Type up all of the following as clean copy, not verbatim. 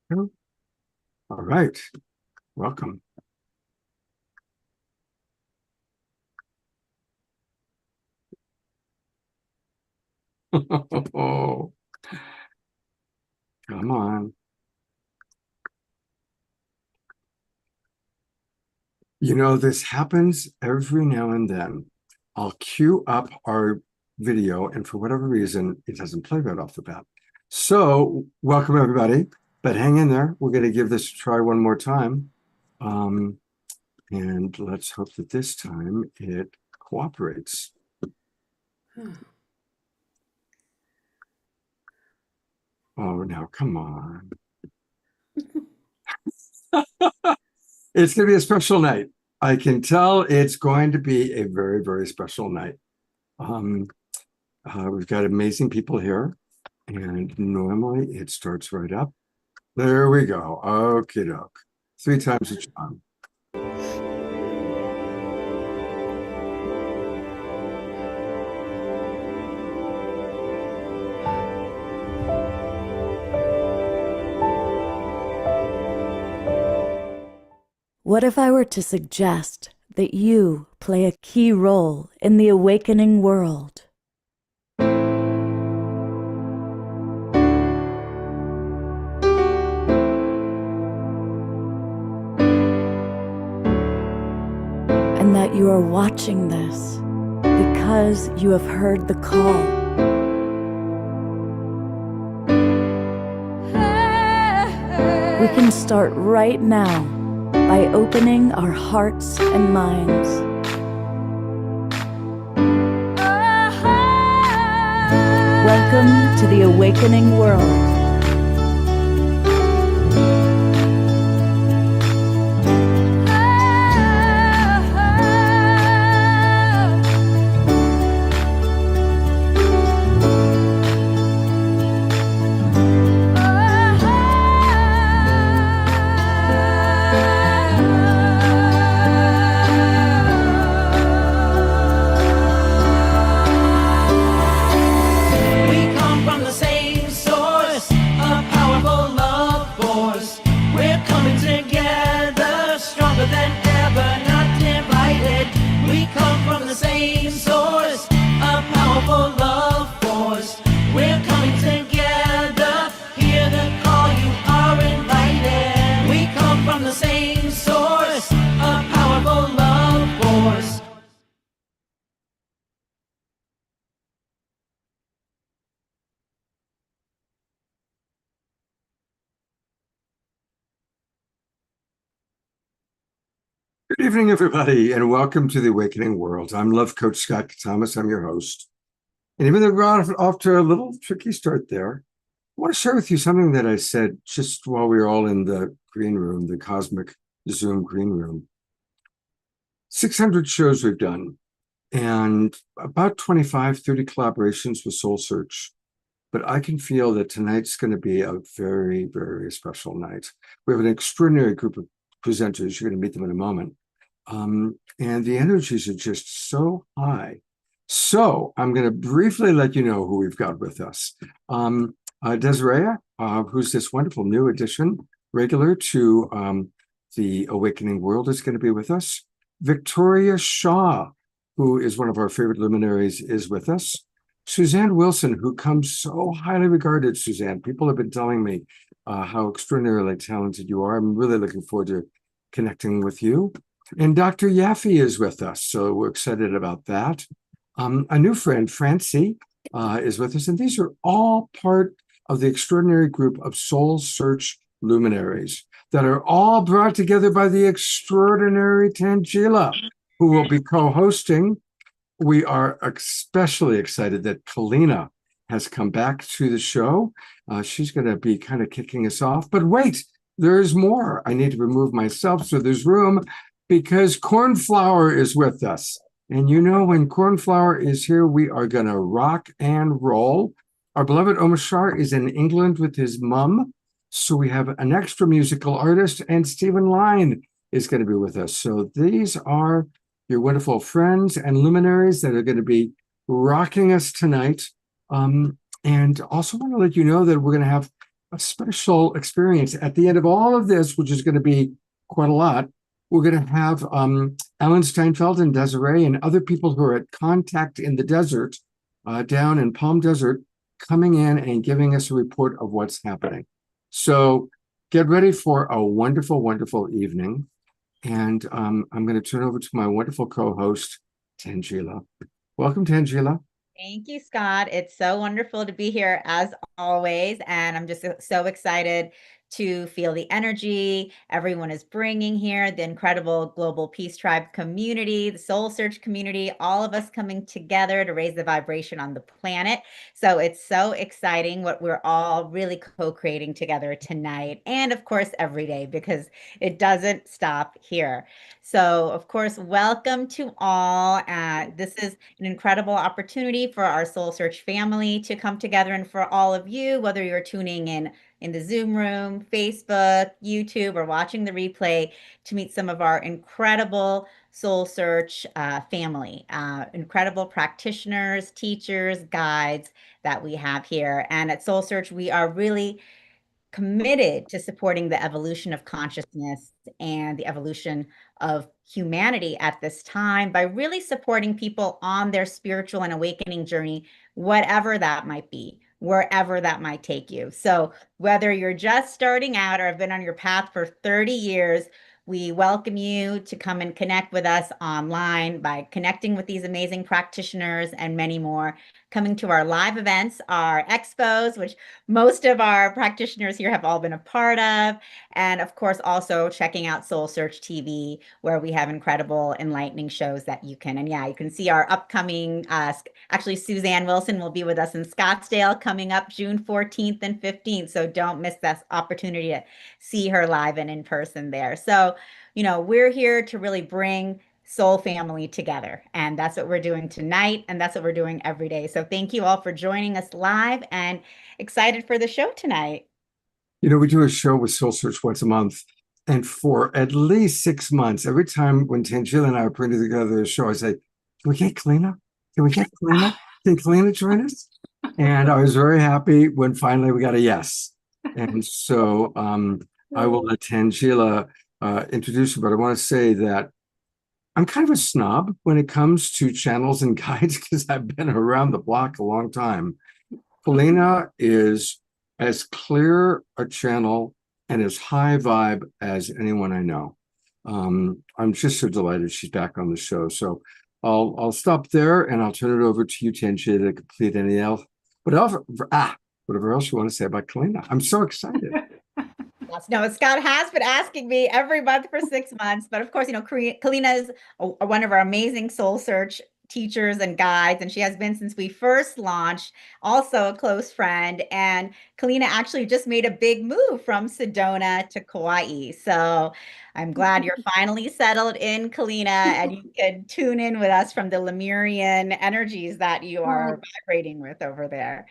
All right, welcome. Oh, come on. You know, this happens every now and then. I'll queue up our video, and for whatever reason, it doesn't play right off the bat. So, welcome everybody, but hang in there. We're going to give this a try one more time. And let's hope that this time it cooperates. Oh, now come on. It's going to be a special night. I can tell it's going to be a very, very special night. We've got amazing people here, and normally it starts right up. There we go. Okie doke. 3 times a charm. What if I were to suggest that you play a key role in the awakening world? And that you are watching this because you have heard the call. We can start right now by opening our hearts and minds. Welcome to the awakening world. Good evening, everybody, and welcome to the Awakening World. I'm Love Coach Scott Thomas. I'm your host. And even though we're off to a little tricky start there, I want to share with you something that I said just while we were all in the green room, the cosmic Zoom green room. 600 shows we've done, and about 25, 30 collaborations with Soul Search. But I can feel that tonight's going to be a very, very special night. We have an extraordinary group of presenters. You're going to meet them in a moment. And the energies are just so high. So I'm going to briefly let you know who we've got with us. Desiree, who's this wonderful new addition, regular to the Awakening World, is going to be with us. Victoria Shaw, who is one of our favorite luminaries, is with us. Suzanne Wilson, who comes so highly regarded, Suzanne. People have been telling me how extraordinarily talented you are. I'm really looking forward to connecting with you. And Dr. Yaffe is with us, so we're excited about that. A new friend, Francie, is with us, and these are all part of the extraordinary group of Soul Search luminaries that are all brought together by the extraordinary Tangela, who will be co-hosting. We are especially excited that Kalina has come back to the show. She's going to be kind of kicking us off. But wait, there's more. I need to remove myself so there's room, because Cornflower is with us. And you know, when Cornflower is here, we are going to rock and roll. Our beloved Omashar is in England with his mom. So we have an extra musical artist, and Stephen Line is going to be with us. So these are your wonderful friends and luminaries that are going to be rocking us tonight. And also want to let you know that we're going to have a special experience. At the end of all of this, which is going to be quite a lot, we're going to have Ellen Steinfeld and Desiree and other people who are at Contact in the Desert down in Palm Desert coming in and giving us a report of what's happening. So get ready for a wonderful, wonderful evening. And I'm going to turn over to my wonderful co-host, Tangela. Welcome, Tangela. Thank you, Scott. It's so wonderful to be here as always. And I'm just so excited to feel the energy everyone is bringing here, the incredible Global Peace Tribe community, the Soul Search community, all of us coming together to raise the vibration on the planet. So it's so exciting what we're all really co-creating together tonight. And of course, every day, because it doesn't stop here. So, of course, welcome to all. This is an incredible opportunity for our Soul Search family to come together, and for all of you, whether you're tuning in the Zoom room, Facebook, YouTube, or watching the replay, to meet some of our incredible Soul Search family, incredible practitioners, teachers, guides that we have here. And at Soul Search, we are really committed to supporting the evolution of consciousness and the evolution of humanity at this time by really supporting people on their spiritual and awakening journey, whatever that might be, wherever that might take you. So, whether you're just starting out or have been on your path for 30 years, we welcome you to come and connect with us online by connecting with these amazing practitioners and many more. Coming to our live events, our expos, which most of our practitioners here have all been a part of. And of course, also checking out Soul Search TV, where we have incredible, enlightening shows that you can. And yeah, you can see our upcoming, actually, Suzanne Wilson will be with us in Scottsdale coming up June 14th and 15th. So don't miss that opportunity to see her live and in person there. So, we're here to really bring soul family together. And that's what we're doing tonight. And that's what we're doing every day. So thank you all for joining us live, and excited for the show tonight. We do a show with Soul Search once a month. And for at least 6 months, every time when Tangela and I are putting together a show, I say, can we get Kalina? Can we get Kalina? Can Kalina join us? And I was very happy when finally we got a yes. And so I will let Tangela introduce you, but I want to say that I'm kind of a snob when it comes to channels and guides because I've been around the block a long time. Polina is as clear a channel and as high vibe as anyone I know. I'm just so delighted she's back on the show. So I'll stop there and I'll turn it over to you, Tenchi, to complete any else. Whatever else you want to say about Kalina. I'm so excited. Yes, no, Scott has been asking me every month for 6 months, but of course, Kalina is one of our amazing Soul Search teachers and guides, and she has been since we first launched, also a close friend. And Kalina actually just made a big move from Sedona to Kauai. So I'm glad you're finally settled in, Kalina, and you can tune in with us from the Lemurian energies that you are vibrating with over there.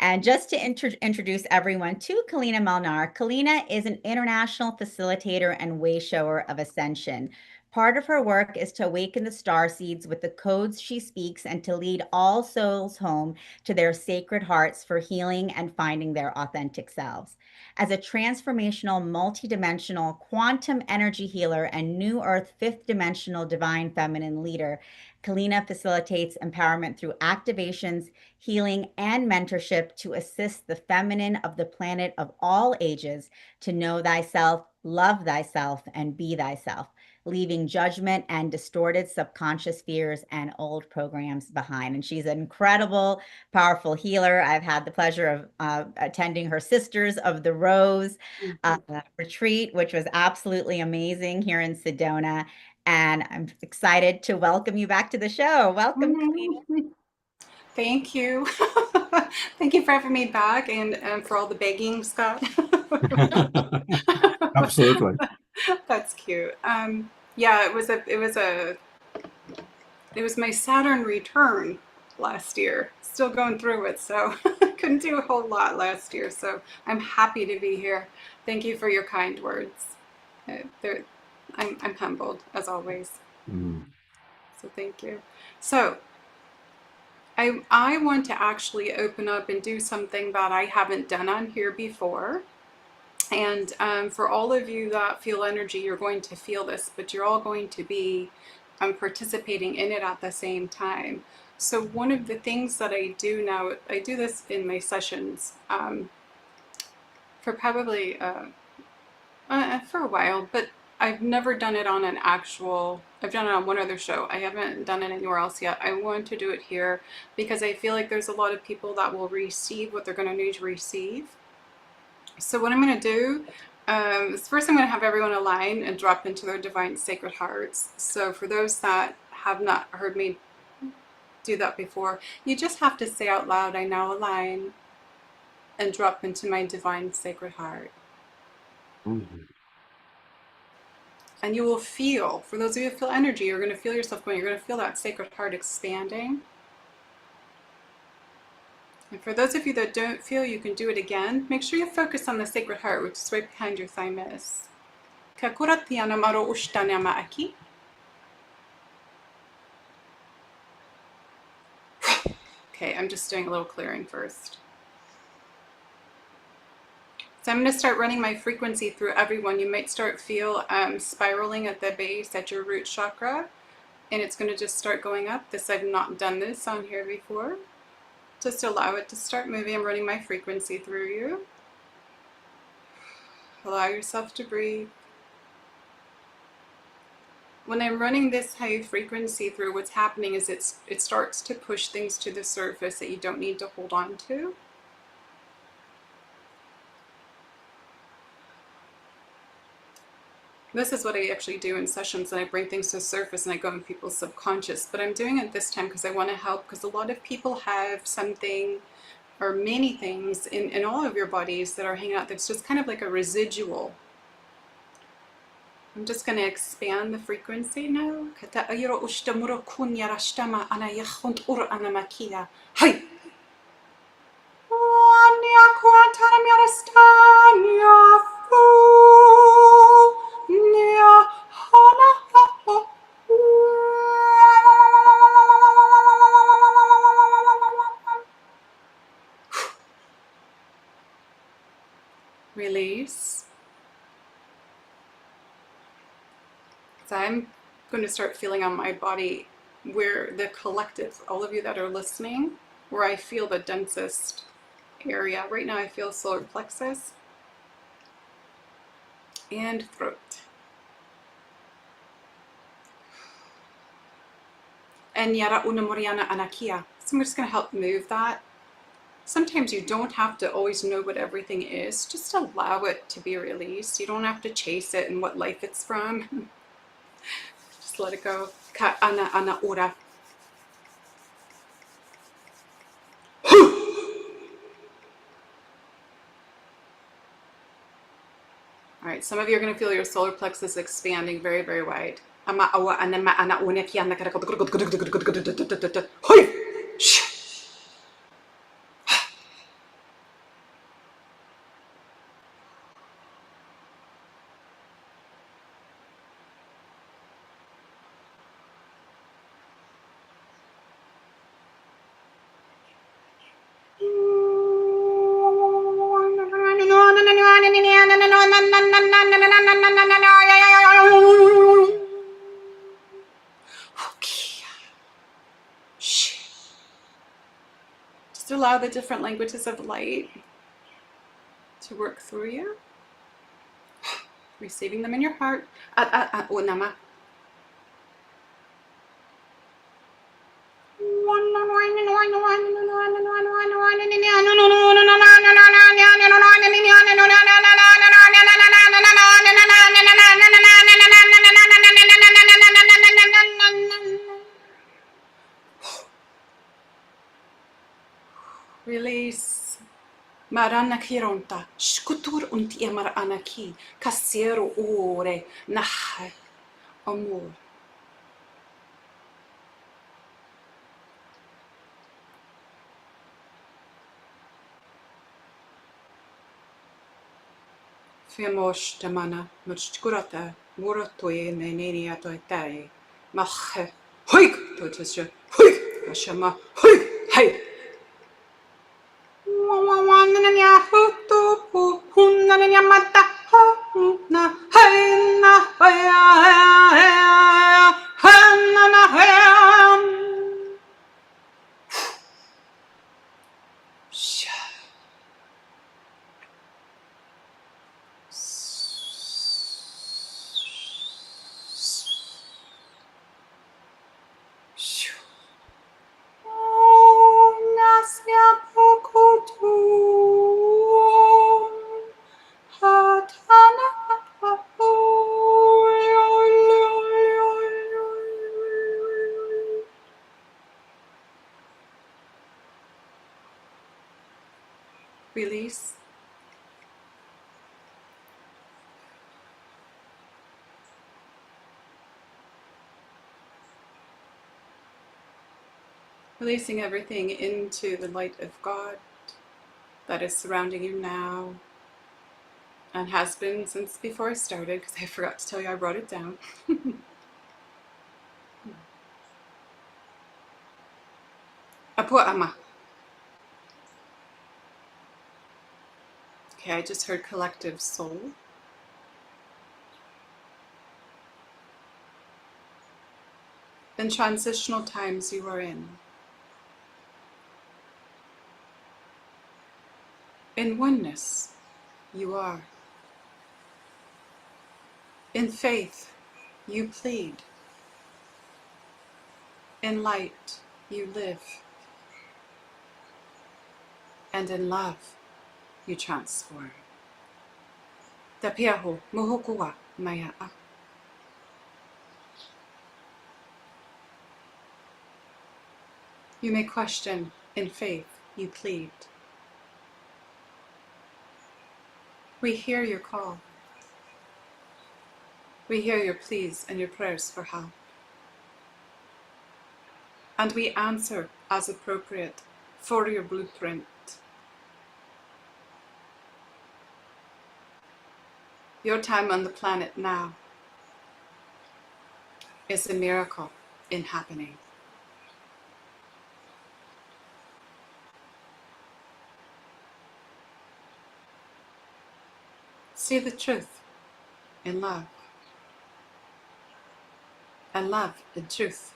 And just to introduce everyone to Kalina Melnar, Kalina is an international facilitator and way shower of ascension. Part of her work is to awaken the star seeds with the codes she speaks and to lead all souls home to their sacred hearts for healing and finding their authentic selves. As a transformational, multidimensional quantum energy healer and New Earth fifth dimensional divine feminine leader, Kalina facilitates empowerment through activations, healing, and mentorship to assist the feminine of the planet of all ages to know thyself, love thyself, and be thyself, leaving judgment and distorted subconscious fears and old programs behind. And she's an incredible, powerful healer. I've had the pleasure of attending her Sisters of the Rose retreat, which was absolutely amazing here in Sedona. And I'm excited to welcome you back to the show. Welcome, Kalina. Thank you. Thank you for having me back, and for all the begging, Scott. Absolutely. That's cute. Yeah, it was my Saturn return last year. Still going through it, so I couldn't do a whole lot last year. So I'm happy to be here. Thank you for your kind words. I'm humbled as always. So thank you. So I want to actually open up and do something that I haven't done on here before. And for all of you that feel energy, you're going to feel this, but you're all going to be participating in it at the same time. So one of the things that I do now, I do this in my sessions for probably for a while, but I've never done it on an actual, I've done it on one other show. I haven't done it anywhere else yet. I want to do it here because I feel like there's a lot of people that will receive what they're going to need to receive. So what I'm going to do is first I'm going to have everyone align and drop into their divine sacred hearts. So for those that have not heard me do that before, you just have to say out loud, I now align and drop into my divine sacred heart. Mm-hmm. And you will feel, for those of you who feel energy, you're going to feel yourself going, you're going to feel that sacred heart expanding. And for those of you that don't feel, you can do it again. Make sure you focus on the sacred heart, which is right behind your thymus. Okay, I'm just doing a little clearing first. So I'm going to start running my frequency through everyone. You might start feel spiraling at the base at your root chakra, and it's going to just start going up. I've not done this on here before. Just allow it to start moving. I'm running my frequency through you. Allow yourself to breathe. When I'm running this high frequency through, what's happening is it starts to push things to the surface that you don't need to hold on to. This is what I actually do in sessions, and I bring things to the surface and I go in people's subconscious. But I'm doing it this time because I want to help, because a lot of people have something or many things in all of your bodies that are hanging out that's just kind of like a residual. I'm just going to expand the frequency now. Hi! Release. So I'm going to start feeling on my body where the collective, all of you that are listening, where I feel the densest area. Right now I feel solar plexus and throat. And yara una moriana anakia. So I'm just going to help move that. Sometimes you don't have to always know what everything is. Just allow it to be released. You don't have to chase it and what life it's from. Just let it go. Ka ana ana ora. All right, some of you are going to feel your solar plexus expanding very, very wide. Just allow the different languages of light to work through you. Receiving them in your heart. Nama. Release. Marana kironta, shkutur und iamar anaki, kasiero ore, nahe, amor. Fiamosh tamana, muchkurata, muratoe nenenia toetae, mache, hoik, totasha, hoik, ashama, hoik, Hey. Release. Releasing everything into the light of God that is surrounding you now and has been since before I started, because I forgot to tell you I wrote it down. Apo ama. Okay, I just heard collective soul. In transitional times you are in. In oneness you are. In faith you plead. In light you live. And in love you transform. Tapiaho mohokua maya a. You may question, in faith you plead. We hear your call. We hear your pleas and your prayers for help. And we answer as appropriate for your blueprint. Your time on the planet now is a miracle in happening. See the truth in love, and love in truth.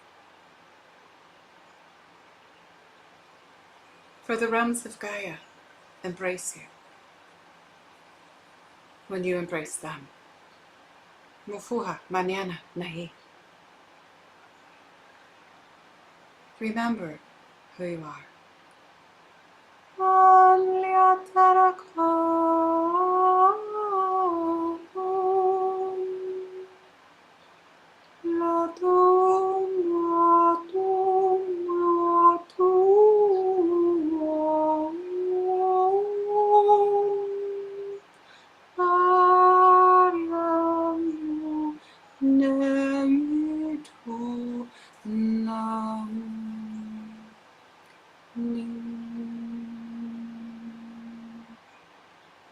For the realms of Gaia embrace you when you embrace them. Mufuha mañana nahi. Remember who you are.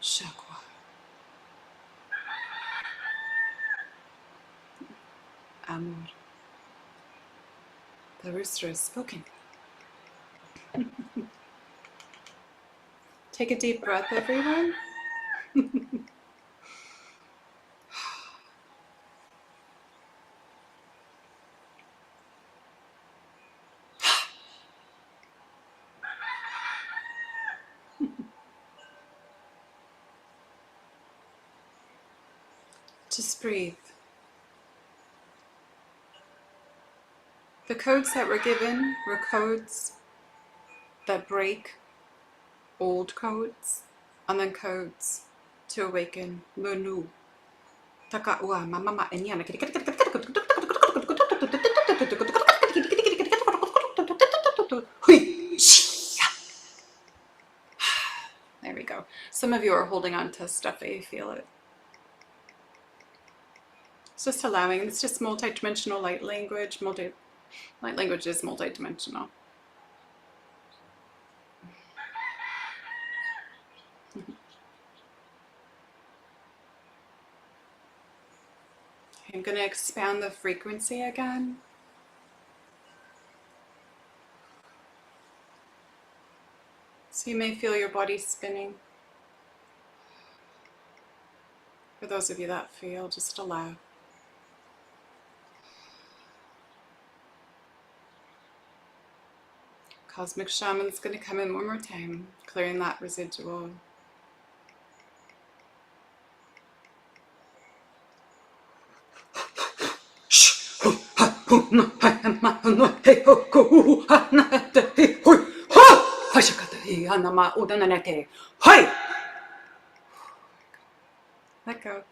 Shakwa. Amor. The rooster has spoken. Take a deep breath, everyone. Just breathe. The codes that were given were codes that break old codes, and then codes to awaken Munu. Takaua mama enyana. There we go. Some of you are holding on to stuff. I feel it. It's just allowing. It's just multi-dimensional light language. Light language is multi-dimensional. I'm going to expand the frequency again. So you may feel your body spinning. For those of you that feel, just allow. Cosmic Shaman's going to come in one more time, clearing that residual. Let go.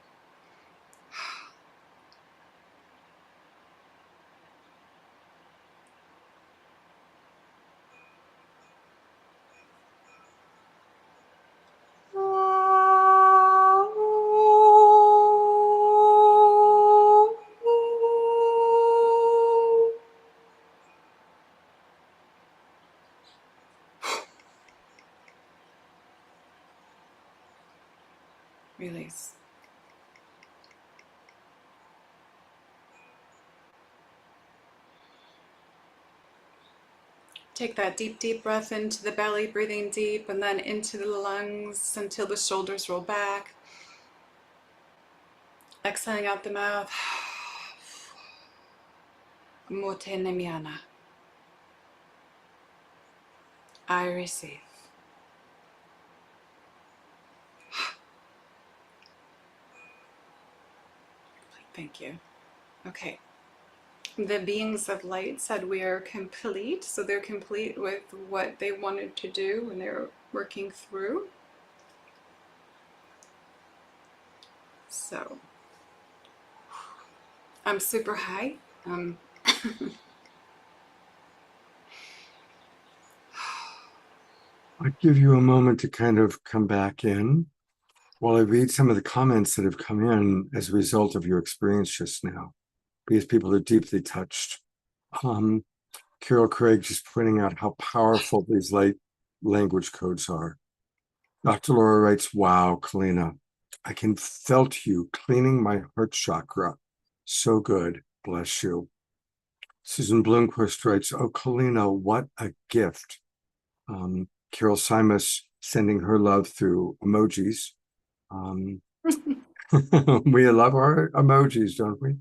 Release. Take that deep, deep breath into the belly, breathing deep, and then into the lungs until the shoulders roll back. Exhaling out the mouth. Motenemiana. I receive. Thank you. Okay. The beings of light said we are complete. So they're complete with what they wanted to do when they're working through. So I'm super high. I'd give you a moment to kind of come back in while I read some of the comments that have come in as a result of your experience just now, because people are deeply touched. Carol Craig just pointing out how powerful these light language codes are. Dr. Laura writes, wow, Kalina, I can felt you cleaning my heart chakra. So good. Bless you. Susan Bloomquist writes, oh, Kalina, what a gift. Carol Simus sending her love through emojis. We love our emojis, don't we?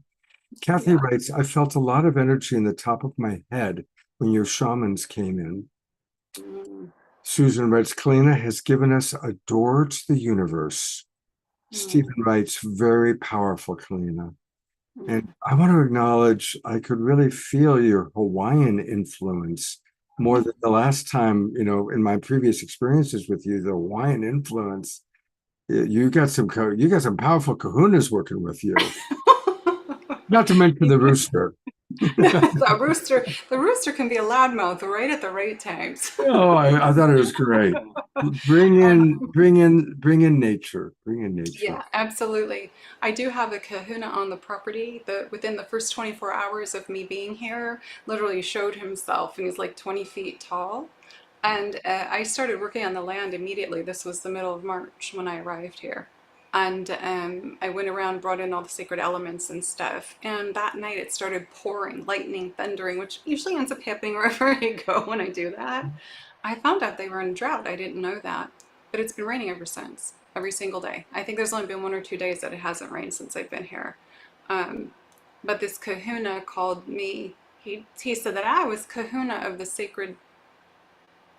Kathy writes, I felt a lot of energy in the top of my head when your shamans came in. Susan writes, Kalina has given us a door to the universe. Stephen writes, very powerful, Kalina. And I want to acknowledge, I could really feel your Hawaiian influence more than the last time, in my previous experiences with you, the Hawaiian influence. You got some powerful kahunas working with you. Not to mention the rooster. The rooster can be a loudmouth right at the right times. Oh, I thought it was great. Bring in nature. Yeah, absolutely. I do have a kahuna on the property that within the first 24 hours of me being here, literally showed himself, and he's like 20 feet tall. And I started working on the land immediately. This was the middle of March when I arrived here. And I went around, brought in all the sacred elements and stuff. And that night it started pouring, lightning, thundering, which usually ends up happening wherever I go when I do that. I found out they were in drought. I didn't know that. But it's been raining ever since, every single day. I think there's only been 1 or 2 days that it hasn't rained since I've been here. But this kahuna called me. He said that I was kahuna of the sacred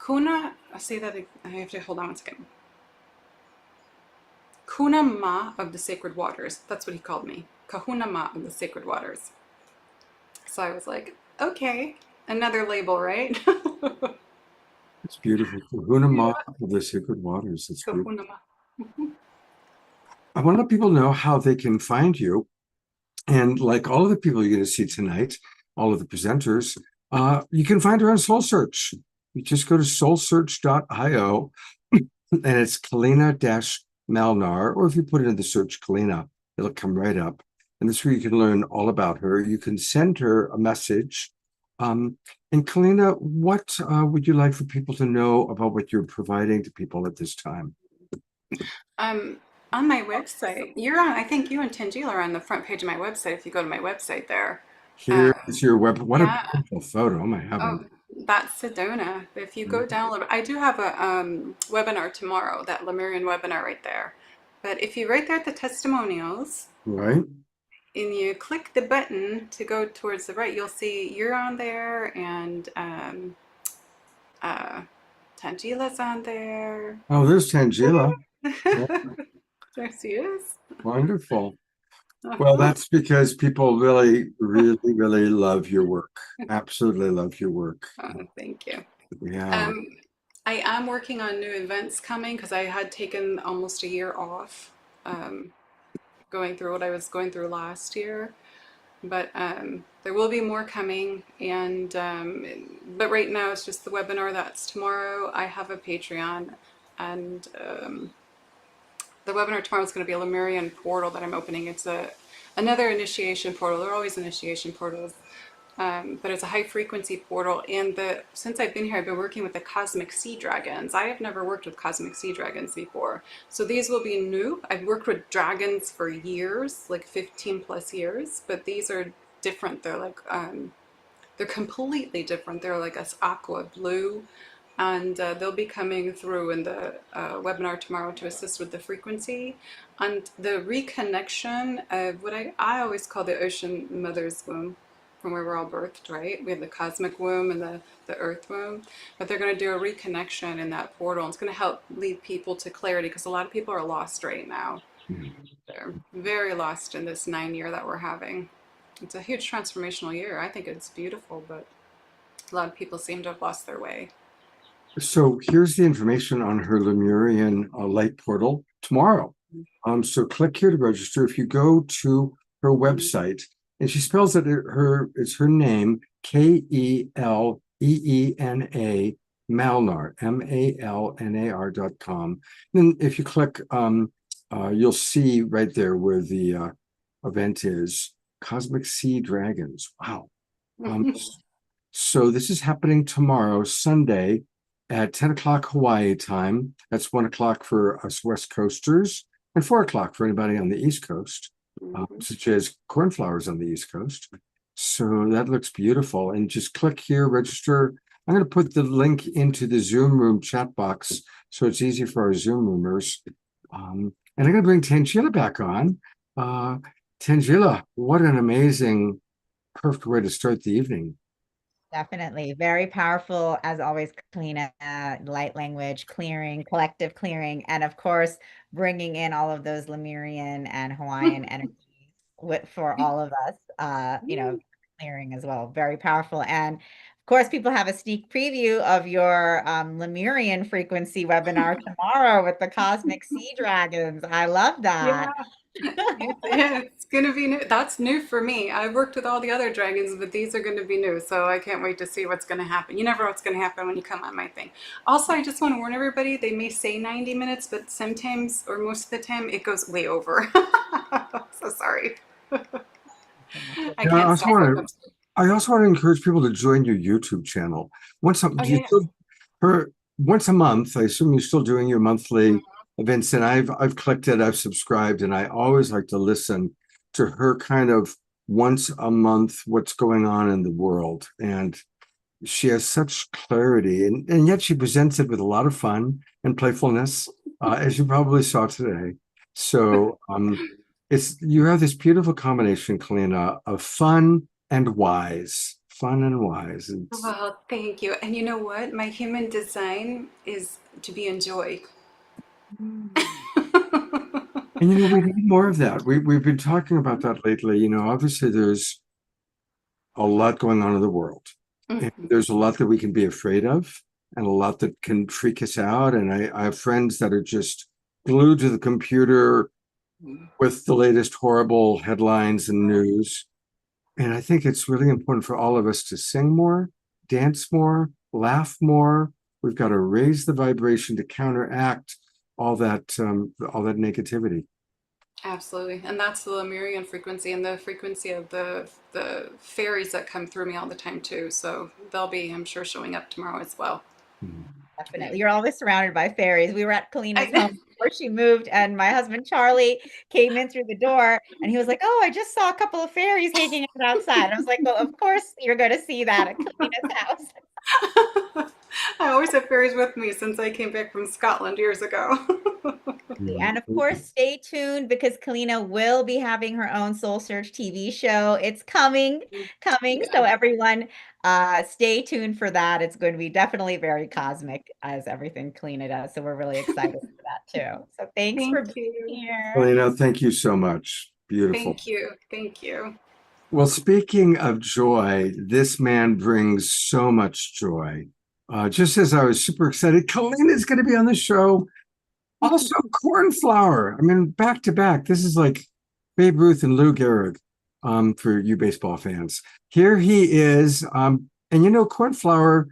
Kuna. I'll say that. I have to hold on 1 second. Kuna Ma of the sacred waters. That's what he called me. Kahuna Ma of the sacred waters. So I was like, okay, another label, right? It's beautiful. Kahuna Ma of the sacred waters. It's beautiful. Kahuna Ma. I want to let people know how they can find you. And like all of the people you're going to see tonight, all of the presenters, you can find her on Soul Search. You just go to soulsearch.io and it's Kalina-Malnar, or if you put it in the search Kalina, it'll come right up. And this is where you can learn all about her. You can send her a message. And Kalina, what would you like for people to know about what you're providing to people at this time? On my website, I think you and Tangela are on the front page of my website if you go to my website there. Here's your web. What a beautiful photo. Oh my heavens. That's Sedona. If you go down, I do have a webinar tomorrow, that Lemurian webinar right there. But if you right there at the testimonials Right. and you click the button to go towards the right, you'll see you're on there and uh, Tangila's on there. Oh, there's Tangela. Yeah, There she is. wonderful. Well, Uh-huh. that's because people really, really, really love your work. Absolutely love your work. Thank you. Yeah. Um, I am working on new events coming because I had taken almost a year off, um, going through what I was going through last year. But there will be more coming, and but right now it's just the webinar that's tomorrow. I have a Patreon, and the webinar tomorrow is going to be a Lemurian portal that I'm opening. It's another initiation portal. They're always initiation portals, but it's a high frequency portal. And since I've been here, I've been working with the cosmic sea dragons. I have never worked with cosmic sea dragons before, so these will be new. I've worked with dragons for years, like 15 plus years, but these are different. They're like they're completely different. They're like a aqua blue, and they'll be coming through in the webinar tomorrow to assist with the frequency and the reconnection of what I always call the ocean mother's womb, from where we're all birthed, right? We have the cosmic womb and the earth womb, but they're going to do a reconnection in that portal. And it's going to help lead people to clarity because a lot of people are lost right now. They're very lost in this 9 year that we're having. It's a huge transformational year. I think it's beautiful, but a lot of people seem to have lost their way. So here's the information on her Lemurian light portal tomorrow. So click here to register. If you go to her website, and she spells it it's her name, Keleena, Malnar, MALNAR.com. Then if you click, you'll see right there where the event is, Cosmic Sea Dragons. Wow. So this is happening tomorrow, Sunday, at 10 o'clock Hawaii time. That's 1 o'clock for us West Coasters and 4 o'clock for anybody on the East Coast, such as cornflowers on the East Coast. So that looks beautiful. And just click here, register. I'm going to put the link into the Zoom room chat box so it's easy for our Zoom roomers. And I'm going to bring Tangela back on. Tangela, what an amazing, perfect way to start the evening. Definitely. Very powerful, as always, Kalina, light language, clearing, collective clearing, and of course, bringing in all of those Lemurian and Hawaiian energies for all of us, clearing as well. Very powerful. And of course, people have a sneak preview of your Lemurian frequency webinar tomorrow with the Cosmic Sea Dragons. I love Yeah, that. it's gonna be new. That's new for me. I've worked with all the other dragons, but these are gonna be new. So I can't wait to see what's gonna happen. You never know what's gonna happen when you come on my thing. Also, I just want to warn everybody, they may say 90 minutes, but sometimes or most of the time it goes way over. So sorry. I Yeah, can't stop what comes through. I also want to encourage people to join your YouTube channel. Oh Do you yeah, still, once a month, I assume you're still doing your monthly events, and I've clicked it, I've subscribed, and I always like to listen to her kind of once a month what's going on in the world. And she has such clarity, and yet she presents it with a lot of fun and playfulness, as you probably saw today. So it's you have this beautiful combination, Kalina, of fun and wise. Fun and wise. well, thank you. And you know what? My human design is to be enjoyed. And we need more of that. We've been talking about that lately. Obviously there's a lot going on in the world. And there's a lot that we can be afraid of and a lot that can freak us out. And I have friends that are just glued to the computer with the latest horrible headlines and news. And I think it's really important for all of us to sing more, dance more, laugh more. We've got to raise the vibration to counteract all that negativity. Absolutely. And that's the Lemurian frequency and the frequency of the fairies that come through me all the time too. So they'll be, I'm sure, showing up tomorrow as well. Definitely. You're always surrounded by fairies. We were at Kalina's I, home before she moved, and my husband Charlie came in through the door and he was like, "Oh, I just saw a couple of fairies hanging out outside." I was like, "Well, of course you're going to see that at Kalina's house." course, it bears with me since I came back from Scotland years ago. And of course, stay tuned because Kalina will be having her own Soul Search TV show. It's coming. So everyone, stay tuned for that. It's going to be definitely very cosmic as everything Kalina does. So we're really excited for that too. So thanks for Thank being you. here. Elena, thank you so much. Beautiful. Thank you. Thank you. Well, speaking of joy, this man brings so much joy. Just as I was super excited, Colleen is going to be on the show. Also, Cornflower. I mean, back to back. This is like Babe Ruth and Lou Gehrig, for you baseball fans. Here he is. And you know, Cornflower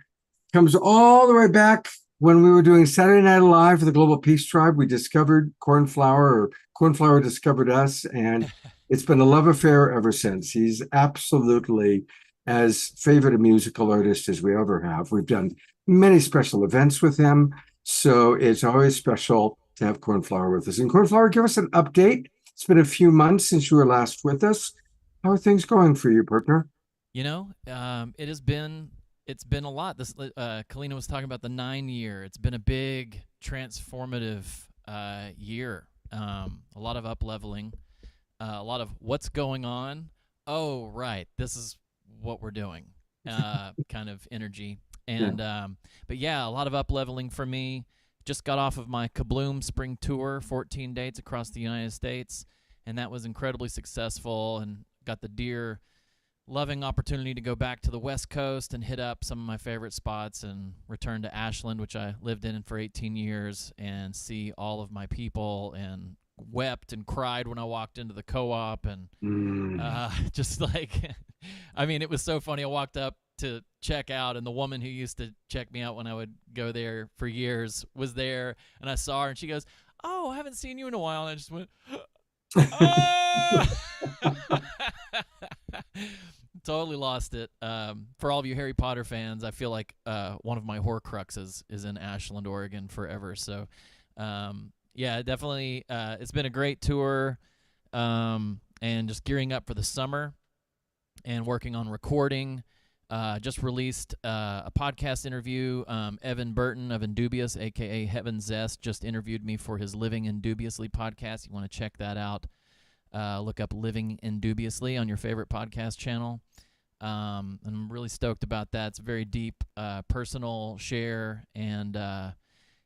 comes all the way back when we were doing Saturday Night Live for the Global Peace Tribe. We discovered Cornflower, or Cornflower discovered us, and it's been a love affair ever since. He's absolutely as favorite a musical artist as we ever have. We've done many special events with him, so it's always special to have Cornflower with us. And Cornflower, give us an update. It's been a few months since you were last with us. How are things going for you, partner? You know, it's been a lot. This Kalina was talking about the 9 year. It's been a big transformative year. A lot of up leveling, a lot of what's going on. Oh, right, this is what we're doing. Kind of energy, and but yeah, a lot of up leveling for me. Just got off of my Kabloom Spring Tour, 14 dates across the United States, and that was incredibly successful. And got the dear loving opportunity to go back to the West Coast and hit up some of my favorite spots and return to Ashland, which I lived in for 18 years, and see all of my people, and wept and cried when I walked into the co-op, and just like, I mean, it was so funny. I walked up to check out, and the woman who used to check me out when I would go there for years was there, and I saw her, and she goes, "Oh, I haven't seen you in a while." And I just went, "Oh!" Totally lost it. For all of you Harry Potter fans, I feel like one of my Horcruxes is in Ashland, Oregon forever. So, yeah, definitely. It's been a great tour, and just gearing up for the summer and working on recording. Just released a podcast interview. Evan Burton of Indubious, a.k.a. Heaven Zest, just interviewed me for his Living Indubiously podcast. You want to check that out. Look up Living Indubiously on your favorite podcast channel. And I'm really stoked about that. It's a very deep, personal share. And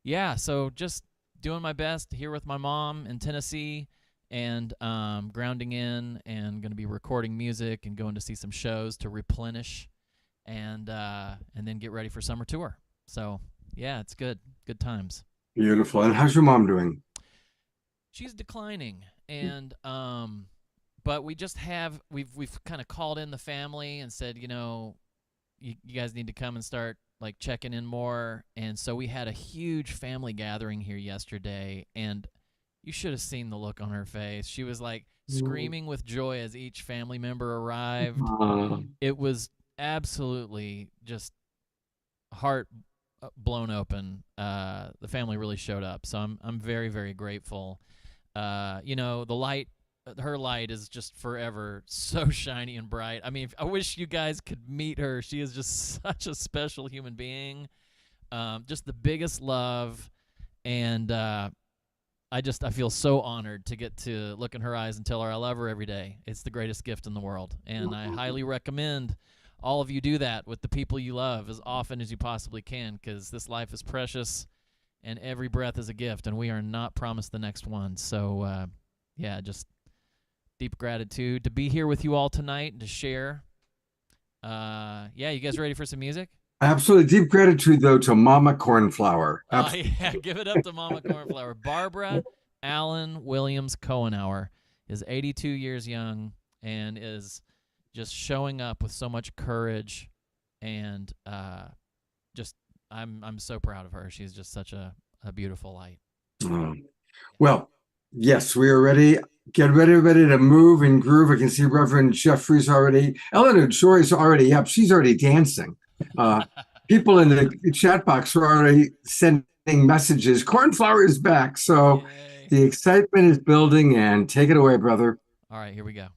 yeah, so just doing my best here with my mom in Tennessee, and grounding in, and going to be recording music and going to see some shows to replenish, and then get ready for summer tour. So yeah, it's good times. Beautiful. And how's your mom doing? She's declining, and but we just we've kind of called in the family and said, you know, you guys need to come and start like checking in more. And so we had a huge family gathering here yesterday, and you should have seen the look on her face. She was like screaming with joy as each family member arrived. It was absolutely just heart blown open. The family really showed up, so I'm very, very grateful. You know, her light is just forever so shiny and bright. I mean, I wish you guys could meet her. She is just such a special human being. Just the biggest love, and I feel so honored to get to look in her eyes and tell her I love her every day. It's the greatest gift in the world, and I highly recommend all of you do that with the people you love as often as you possibly can, because this life is precious, and every breath is a gift, and we are not promised the next one. So, yeah, just deep gratitude to be here with you all tonight and to share. Yeah, you guys ready for some music? Absolutely. Deep gratitude, though, to Mama Cornflower. Oh, yeah, give it up to Mama Cornflower. Barbara Allen Williams Cohenauer is 82 years young and is just showing up with so much courage, and just I'm so proud of her. She's just such a beautiful light. Well, yes, we are ready. Get ready to move and groove. I can see Reverend Jeffrey's already. Eleanor Joy's already up. She's already dancing. People in the chat box are already sending messages. Cornflower is back. So Yay. The excitement is building, and take it away, brother. All right, here we go.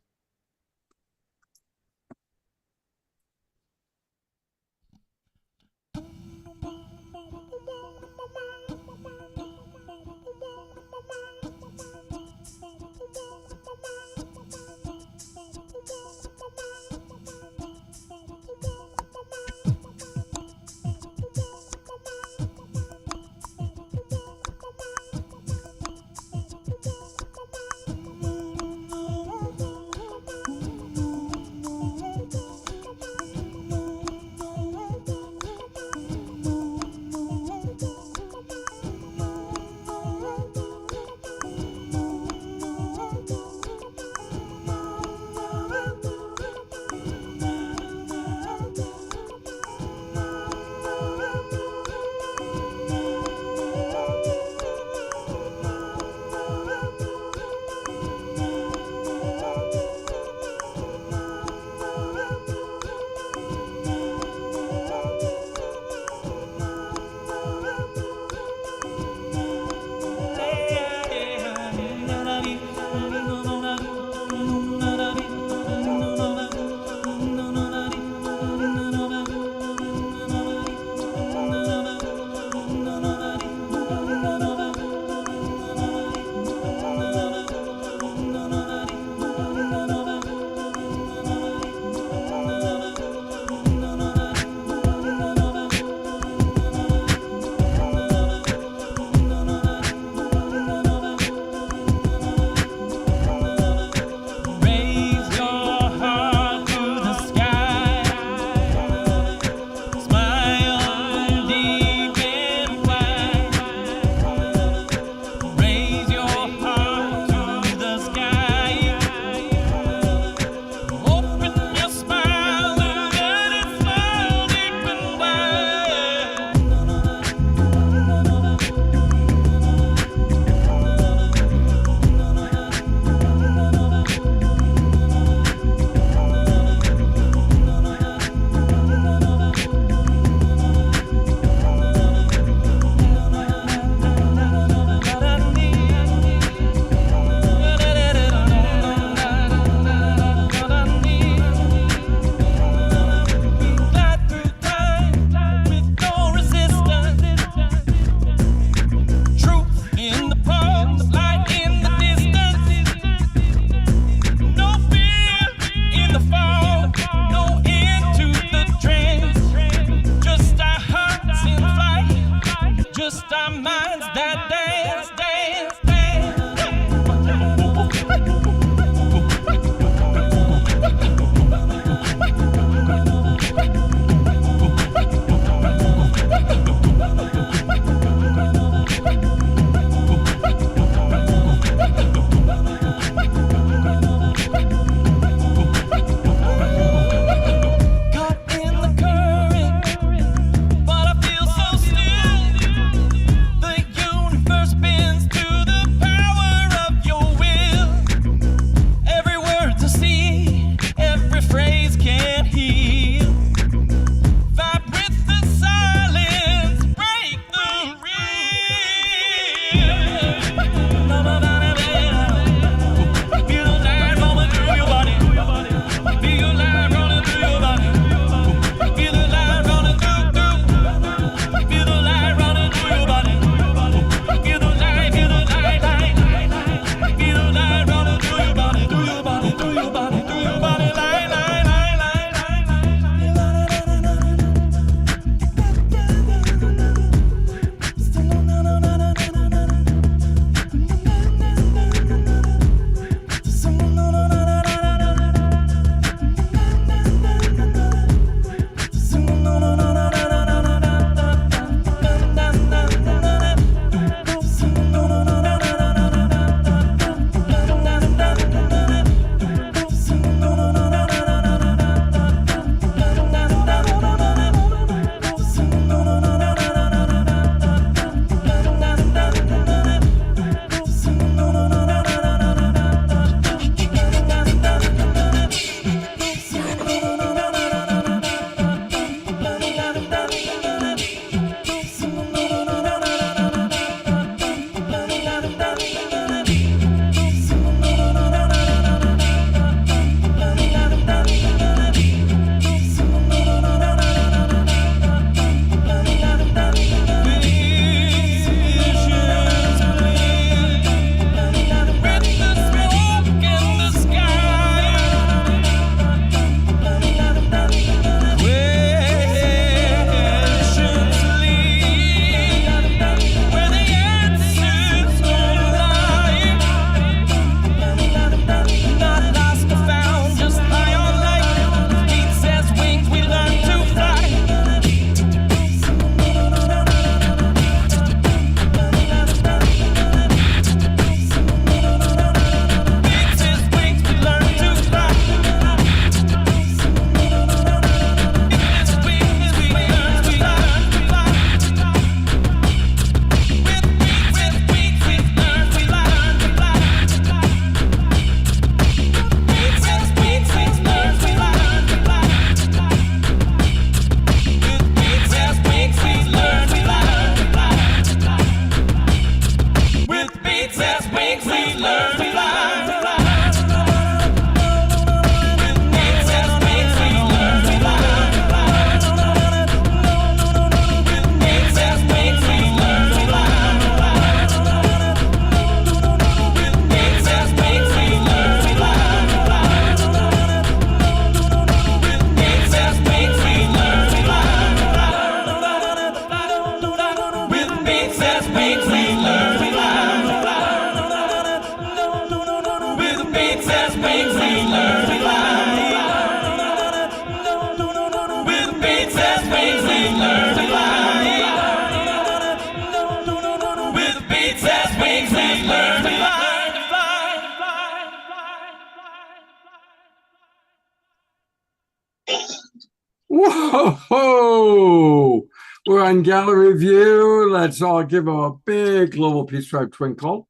We're on gallery view. Let's all give them a big global peace tribe twinkle.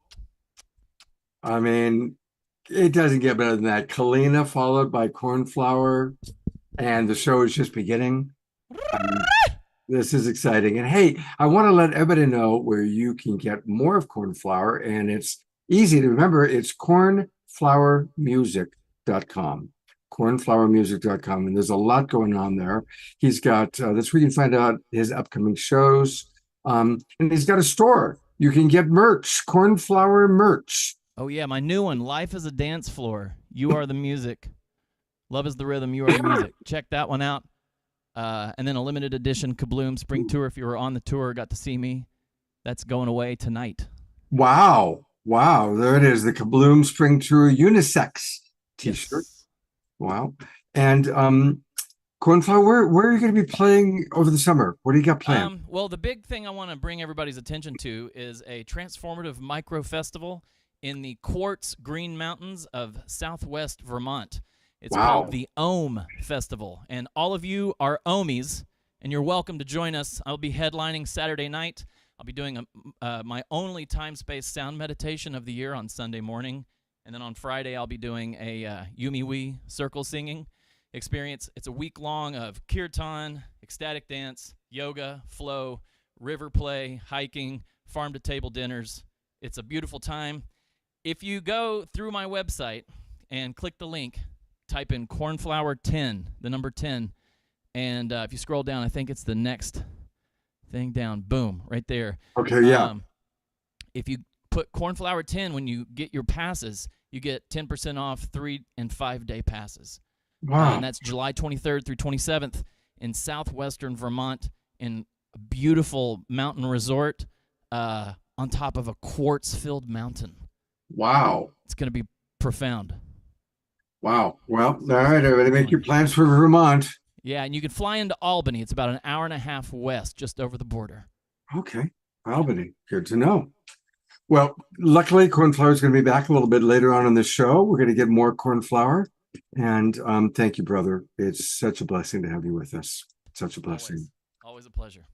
I mean, it doesn't get better than that. Kalina followed by Cornflower, and the show is just beginning. This is exciting. And hey, I want to let everybody know where you can get more of Cornflower, and it's easy to remember. It's cornflowermusic.com. Cornflowermusic.com. And there's a lot going on there. He's got that's where you can find out his upcoming shows. And he's got a store. You can get merch, Cornflower merch. Oh yeah, my new one, Life is a Dance Floor. You are the music. Love is the rhythm. You are the music. Check that one out. And then a limited edition Kabloom Spring Tour. If you were on the tour, got to see me. That's going away tonight. Wow. Wow. There it is. The Kabloom Spring Tour unisex t-shirt. Yes. Wow. And Cornflower, where are you going to be playing over the summer? What do you got planned? Well, the big thing I want to bring everybody's attention to is a transformative micro festival in the Quartz Green Mountains of Southwest Vermont. It's called the Ohm Festival, and all of you are Ohmies, and you're welcome to join us. I'll be headlining Saturday night. I'll be doing my only time-space sound meditation of the year on Sunday morning, and then on Friday I'll be doing a Yumi-Wee circle singing experience. It's a week long of kirtan, ecstatic dance, yoga, flow, river play, hiking, farm-to-table dinners. It's a beautiful time. If you go through my website and click the link, type in Cornflower 10, the number 10, and if you scroll down, I think it's the next thing down. Boom, right there. Okay, yeah. If you put Cornflower 10 when you get your passes, you get 10% off 3 and 5 day passes. Wow. And that's July 23rd through 27th in southwestern Vermont in a beautiful mountain resort on top of a quartz-filled mountain. Wow. It's going to be profound. Wow. Well, all right, everybody, make your plans for Vermont. Yeah, and you can fly into Albany. It's about an hour and a half west, just over the border. Okay. Albany. Good to know. Well, luckily, Cornflower is going to be back a little bit later on in the show. We're going to get more Cornflower. And thank you, brother. It's such a blessing to have you with us. Such a blessing. Always a pleasure.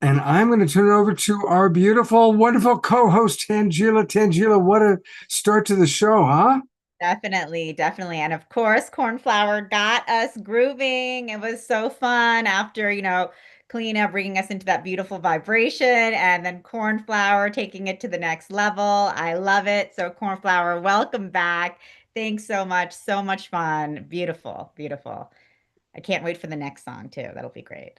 And I'm going to turn it over to our beautiful, wonderful co-host, Tangela. Tangela, what a start to the show, huh? Definitely, definitely. And of course, Cornflower got us grooving. It was so fun after, Kalina bringing us into that beautiful vibration and then Cornflower taking it to the next level. I love it. So Cornflower, welcome back. Thanks so much. So much fun. Beautiful, beautiful. I can't wait for the next song too. That'll be great.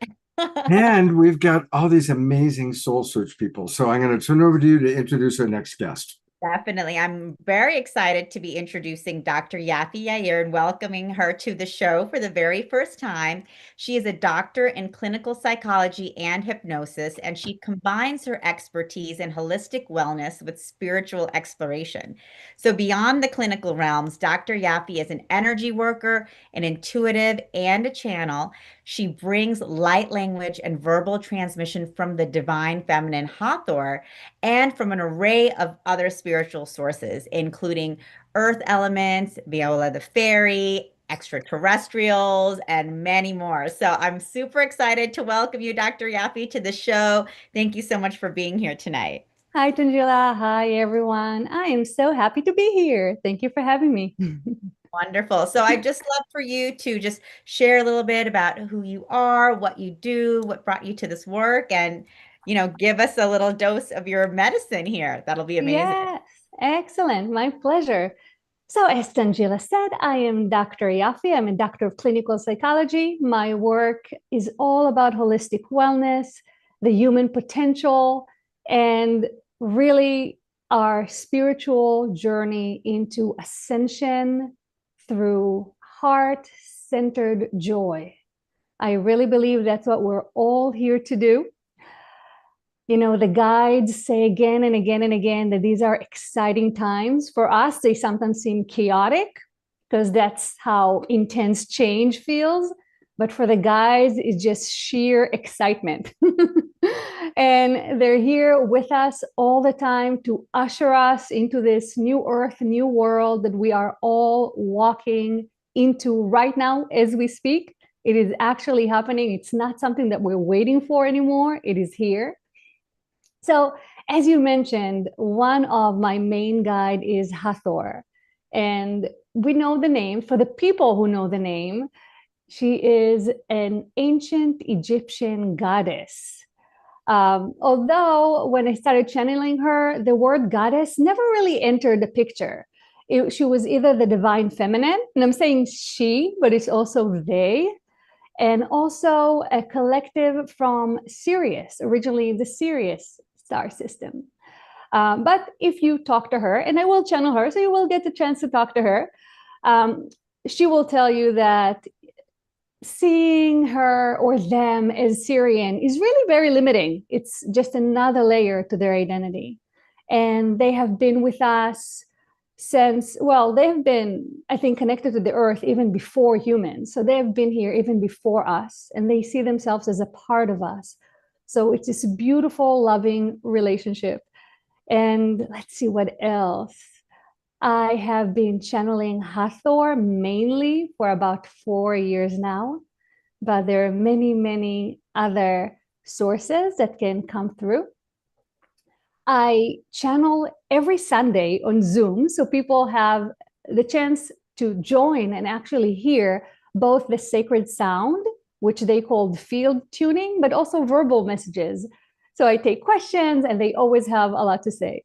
And we've got all these amazing Soul Search people. So I'm going to turn over to you to introduce our next guest. Definitely. I'm very excited to be introducing Dr. Yafi Yair and welcoming her to the show for the very first time. She is a doctor in clinical psychology and hypnosis, and she combines her expertise in holistic wellness with spiritual exploration. So beyond the clinical realms, Dr. Yafi is an energy worker, an intuitive, and a channel. She brings light language and verbal transmission from the divine feminine Hathor and from an array of other spiritual sources, including earth elements, Viola the fairy, extraterrestrials, and many more. So I'm super excited to welcome you, Dr. Yafi, to the show. Thank you so much for being here tonight. Hi, Tangela. Hi, everyone. I am so happy to be here. Thank you for having me. Wonderful. So I'd just love for you to just share a little bit about who you are, what you do, what brought you to this work, and give us a little dose of your medicine here. That'll be amazing. Yes, excellent. My pleasure. So, as Tangela said, I am Dr. Yafi. I'm a doctor of clinical psychology. My work is all about holistic wellness, the human potential, and really our spiritual journey into ascension through heart-centered joy. I really believe that's what we're all here to do. The guides say again and again and again that these are exciting times. For us, they sometimes seem chaotic because that's how intense change feels. But for the guides, it's just sheer excitement. And they're here with us all the time to usher us into this new earth, new world that we are all walking into right now as we speak. It is actually happening. It's not something that we're waiting for anymore. It is here. So, as you mentioned, one of my main guide is Hathor. And we know the name. For the people who know the name, she is an ancient Egyptian goddess. Although when I started channeling her, the word goddess never really entered the picture. She was either the divine feminine, and I'm saying she, but it's also they, and also a collective from Sirius, originally the Sirius star system. But if you talk to her, and I will channel her, so you will get the chance to talk to her, she will tell you that seeing her or them as Syrian is really very limiting. It's just another layer to their identity. And they have been with us since, well, they have been, I think, connected to the earth even before humans. So they have been here even before us, and they see themselves as a part of us. So it's this beautiful, loving relationship. And let's see what else. I have been channeling Hathor mainly for about 4 years now, but there are many, many other sources that can come through. I channel every Sunday on Zoom, so people have the chance to join and actually hear both the sacred sound, which they called field tuning, but also verbal messages. So I take questions and they always have a lot to say.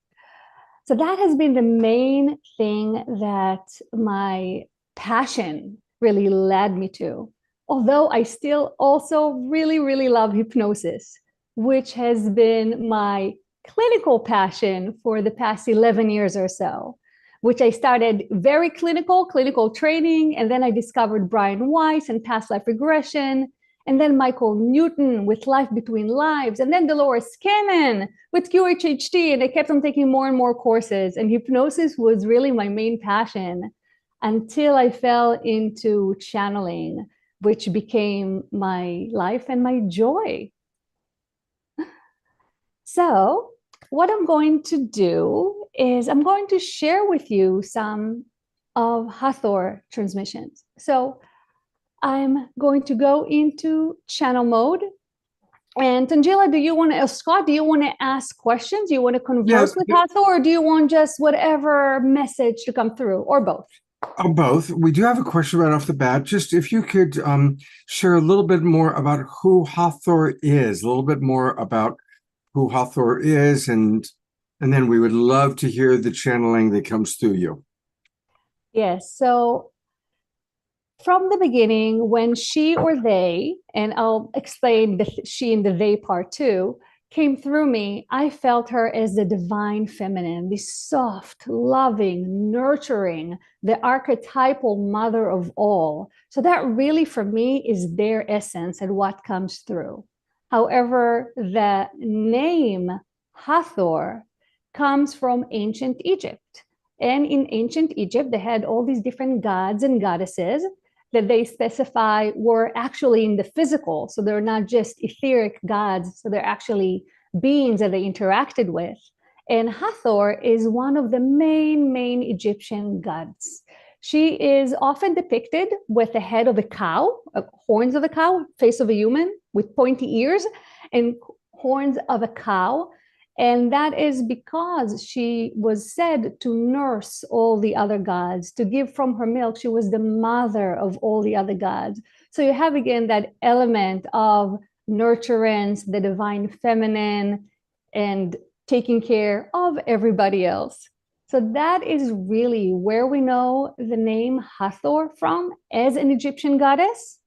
So that has been the main thing that my passion really led me to. Although I still also really, really love hypnosis, which has been my clinical passion for the past 11 years or so, which I started very clinical training. And then I discovered Brian Weiss and past life regression. And then Michael Newton with Life Between Lives, and then Dolores Cannon with QHHT, and I kept on taking more and more courses, and hypnosis was really my main passion until I fell into channeling, which became my life and my joy. So what I'm going to do is I'm going to share with you some of Hathor transmissions. So I'm going to go into channel mode. And Tangela, Scott, do you want to ask questions? Do you want to converse with Hathor, or do you want just whatever message to come through, or both? Both. We do have a question right off the bat. Just if you could share a little bit more about who Hathor is, a little bit more about who Hathor is, and then we would love to hear the channeling that comes through you. Yes. So from the beginning, when she or they, and I'll explain the she and the they part too, came through me, I felt her as the divine feminine, the soft, loving, nurturing, the archetypal mother of all. So that really, for me, is their essence and what comes through. However, the name Hathor comes from ancient Egypt. And in ancient Egypt, they had all these different gods and goddesses that they specify were actually in the physical. So they're not just etheric gods, so they're actually beings that they interacted with. And Hathor is one of the main Egyptian gods. She is often depicted with the head of a cow, horns of a cow, face of a human with pointy ears, and horns of a cow. And that is because she was said to nurse all the other gods, to give from her milk. She was the mother of all the other gods. So you have again that element of nurturance, the divine feminine, and taking care of everybody else. So that is really where we know the name Hathor from as an Egyptian goddess.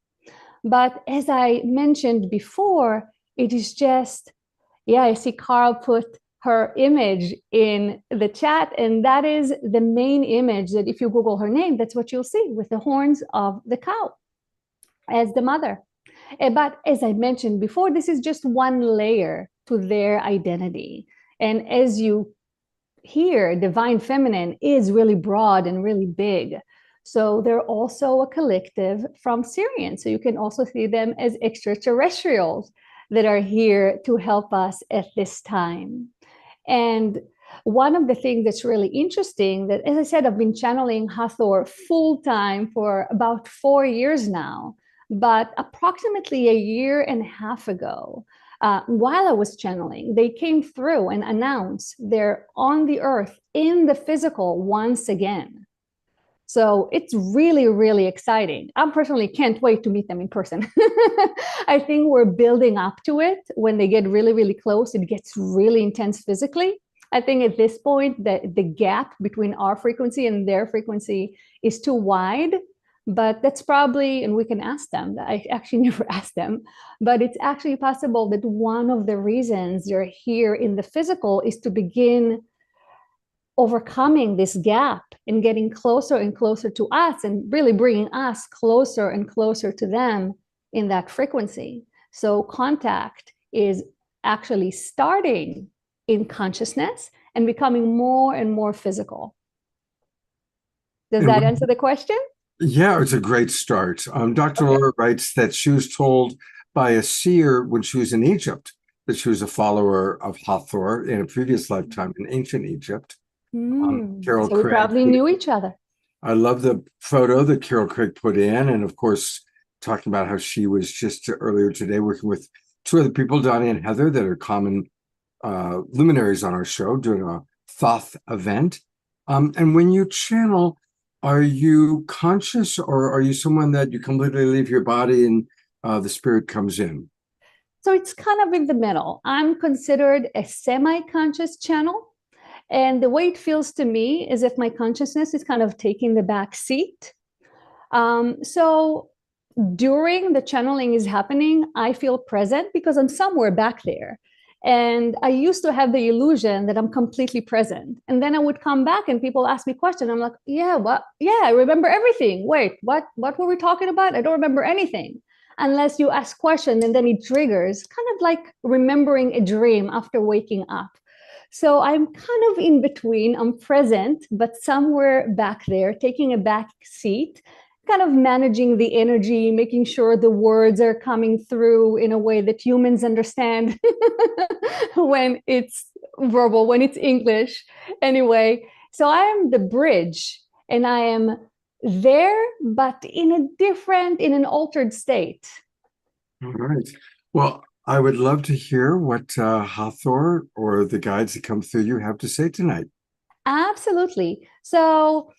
But as I mentioned before, it is just, yeah, I see Carl put her image in the chat, and that is the main image that if you Google her name, that's what you'll see, with the horns of the cow as the mother. But as I mentioned before, this is just one layer to their identity. And as you hear, divine feminine is really broad and really big. So they're also a collective from Syrian. So you can also see them as extraterrestrials that are here to help us at this time. And one of the things that's really interesting, that, as I said, I've been channeling Hathor full time for about 4 years now. But approximately a year and a half ago, while I was channeling, they came through and announced they're on the earth in the physical once again. So it's really, really exciting. I personally can't wait to meet them in person. I think we're building up to it. When they get really, really close, it gets really intense physically. I think at this point, the gap between our frequency and their frequency is too wide. But that's probably, and we can ask them, I actually never asked them, but it's actually possible that one of the reasons they're here in the physical is to begin overcoming this gap and getting closer and closer to us and really bringing us closer and closer to them in that frequency. So contact is actually starting in consciousness and becoming more and more physical. Does that answer the question? Yeah, it's a great start. Dr. Okay. Laura writes that she was told by a seer when she was in Egypt that she was a follower of Hathor in a previous lifetime in ancient Egypt. Carol So we Craig. probably knew each other. I love the photo that Carol Craig put in. And of course, talking about how she was just earlier today working with two other people, Donnie and Heather, that are common luminaries on our show, doing a Thoth event. And when you channel, are you conscious or are you someone that you completely leave your body and the spirit comes in? So it's kind of in the middle. I'm considered a semi-conscious channel. And the way it feels to me is if my consciousness is kind of taking the back seat. So during the channeling is happening, I feel present because I'm somewhere back there. And I used to have the illusion that I'm completely present. And then I would come back and people ask me questions. I'm like, yeah, what? Yeah, I remember everything. Wait, what were we talking about? I don't remember anything. Unless you ask questions and then it triggers, kind of like remembering a dream after waking up. So I'm kind of in between. I'm present, but somewhere back there, taking a back seat, kind of managing the energy, making sure the words are coming through in a way that humans understand when it's verbal, when it's English. Anyway, so I am the bridge and I am there, but in an altered state. All right. Well, I would love to hear what Hathor or the guides that come through you have to say tonight. Absolutely. So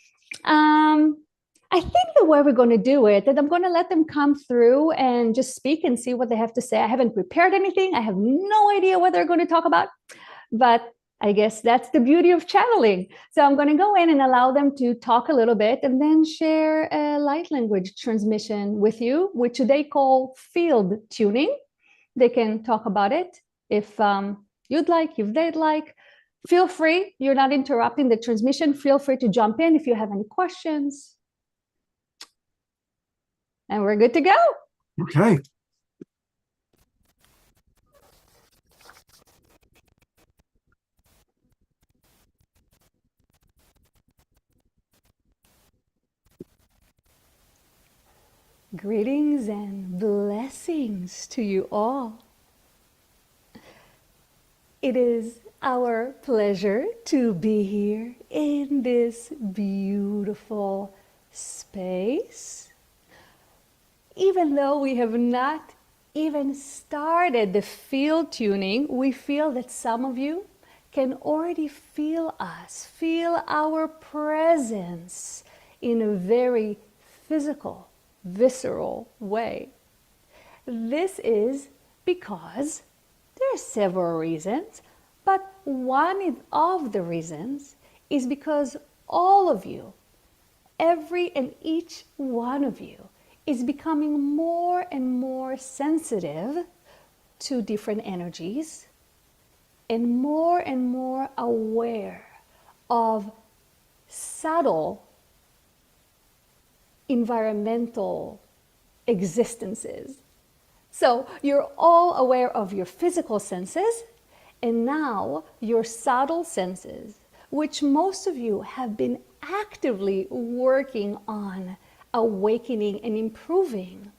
I think the way we're going to do it, that I'm going to let them come through and just speak and see what they have to say. I haven't prepared anything. I have no idea what they're going to talk about, but I guess that's the beauty of channeling. So I'm going to go in and allow them to talk a little bit and then share a light language transmission with you, which they call field tuning. They can talk about it if you'd like, if they'd like. Feel free. You're not interrupting the transmission. Feel free to jump in if you have any questions. And we're good to go. Okay. Greetings and blessings to you all. It is our pleasure to be here in this beautiful space. Even though we have not even started the field tuning, we feel that some of you can already feel us, feel our presence in a very physical, visceral way. This is because there are several reasons, but one of the reasons is because all of you, every and each one of you, is becoming more and more sensitive to different energies and more aware of subtle environmental existences. So you're all aware of your physical senses and now your subtle senses, which most of you have been actively working on awakening and improving,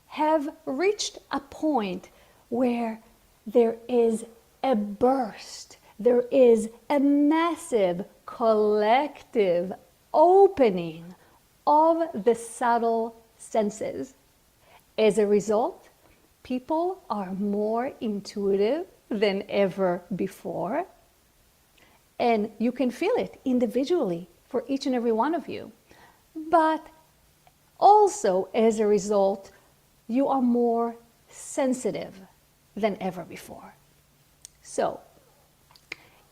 have reached a point where there is a burst, there is a massive collective opening of the subtle senses. As a result, people are more intuitive than ever before. And you can feel it individually for each and every one of you. But also, as a result, you are more sensitive than ever before. So,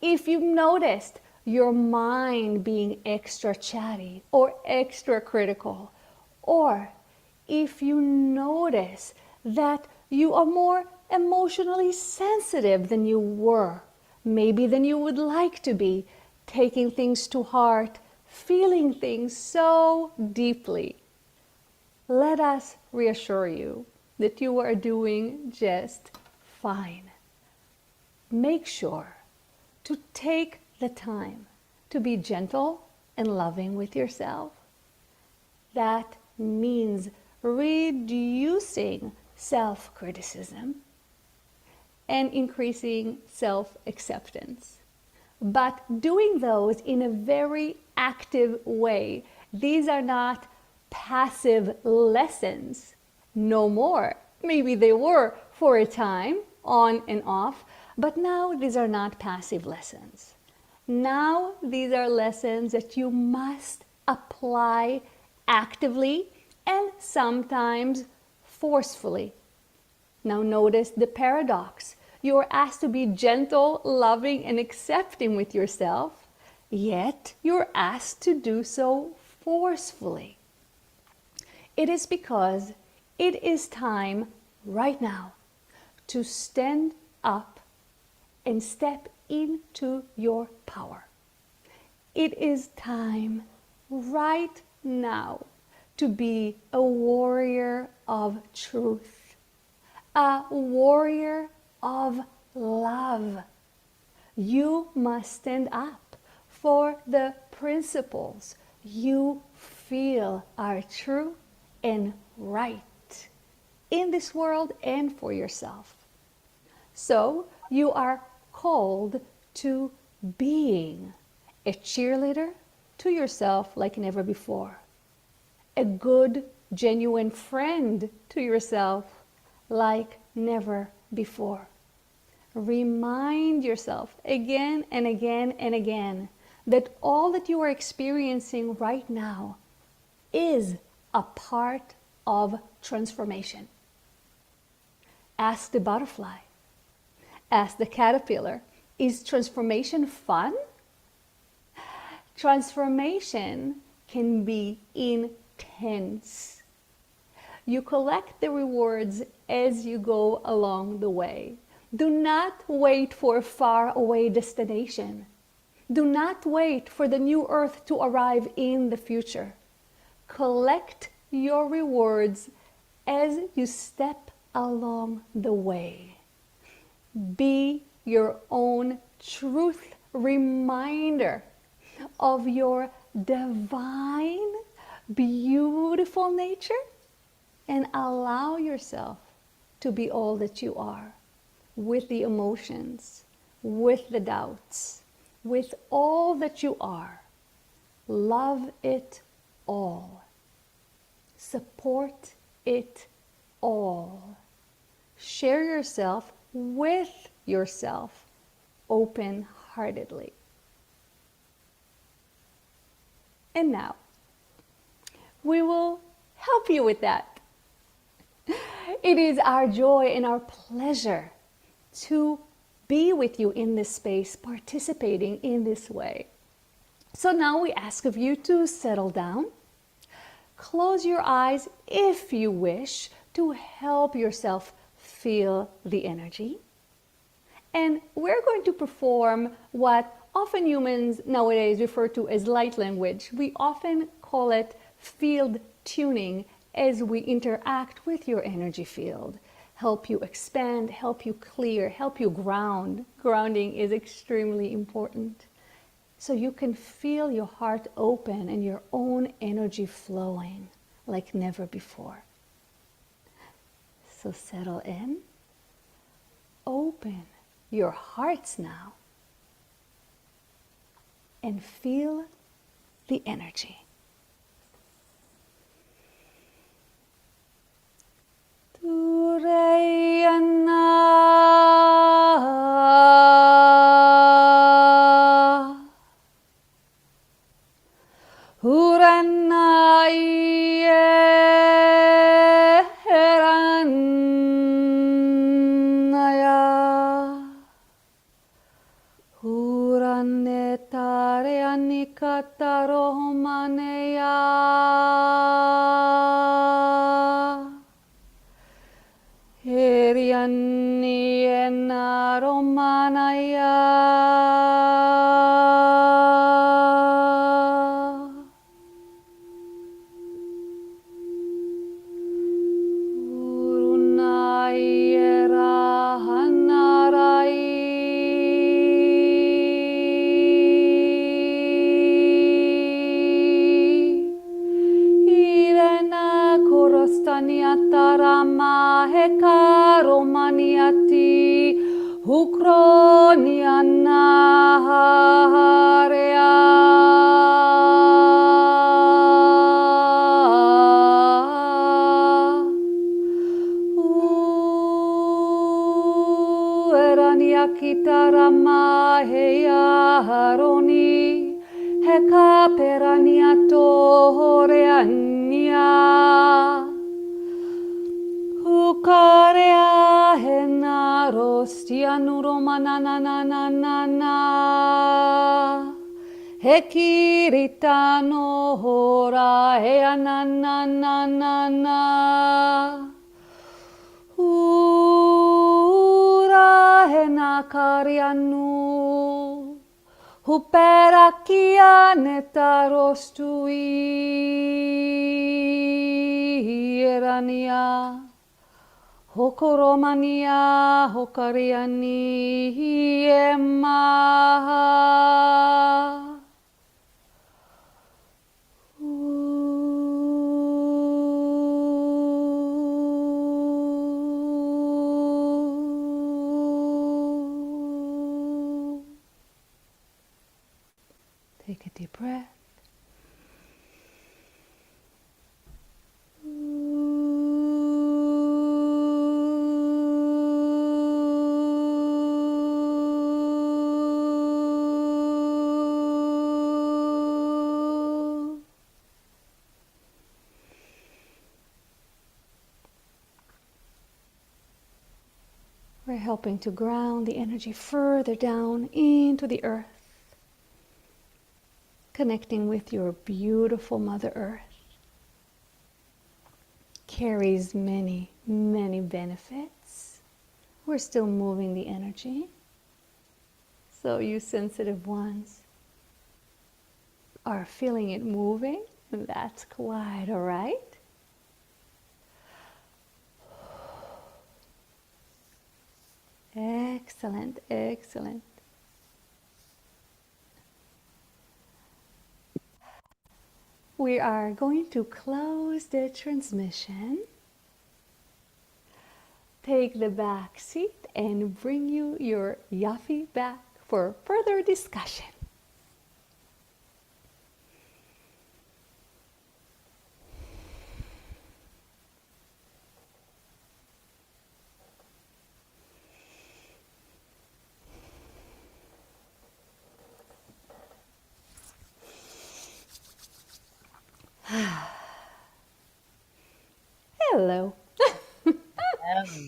if you've noticed your mind being extra chatty or extra critical, or if you notice that you are more emotionally sensitive than you were, maybe than you would like to be, taking things to heart, feeling things so deeply, let us reassure you that you are doing just fine. Make sure to take the time to be gentle and loving with yourself. That means reducing self-criticism and increasing self-acceptance. But doing those in a very active way. These are not passive lessons. No more. Maybe they were for a time, on and off, but now these are not passive lessons. Now these are lessons that you must apply actively and sometimes forcefully. Now notice the paradox. You are asked to be gentle, loving, and accepting with yourself, yet you're asked to do so forcefully. It is because it is time right now to stand up and step into your power. It is time right now to be a warrior of truth, a warrior of love. You must stand up for the principles you feel are true and right in this world and for yourself. So you are called to being a cheerleader to yourself like never before, a good, genuine friend to yourself like never before. Remind yourself again and again and again that all that you are experiencing right now is a part of transformation. Ask the butterfly, ask the caterpillar, is transformation fun? Transformation can be intense. You collect the rewards as you go along the way. Do not wait for a faraway destination. Do not wait for the new earth to arrive in the future. Collect your rewards as you step along the way. Be your own truth reminder of your divine, beautiful nature, and allow yourself to be all that you are, with the emotions, with the doubts, with all that you are. Love it all. Support it all. Share yourself with yourself open-heartedly. And now, we will help you with that. It is our joy and our pleasure to be with you in this space, participating in this way. So now we ask of you to settle down. Close your eyes if you wish to help yourself feel the energy. And we're going to perform what often humans nowadays refer to as light language. We often call it field tuning as we interact with your energy field. Help you expand, help you clear, help you ground. Grounding is extremely important. So you can feel your heart open and your own energy flowing like never before. So settle in. Open your hearts now and feel the energy. Tureyana Huranaiye Heranaya Huranetare Anikatarohmaneya Herianniena Romanaya Urunaiera Hanarai Irena Korostaniatarama Hekaromaniati Ukroniana Harea Eraniakitarama Heya Haroni Heka Peraniato Horeania Hukarea Hena Rostianuromananananana Hekiritano Hora Heanananana Ura hena karianu Huperakia netarostui Irania Hokoromania Hokariani Emaha Take a deep breath. We're helping to ground the energy further down into the earth, connecting with your beautiful Mother Earth. Carries many, many benefits. We're still moving the energy. So you sensitive ones are feeling it moving. That's quite all right. Excellent, excellent. We are going to close the transmission, take the back seat, and bring you your Yafi back for further discussion. Hello.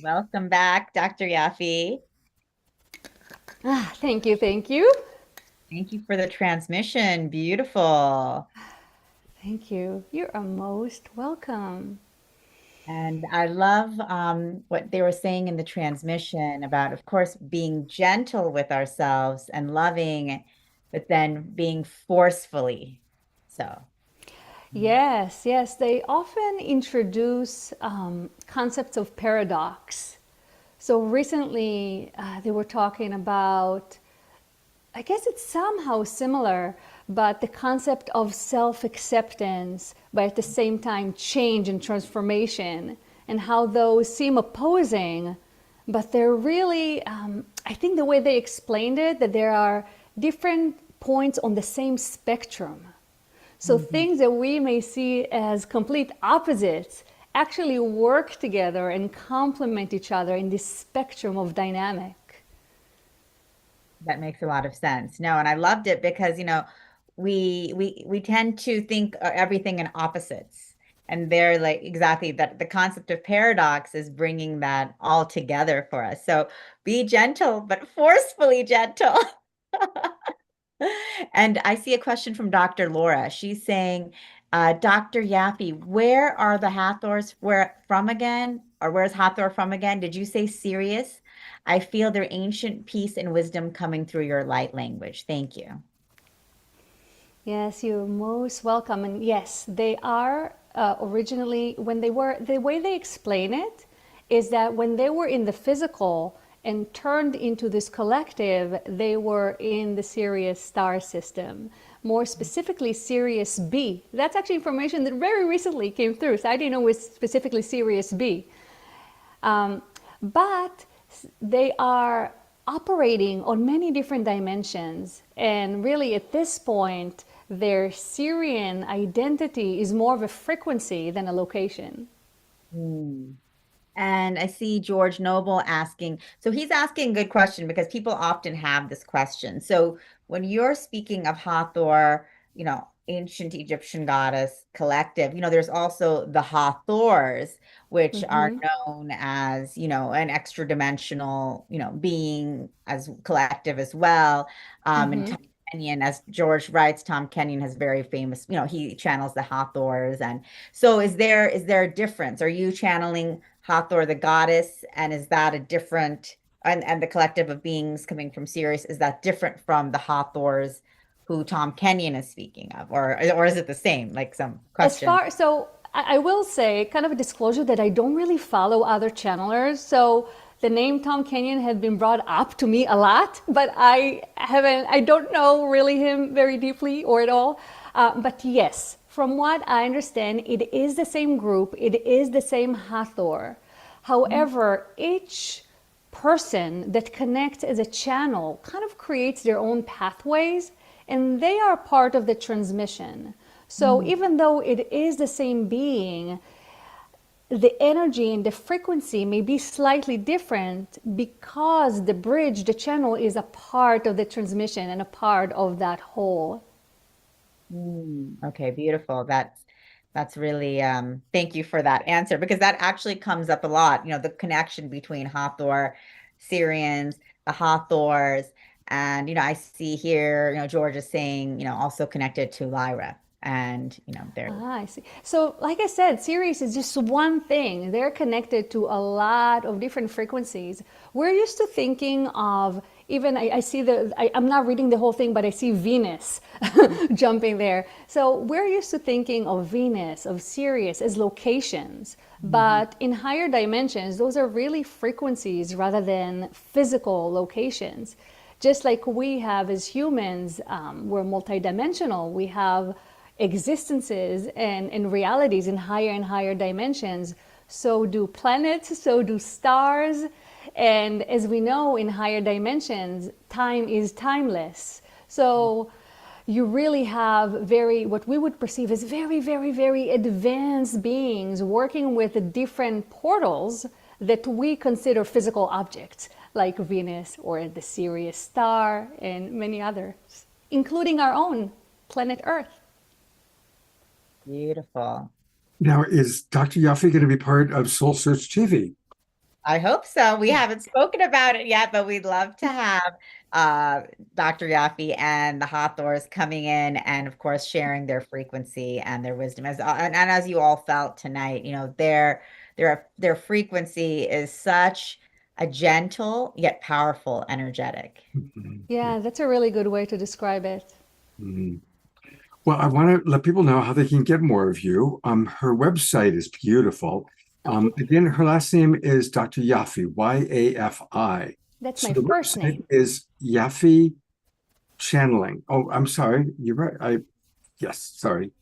Welcome back, Dr. Yafi. Thank you, thank you. Thank you for the transmission. Beautiful. Thank you. You are most welcome. And I love what they were saying in the transmission about, of course, being gentle with ourselves and loving, but then being forcefully so. Yes, yes. They often introduce concepts of paradox. So recently they were talking about, I guess it's somehow similar, but the concept of self-acceptance, but at the same time change and transformation, and how those seem opposing, but they're really, I think the way they explained it, that there are different points on the same spectrum. So things that we may see as complete opposites actually work together and complement each other in this spectrum of dynamic. That makes a lot of sense. No, and I loved it because, we tend to think everything in opposites. And they're like exactly that the concept of paradox is bringing that all together for us. So be gentle, but forcefully gentle. And I see a question from Dr. Laura. She's saying, Dr. Yaffe, where are the Hathors from again? Or where's Hathor from again? Did you say Sirius? I feel their ancient peace and wisdom coming through your light language. Thank you. Yes, you're most welcome. And yes, they are originally, when they were, the way they explain it is that when they were in the physical and turned into this collective, they were in the Sirius star system, more specifically Sirius B. That's actually information that very recently came through, so I didn't know it was specifically Sirius B. But they are operating on many different dimensions, and really at this point, their Sirian identity is more of a frequency than a location. Hmm. And I see George Noble asking, so he's asking a good question because people often have this question. So when you're speaking of Hathor, ancient Egyptian goddess collective, there's also the Hathors, which are Mm-hmm. known as, an extra dimensional, being as collective as well. And Mm-hmm. Tom Kenyon, as George writes, Tom Kenyon has very famous, he channels the Hathors. And so is there a difference? Are you channeling Hathor the goddess, and is that a different and the collective of beings coming from Sirius, is that different from the Hathors who Tom Kenyon is speaking of, or is it the same? Like some As question. far, so I will say, kind of a disclosure, that I don't really follow other channelers. So the name Tom Kenyon had been brought up to me a lot, but I don't know really him very deeply or at all. But yes, from what I understand, it is the same group, it is the same Hathor. However, each person that connects as a channel kind of creates their own pathways, and they are part of the transmission. So even though it is the same being, the energy and the frequency may be slightly different because the bridge, the channel, is a part of the transmission and a part of that whole. Okay, beautiful. That's really thank you for that answer because that actually comes up a lot, the connection between Hathor, Syrians, the Hathors, and I see here, George is saying, also connected to Lyra. And there. Ah, I see. So, like I said, Sirius is just one thing. They're connected to a lot of different frequencies. We're used to thinking of, even I see I'm not reading the whole thing, but I see Venus jumping there. So we're used to thinking of Venus, of Sirius as locations. But in higher dimensions, those are really frequencies rather than physical locations. Just like we have as humans, we're multidimensional. We have existences and realities in higher and higher dimensions. So do planets, so do stars. And as we know, in higher dimensions, time is timeless. So you really have what we would perceive as very, very, very advanced beings working with different portals that we consider physical objects, like Venus or the Sirius star and many others, including our own planet Earth. Beautiful. Now, is Dr. Yaffe going to be part of Soul Search TV? I hope so. We haven't spoken about it yet, but we'd love to have Dr. Yaffe and the Hathors coming in and, of course, sharing their frequency and their wisdom. And as you all felt tonight, their frequency is such a gentle yet powerful energetic. Yeah, that's a really good way to describe it. Mhm. Well, I want to let people know how they can get more of you. Her website is beautiful. Again, her last name is Dr. Yaffe, Yafi. That's So my the first website name. is Yaffe Channeling. Oh, I'm sorry. You're right. Yes, sorry.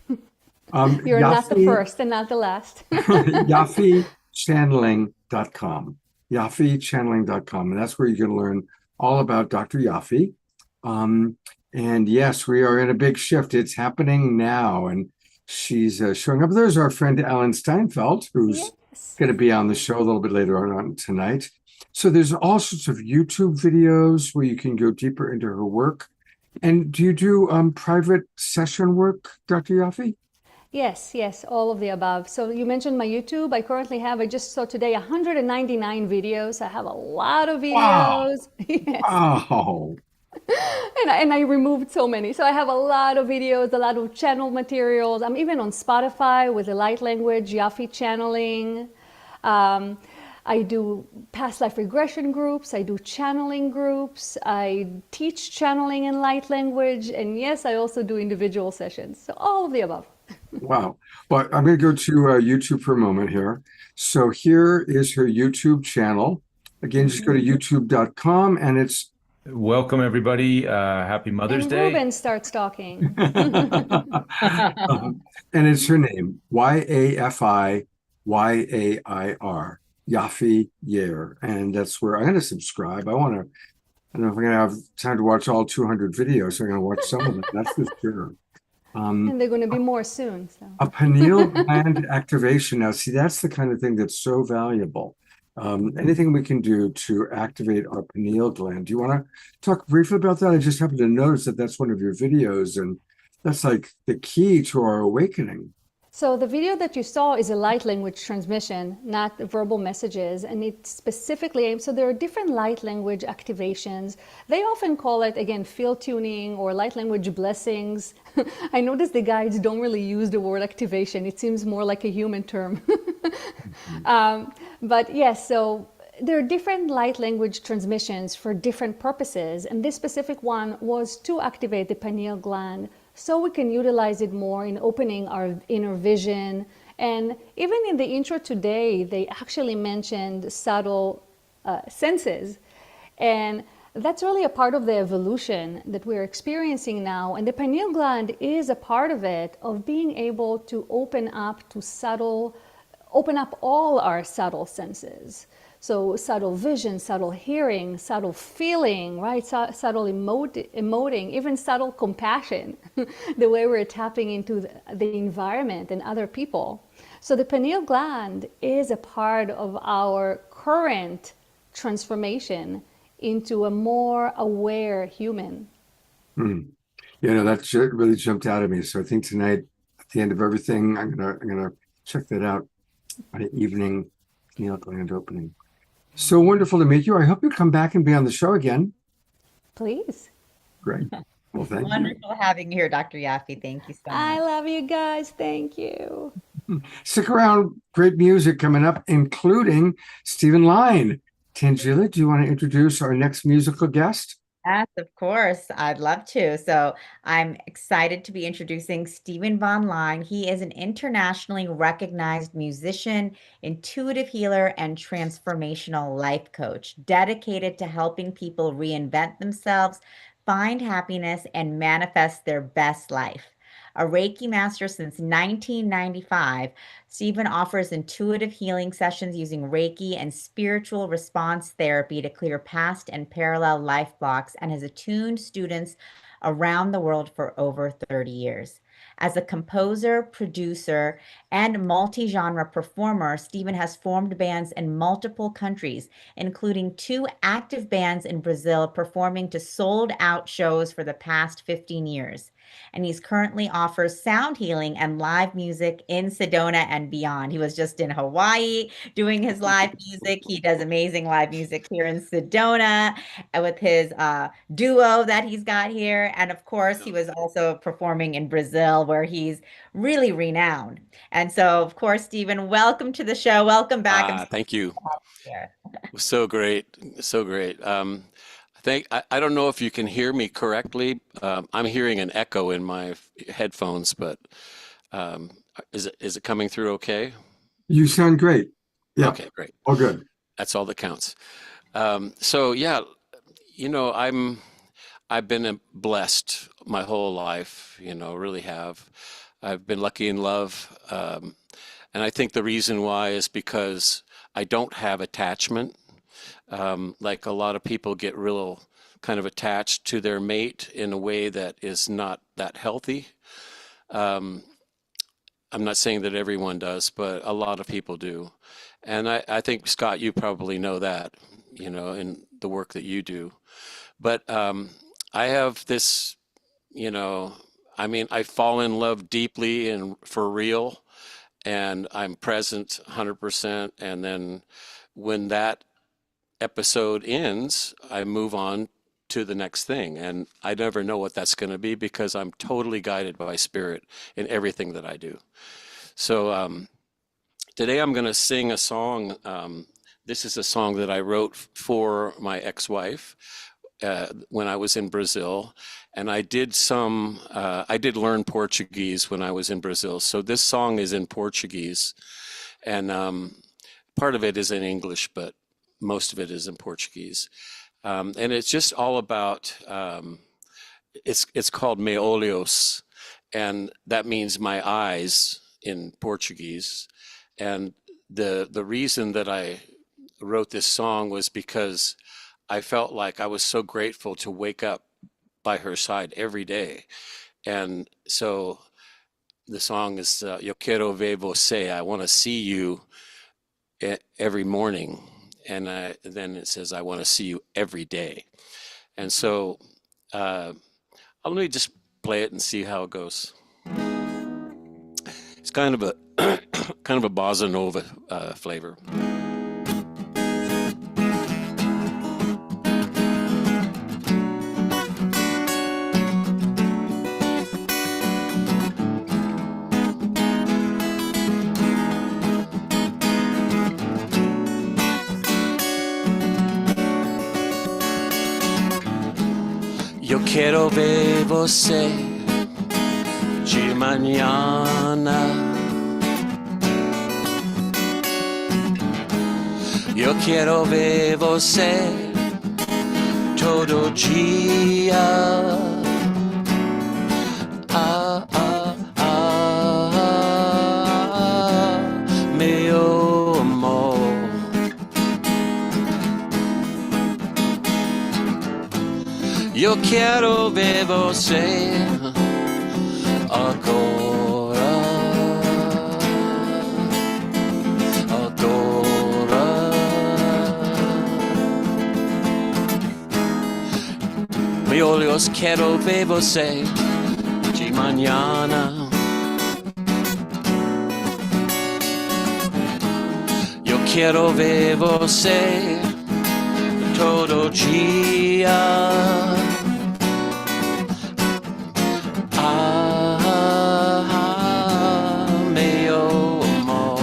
You're not the Yaffe, first and not the last. YaffeChanneling.com. YaffeChanneling.com. And that's where you can learn all about Dr. Yaffe. And yes, we are in a big shift. It's happening now. And She's showing up. There's our friend Alan Steinfeld, who's Yes. going to be on the show a little bit later on tonight. So there's all sorts of YouTube videos where you can go deeper into her work. And do you do private session work, Dr. Yaffe? Yes, yes, all of the above. So you mentioned my YouTube. I just saw today 199 videos. I have a lot of Wow. videos. Yes. Oh, And I removed so many. So I have a lot of videos, a lot of channel materials. I'm even on Spotify with the light language, Yaffe channeling. Um, I do past life regression groups. I do channeling groups. I teach channeling in light language. And yes, I also do individual sessions. So all of the above. wow. But I'm going to go to YouTube for a moment here. So here is her YouTube channel. Again, just go to youtube.com and it's Welcome, everybody. Happy Mother's And Day. Ruben starts talking. and it's her name, Yafi Yair, Yafi Yair. And that's where I'm going to subscribe. I don't know if I'm going to have time to watch all 200 videos. So I'm going to watch some of them. That's for sure. And they're going to be more soon. So. A pineal gland activation. Now, see, that's the kind of thing that's so valuable. Anything we can do to activate our pineal gland. Do you want to talk briefly about that? I just happened to notice that that's one of your videos, and that's like the key to our awakening. So the video that you saw is a light language transmission, not verbal messages, and it specifically aims. So there are different light language activations. They often call it, again, field tuning or light language blessings. I notice the guides don't really use the word activation. It seems more like a human term. But yes, so there are different light language transmissions for different purposes, and this specific one was to activate the pineal gland so we can utilize it more in opening our inner vision. And even in the intro today, they actually mentioned subtle senses. And that's really a part of the evolution that we're experiencing now. And the pineal gland is a part of it, of being able to open up all our subtle senses. So subtle vision, subtle hearing, subtle feeling, right? Subtle emoting, even subtle compassion, the way we're tapping into the environment and other people. So the pineal gland is a part of our current transformation into a more aware human. That really jumped out at me. So I think tonight, at the end of everything, I'm gonna check that out. An evening pineal gland opening. So wonderful to meet you. I hope you come back and be on the show again. Please. Great. Well, thank you. Wonderful having you here, Dr. Yaffe. Thank you so much. I love you guys. Thank you. Stick around. Great music coming up, including Stephen Line. Tangela, do you want to introduce our next musical guest? Yes, of course. I'd love to. So I'm excited to be introducing Stephen Von Line. He is an internationally recognized musician, intuitive healer, and transformational life coach, dedicated to helping people reinvent themselves, find happiness, and manifest their best life. A Reiki master since 1995, Stephen offers intuitive healing sessions using Reiki and spiritual response therapy to clear past and parallel life blocks, and has attuned students around the world for over 30 years. As a composer, producer, and multi-genre performer, Stephen has formed bands in multiple countries, including 2 active bands in Brazil, performing to sold-out shows for the past 15 years. And he's currently offers sound healing and live music in Sedona and beyond. He was just in Hawaii doing his live music. He does amazing live music here in Sedona with his duo that he's got here. And of course, he was also performing in Brazil, where he's really renowned. And so, of course, Stephen, welcome to the show. Welcome back. I'm so Thank you. here. So great. So great. I don't know if you can hear me correctly. I'm hearing an echo in my headphones, but is it coming through okay? You sound great. Yeah. Okay, great. All good. That's all that counts. So yeah, I've been blessed my whole life, really have. I've been lucky in love. And I think the reason why is because I don't have attachment. Like a lot of people get real kind of attached to their mate in a way that is not that healthy. I'm not saying that everyone does, but a lot of people do. And I think, Scott, you probably know that, you know, in the work that you do. But I have this, you know, I mean, I fall in love deeply and for real, and I'm present 100%. And then when that episode ends, I move on to the next thing. And I never know what that's going to be because I'm totally guided by spirit in everything that I do. So today I'm going to sing a song. This is a song that I wrote for my ex-wife when I was in Brazil. And I did learn Portuguese when I was in Brazil. So this song is in Portuguese. And part of it is in English, but most of it is in Portuguese. And it's just all about, it's called Me Olhos, and that means my eyes in Portuguese. And the reason that I wrote this song was because I felt like I was so grateful to wake up by her side every day. And so the song is Eu quero ver você, I want to see you every morning. And then it says, I want to see you every day. And so let me just play it and see how it goes. It's kind of a kind of a bossa nova flavor. Eu quero ver você de manhã. Eu quero ver você todo dia. Meu amor. Eu quero ver você agora. Meus olhos quero ver você de manhã. Eu quero ver você todo dia. Meu amor.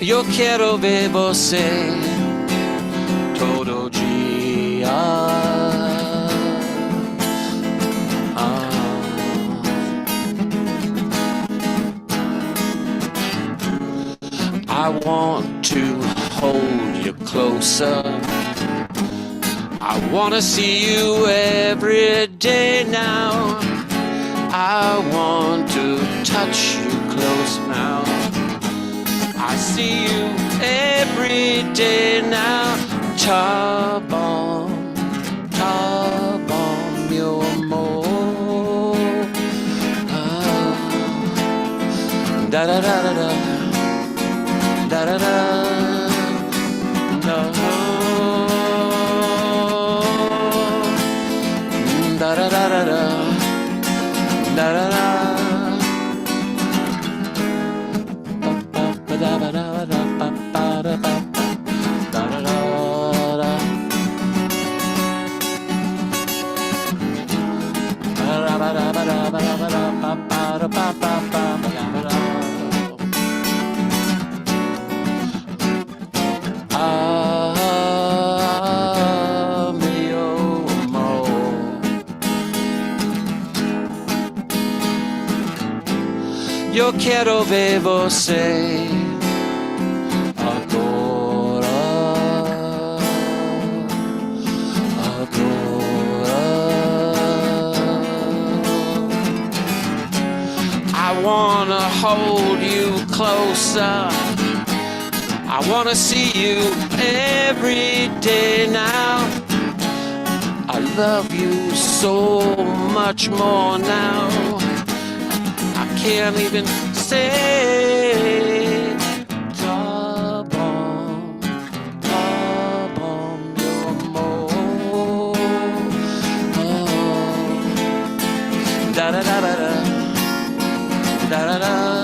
Eu quero ver você todo dia. I want to hold you closer. I want to see you every day now. I want to touch you close now. I see you every day now. Tá bom, meu amor. Da da da da da, da da da. No. Da da da da da, da da da. Eu quero ver você agora, agora. I wanna hold you closer. I wanna see you every day now. I love you so much more now. I can't even say da-bomb, da-bomb, you're more. Oh. Da-da-da-da-da, da-da-da.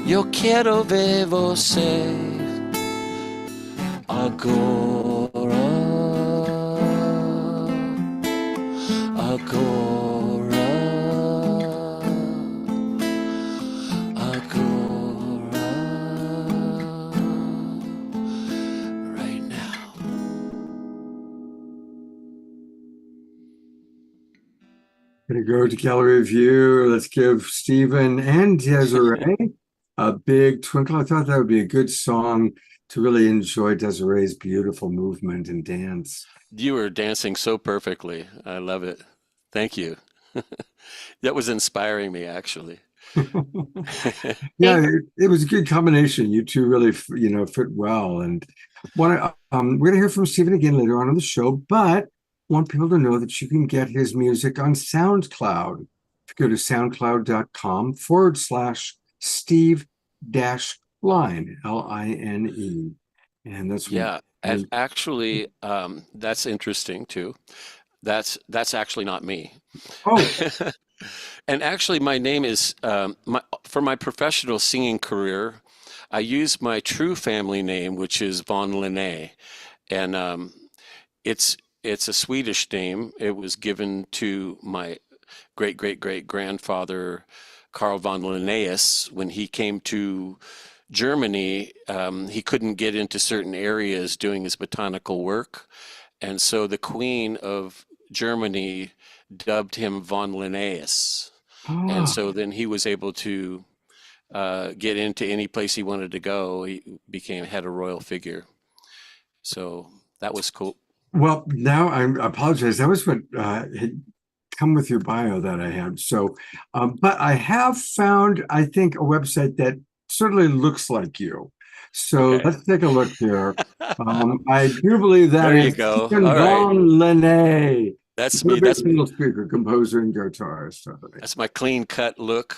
Yo quiero ver você agora, agora, agora, right now. Gonna go to gallery view. Let's give Stephen and Desiree a big twinkle. I thought that would be a good song to really enjoy Desiree's beautiful movement and dance. You were dancing so perfectly. I love it. Thank you. That was inspiring me, actually. Yeah, it was a good combination. You two really, fit well. And we're gonna hear from Stephen again later on in the show, but want people to know that you can get his music on SoundCloud. If you go to soundcloud.com/Steve-Line, Line. And that's Yeah, and actually, that's interesting too. That's actually not me. oh, And actually, my name is for my professional singing career, I use my true family name, which is von Linné, and it's it's a Swedish name. It was given to my great great great grandfather Carl von Linnaeus when he came to Germany. He couldn't get into certain areas doing his botanical work, and so the Queen of Germany dubbed him von Linnaeus. And ah. so then he was able to get into any place he wanted to go. He had a royal figure. So that was cool. Well, now I apologize. That was what had come with your bio that I had. So, but I have found, I think, a website that certainly looks like you. So Okay. let's take a look here. I do believe that There you is go. Stephen All right. von Linné, That's me. That's motivational speaker, composer, and guitarist. that's my clean cut look.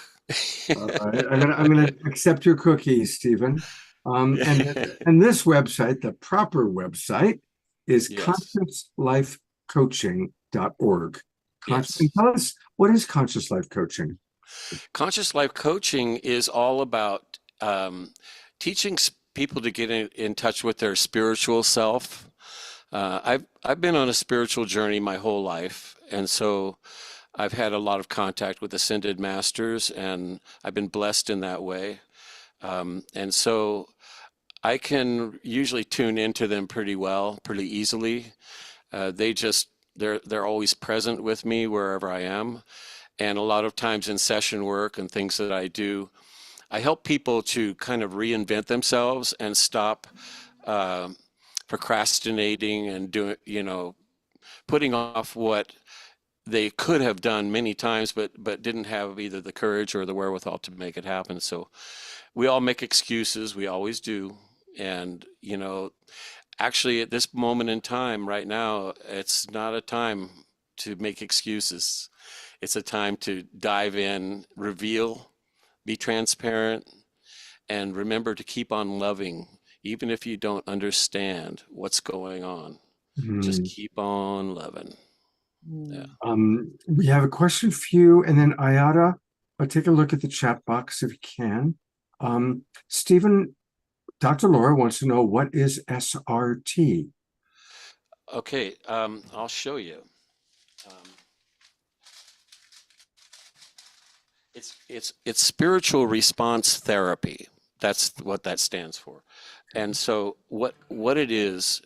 All right, I'm gonna accept your cookies, Stephen. And Yeah. and this website, the proper website, is Yes. consciouslifecoaching.org. Yes. Tell us, what is conscious life coaching? Conscious life coaching is all about teaching people to get in touch with their spiritual self. I've been on a spiritual journey my whole life, and so I've had a lot of contact with ascended masters, and I've been blessed in that way. And so I can usually tune into them pretty well, pretty easily. They're always present with me wherever I am. And a lot of times in session work and things that I do, I help people to kind of reinvent themselves and stop uh, procrastinating and putting off what they could have done many times, but didn't have either the courage or the wherewithal to make it happen. So we all make excuses. We always do. And, actually at this moment in time right now, it's not a time to make excuses. It's a time to dive in, reveal, be transparent, and remember to keep on loving, even if you don't understand what's going on. Just Hmm. keep on loving. Yeah. We have a question for you, and then Ayada, take a look at the chat box if you can. Stephen, Dr. Laura wants to know, what is SRT? Okay, I'll show you. Um, It's spiritual response therapy. That's what that stands for. And so what it is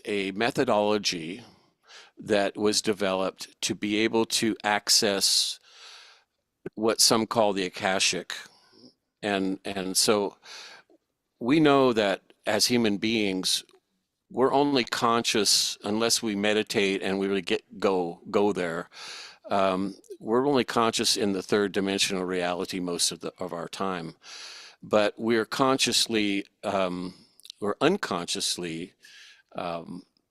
a methodology that was developed to be able to access what some call the Akashic. And so we know that as human beings, we're only conscious unless we meditate and we really go there. We're only conscious in the third dimensional reality most of our time, but we're consciously or unconsciously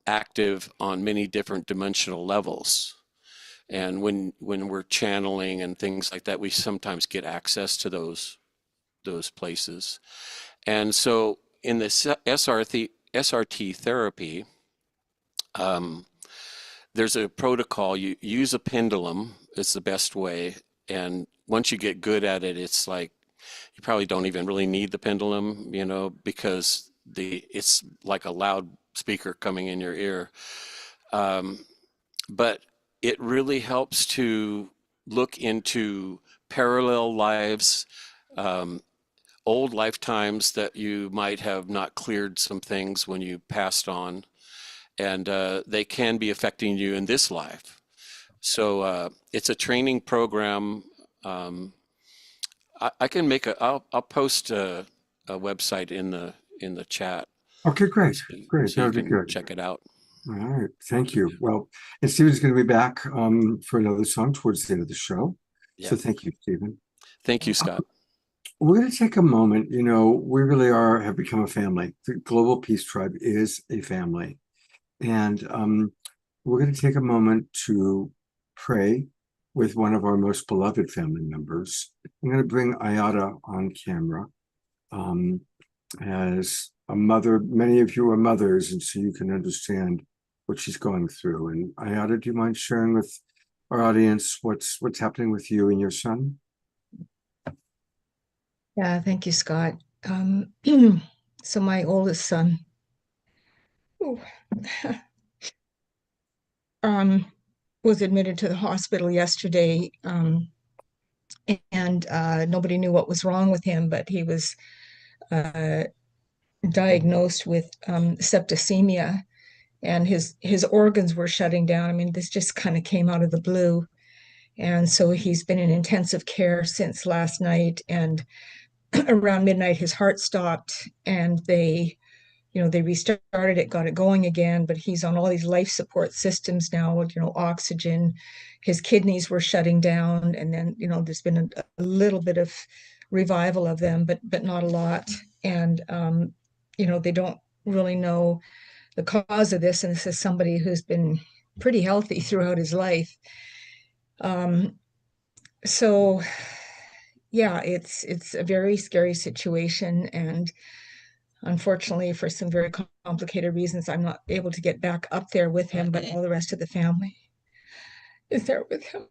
active on many different dimensional levels. And when we're channeling and things like that, we sometimes get access to those places. And so in the SRT therapy, there's a protocol. You use a pendulum. It's the best way. And once you get good at it, it's like you probably don't even really need the pendulum, because it's like a loud speaker coming in your ear. But it really helps to look into parallel lives, old lifetimes that you might have not cleared some things when you passed on, and they can be affecting you in this life. So it's a training program. I can I'll post a website in the chat. Okay, great. So Great. so That you would be can good. check it out. All right. Thank you. Well, and Stephen's going to be back for another song towards the end of the show. Yeah. So thank you, Stephen. Thank you, Scott. We're going to take a moment. We really have become a family. The Global Peace Tribe is a family. And we're going to take a moment to pray with one of our most beloved family members. I'm going to bring Ayada on camera. As a mother, many of you are mothers, and so you can understand what she's going through. And Ayada, do you mind sharing with our audience what's happening with you and your son? Yeah, thank you, Scott. So my oldest son ooh, was admitted to the hospital yesterday, and nobody knew what was wrong with him, but he was diagnosed with septicemia, and his organs were shutting down. I mean, this just kind of came out of the blue. And so he's been in intensive care since last night, and around midnight his heart stopped, and they restarted it, got it going again, but he's on all these life support systems now, oxygen. His kidneys were shutting down, and then there's been a little bit of revival of them, but not a lot. And they don't really know the cause of this, and this is somebody who's been pretty healthy throughout his life. So yeah, it's a very scary situation, and unfortunately, for some very complicated reasons, I'm not able to get back up there with him, but all the rest of the family is there with him.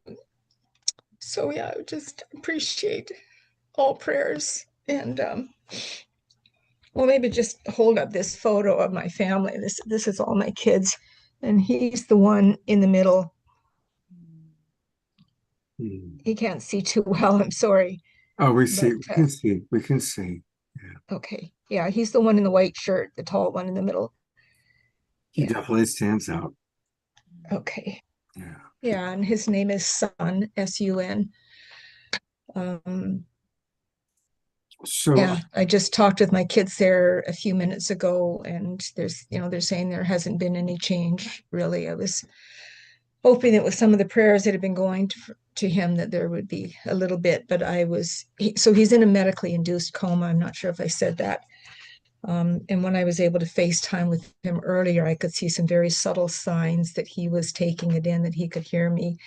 So yeah, I would just appreciate all prayers, and well, maybe just hold up this photo of my family. This is all my kids, and he's the one in the middle. He can't see too well, I'm sorry. Oh, we But, see, we can see. Yeah. okay, yeah, he's the one in the white shirt, the tall one in the middle. He Yeah. definitely stands out. Okay. Yeah. Yeah, and his name is Sun, S-U-N. So Yeah, I just talked with my kids there a few minutes ago, and they're saying there hasn't been any change, really. I was hoping that with some of the prayers that have been going to him that there would be a little bit, but so he's in a medically induced coma. I'm not sure if I said that. And when I was able to FaceTime with him earlier, I could see some very subtle signs that he was taking it in, that he could hear me.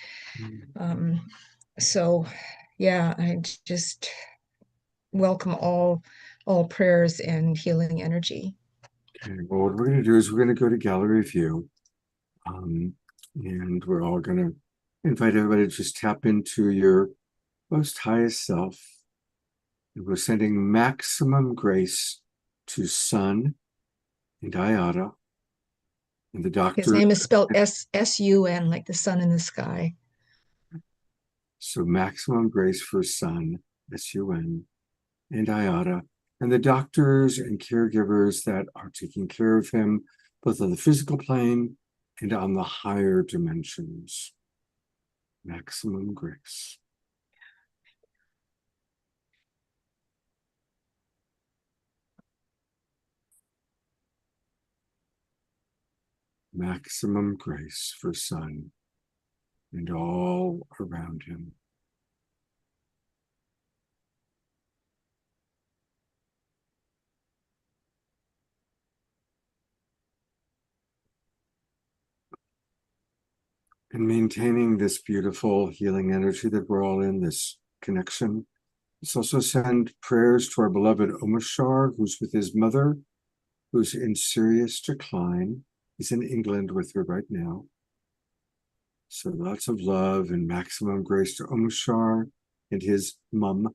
So yeah, I just welcome all prayers and healing energy. okay, well, what we're going to do is we're going to go to gallery view, and we're all going to invite everybody to just tap into your most highest self. And we're sending maximum grace to Sun and Ayada and the doctor. His name is spelled S-U-N, like the sun in the sky. So maximum grace for Sun, S-U-N, and Ayata, and the doctors and caregivers that are taking care of him, both on the physical plane and on the higher dimensions. Maximum grace. Maximum grace for Sun and all around him. And maintaining this beautiful healing energy that we're all in, this connection. Let's also send prayers to our beloved Omashar, who's with his mother, who's in serious decline. He's in England with her right now. So lots of love and maximum grace to Omashar and his mum.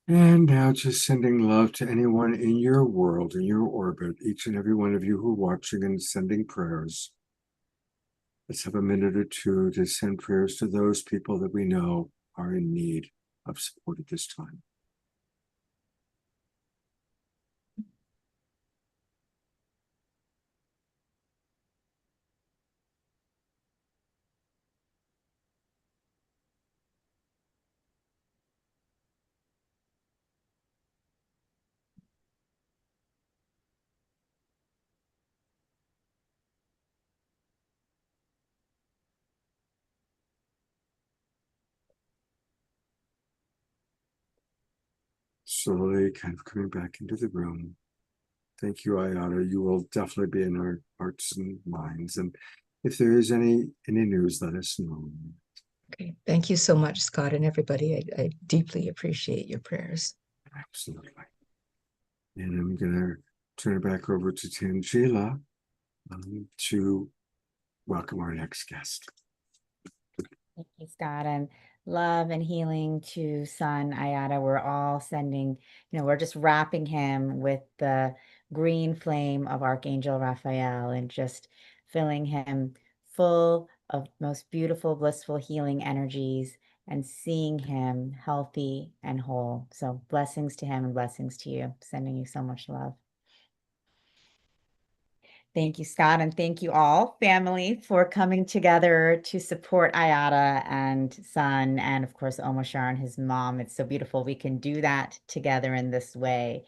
And now just sending love to anyone in your world, in your orbit, each and every one of you who are watching and sending prayers. Let's have a minute or two to send prayers to those people that we know are in need of support at this time. Slowly kind of coming back into the room. Thank you, Ayana. You will definitely be in our hearts and minds. And if there is any news, let us know. Okay. Thank you so much, Scott, and everybody. I deeply appreciate your prayers. Absolutely. And I'm going to turn it back over to Tangela to welcome our next guest. Thank you, Scott, and love and healing to Son Ayata. We're all sending, we're just wrapping him with the green flame of Archangel Raphael and just filling him full of most beautiful, blissful healing energies and seeing him healthy and whole. So blessings to him and blessings to you. Sending you so much love. Thank you, Scott, and thank you all, family, for coming together to support Ayata and Son, and of course, Omashar and his mom. It's so beautiful we can do that together in this way.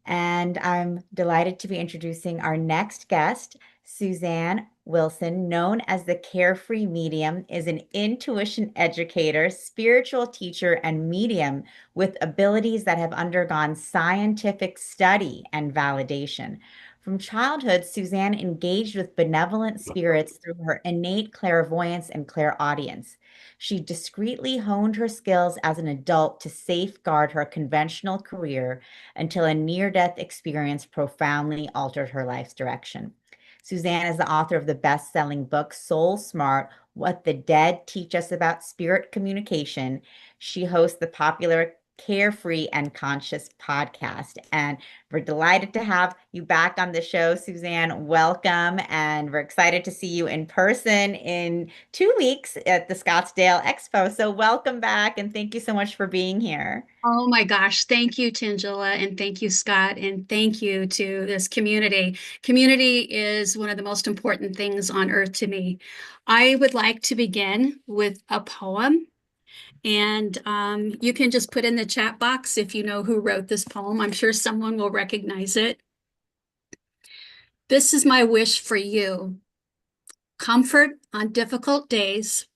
And I'm delighted to be introducing our next guest. Suzanne Wilson, known as the Carefree Medium, is an intuition educator, spiritual teacher, and medium with abilities that have undergone scientific study and validation. From childhood, Suzanne engaged with benevolent spirits through her innate clairvoyance and clairaudience. She discreetly honed her skills as an adult to safeguard her conventional career until a near-death experience profoundly altered her life's direction. Suzanne is the author of the best-selling book, Soul Smart: What the Dead Teach Us About Spirit Communication. She hosts the popular Carefree and Conscious podcast. And we're delighted to have you back on the show, Suzanne. Welcome. And we're excited to see you in person in 2 weeks at the Scottsdale Expo. So welcome back. And thank you so much for being here. Oh my gosh. Thank you, Tangela, and thank you, Scott, and thank you to this community. Community is one of the most important things on earth to me. I would like to begin with a poem, and you can just put in the chat box if you know who wrote this poem. I'm sure someone will recognize it. This is my wish for you. Comfort on difficult days,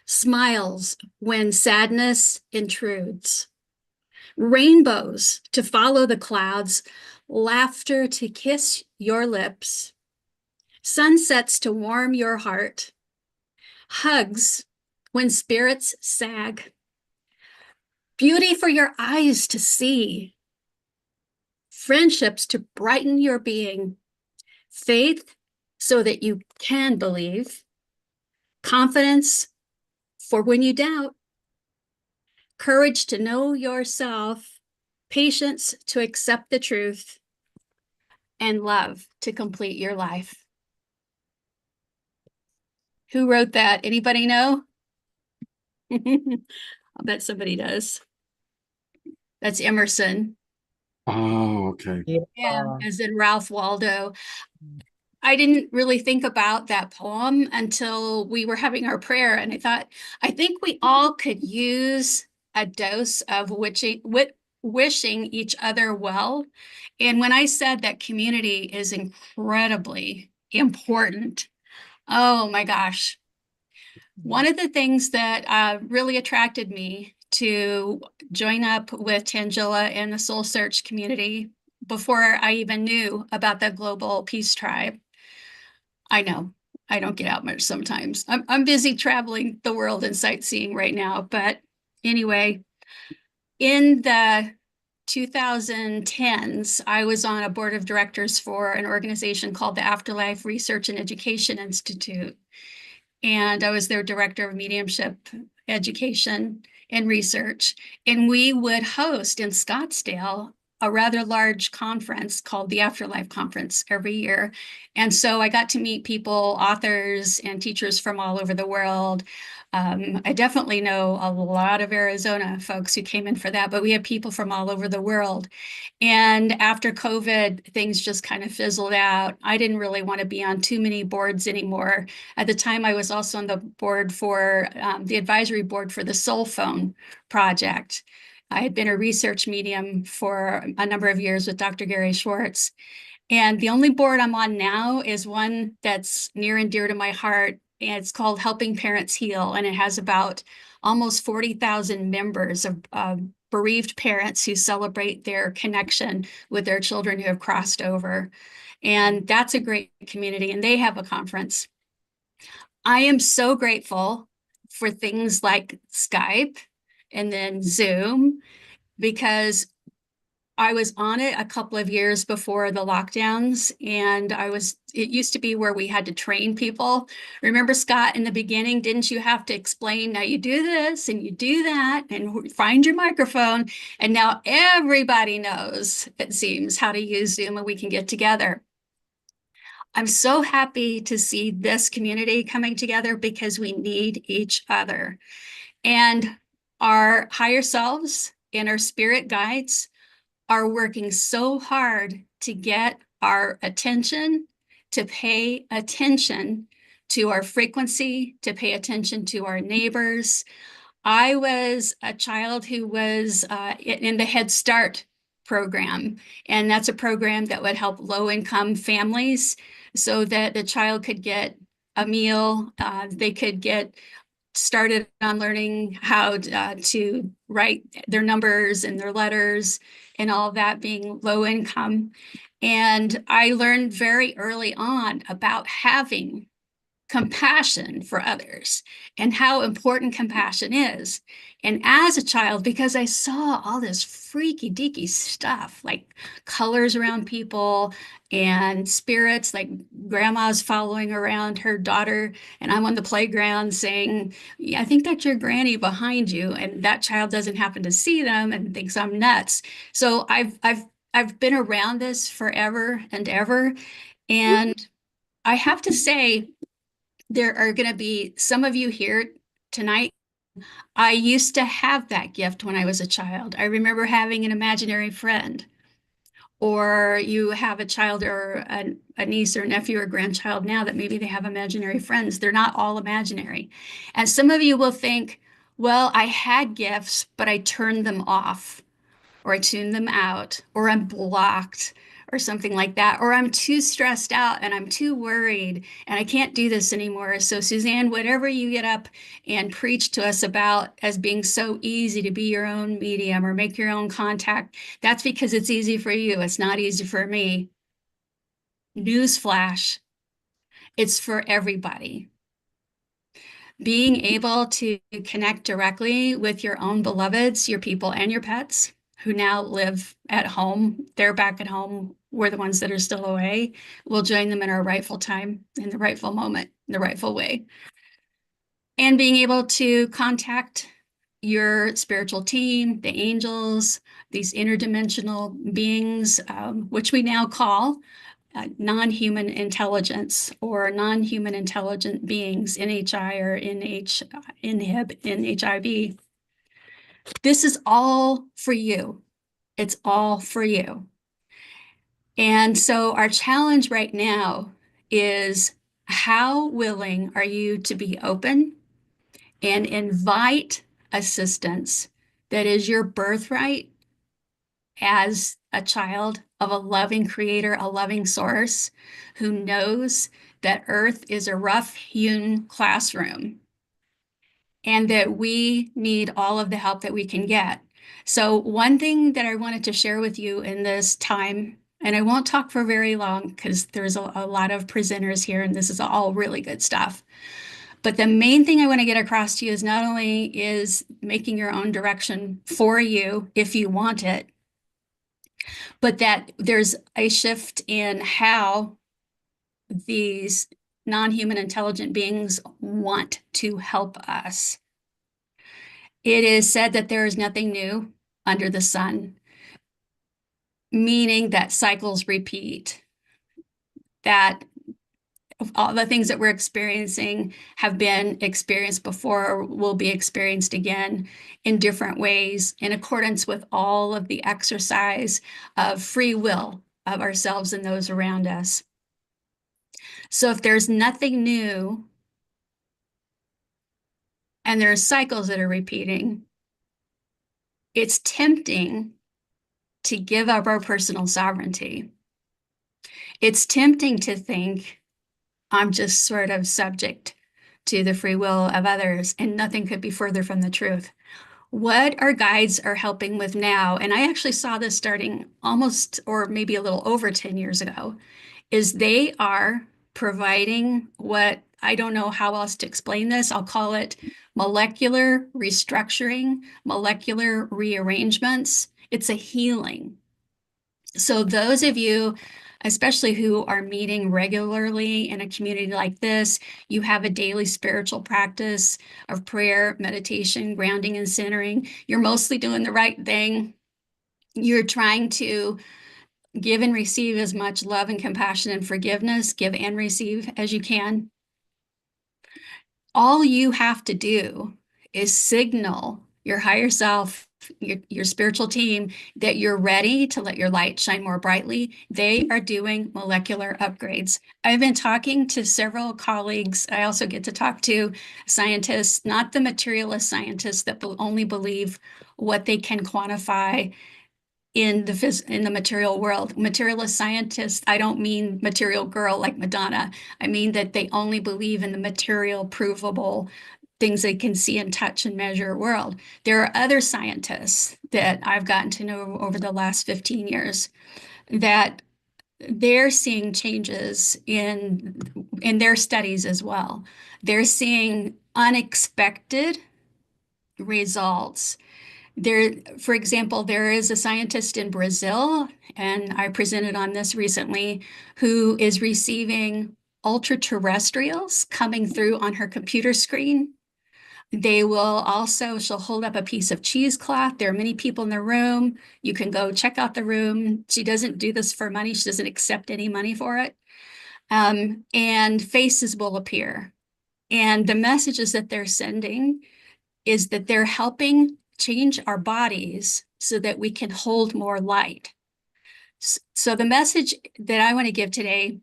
smiles when sadness intrudes. Rainbows to follow the clouds, laughter to kiss your lips, sunsets to warm your heart, hugs when spirits sag, beauty for your eyes to see, friendships to brighten your being, faith so that you can believe, confidence for when you doubt, courage to know yourself, patience to accept the truth, and love to complete your life. Who wrote that? Anybody know? I'll bet somebody does. That's Emerson. Oh, okay. Yeah, as in Ralph Waldo. I didn't really think about that poem until we were having our prayer, and I think we all could use a dose of wishing each other well. And when I said that community is incredibly important, oh my gosh. One of the things that really attracted me to join up with Tangela and the Soul Search community before I even knew about the Global Peace Tribe. I know I don't get out much sometimes. I'm busy traveling the world and sightseeing right now. But anyway, in the 2010s, I was on a board of directors for an organization called the Afterlife Research and Education Institute. And I was their director of mediumship education and research. And we would host in Scottsdale a rather large conference called the Afterlife Conference every year. And so I got to meet people, authors and teachers from all over the world. I definitely know a lot of Arizona folks who came in for that, but we had people from all over the world. And after COVID, things just kind of fizzled out. I didn't really want to be on too many boards anymore. At the time, I was also on the board for the advisory board for the Soul Phone project. I had been a research medium for a number of years with Dr. Gary Schwartz. And the only board I'm on now is one that's near and dear to my heart. And it's called Helping Parents Heal. And it has about almost 40,000 members of bereaved parents who celebrate their connection with their children who have crossed over. And that's a great community. And they have a conference. I am so grateful for things like Skype and then Zoom, because I was on it a couple of years before the lockdowns, and it used to be where we had to train people. Remember, Scott, in the beginning, didn't you have to explain, now you do this and you do that and find your microphone? And now everybody knows, it seems, how to use Zoom, and we can get together. I'm so happy to see this community coming together because we need each other. And our higher selves and our spirit guides are working so hard to get our attention, to pay attention to our frequency, to pay attention to our neighbors. I was a child who was in the Head Start program, and that's a program that would help low-income families so that the child could get a meal, they could get started on learning how to write their numbers and their letters and all that, being low income. And I learned very early on about having compassion for others and how important compassion is. And as a child, because I saw all this freaky deaky stuff, like colors around people and spirits, like grandma's following around her daughter, and I'm on the playground saying, yeah, I think that's your granny behind you. And that child doesn't happen to see them and thinks I'm nuts. So I've been around this forever and ever. And I have to say, there are going to be some of you here tonight. I used to have that gift when I was a child. I remember having an imaginary friend, or you have a child or a niece or nephew or grandchild now that maybe they have imaginary friends. They're not all imaginary. And some of you will think, well, I had gifts, but I turned them off, or I tune them out, or I'm blocked, or something like that, or I'm too stressed out and I'm too worried and I can't do this anymore. So, Suzanne, whatever you get up and preach to us about as being so easy to be your own medium or make your own contact, that's because it's easy for you. It's not easy for me. Newsflash, it's for everybody. Being able to connect directly with your own beloveds, your people, and your pets who now live at home, they're back at home, we're the ones that are still away, we'll join them in our rightful time, in the rightful moment, in the rightful way. And being able to contact your spiritual team, the angels, these interdimensional beings, which we now call non-human intelligence or non-human intelligent beings, NHI or NHIB, NHIB. This is all for you. It's all for you. And so our challenge right now is, how willing are you to be open and invite assistance that is your birthright as a child of a loving creator, a loving source who knows that Earth is a rough-hewn classroom and that we need all of the help that we can get. So one thing that I wanted to share with you in this time, and I won't talk for very long because there's a lot of presenters here and this is all really good stuff. But the main thing I want to get across to you is not only is making your own direction for you if you want it, but that there's a shift in how these non-human intelligent beings want to help us. It is said that there is nothing new under the sun, meaning that cycles repeat, that all the things that we're experiencing have been experienced before or will be experienced again in different ways in accordance with all of the exercise of free will of ourselves and those around us. So if there's nothing new and there are cycles that are repeating, it's tempting to give up our personal sovereignty. It's tempting to think, I'm just sort of subject to the free will of others, and nothing could be further from the truth. What our guides are helping with now, and I actually saw this starting almost or maybe a little over 10 years ago, is they are providing what, I don't know how else to explain this, I'll call it molecular restructuring, molecular rearrangements. It's a healing. So those of you, especially who are meeting regularly in a community like this, you have a daily spiritual practice of prayer, meditation, grounding, and centering. You're mostly doing the right thing. You're trying to give and receive as much love and compassion and forgiveness, give and receive as you can. All you have to do is signal your higher self, your spiritual team, that you're ready to let your light shine more brightly. They are doing molecular upgrades. I've been talking to several colleagues. I also get to talk to scientists, not the materialist scientists that only believe what they can quantify in the material world. Materialist scientists, I don't mean material girl like Madonna. I mean that they only believe in the material, provable things they can see and touch and measure world. There are other scientists that I've gotten to know over the last 15 years that they're seeing changes in their studies as well. They're seeing unexpected results. There, for example, there is a scientist in Brazil, and I presented on this recently, who is receiving ultra-terrestrials coming through on her computer screen. They will also, she'll hold up a piece of cheesecloth. There are many people in the room. You can go check out the room. She doesn't do this for money. She doesn't accept any money for it. And faces will appear. And the messages that they're sending is that they're helping change our bodies so that we can hold more light. So the message that I want to give today,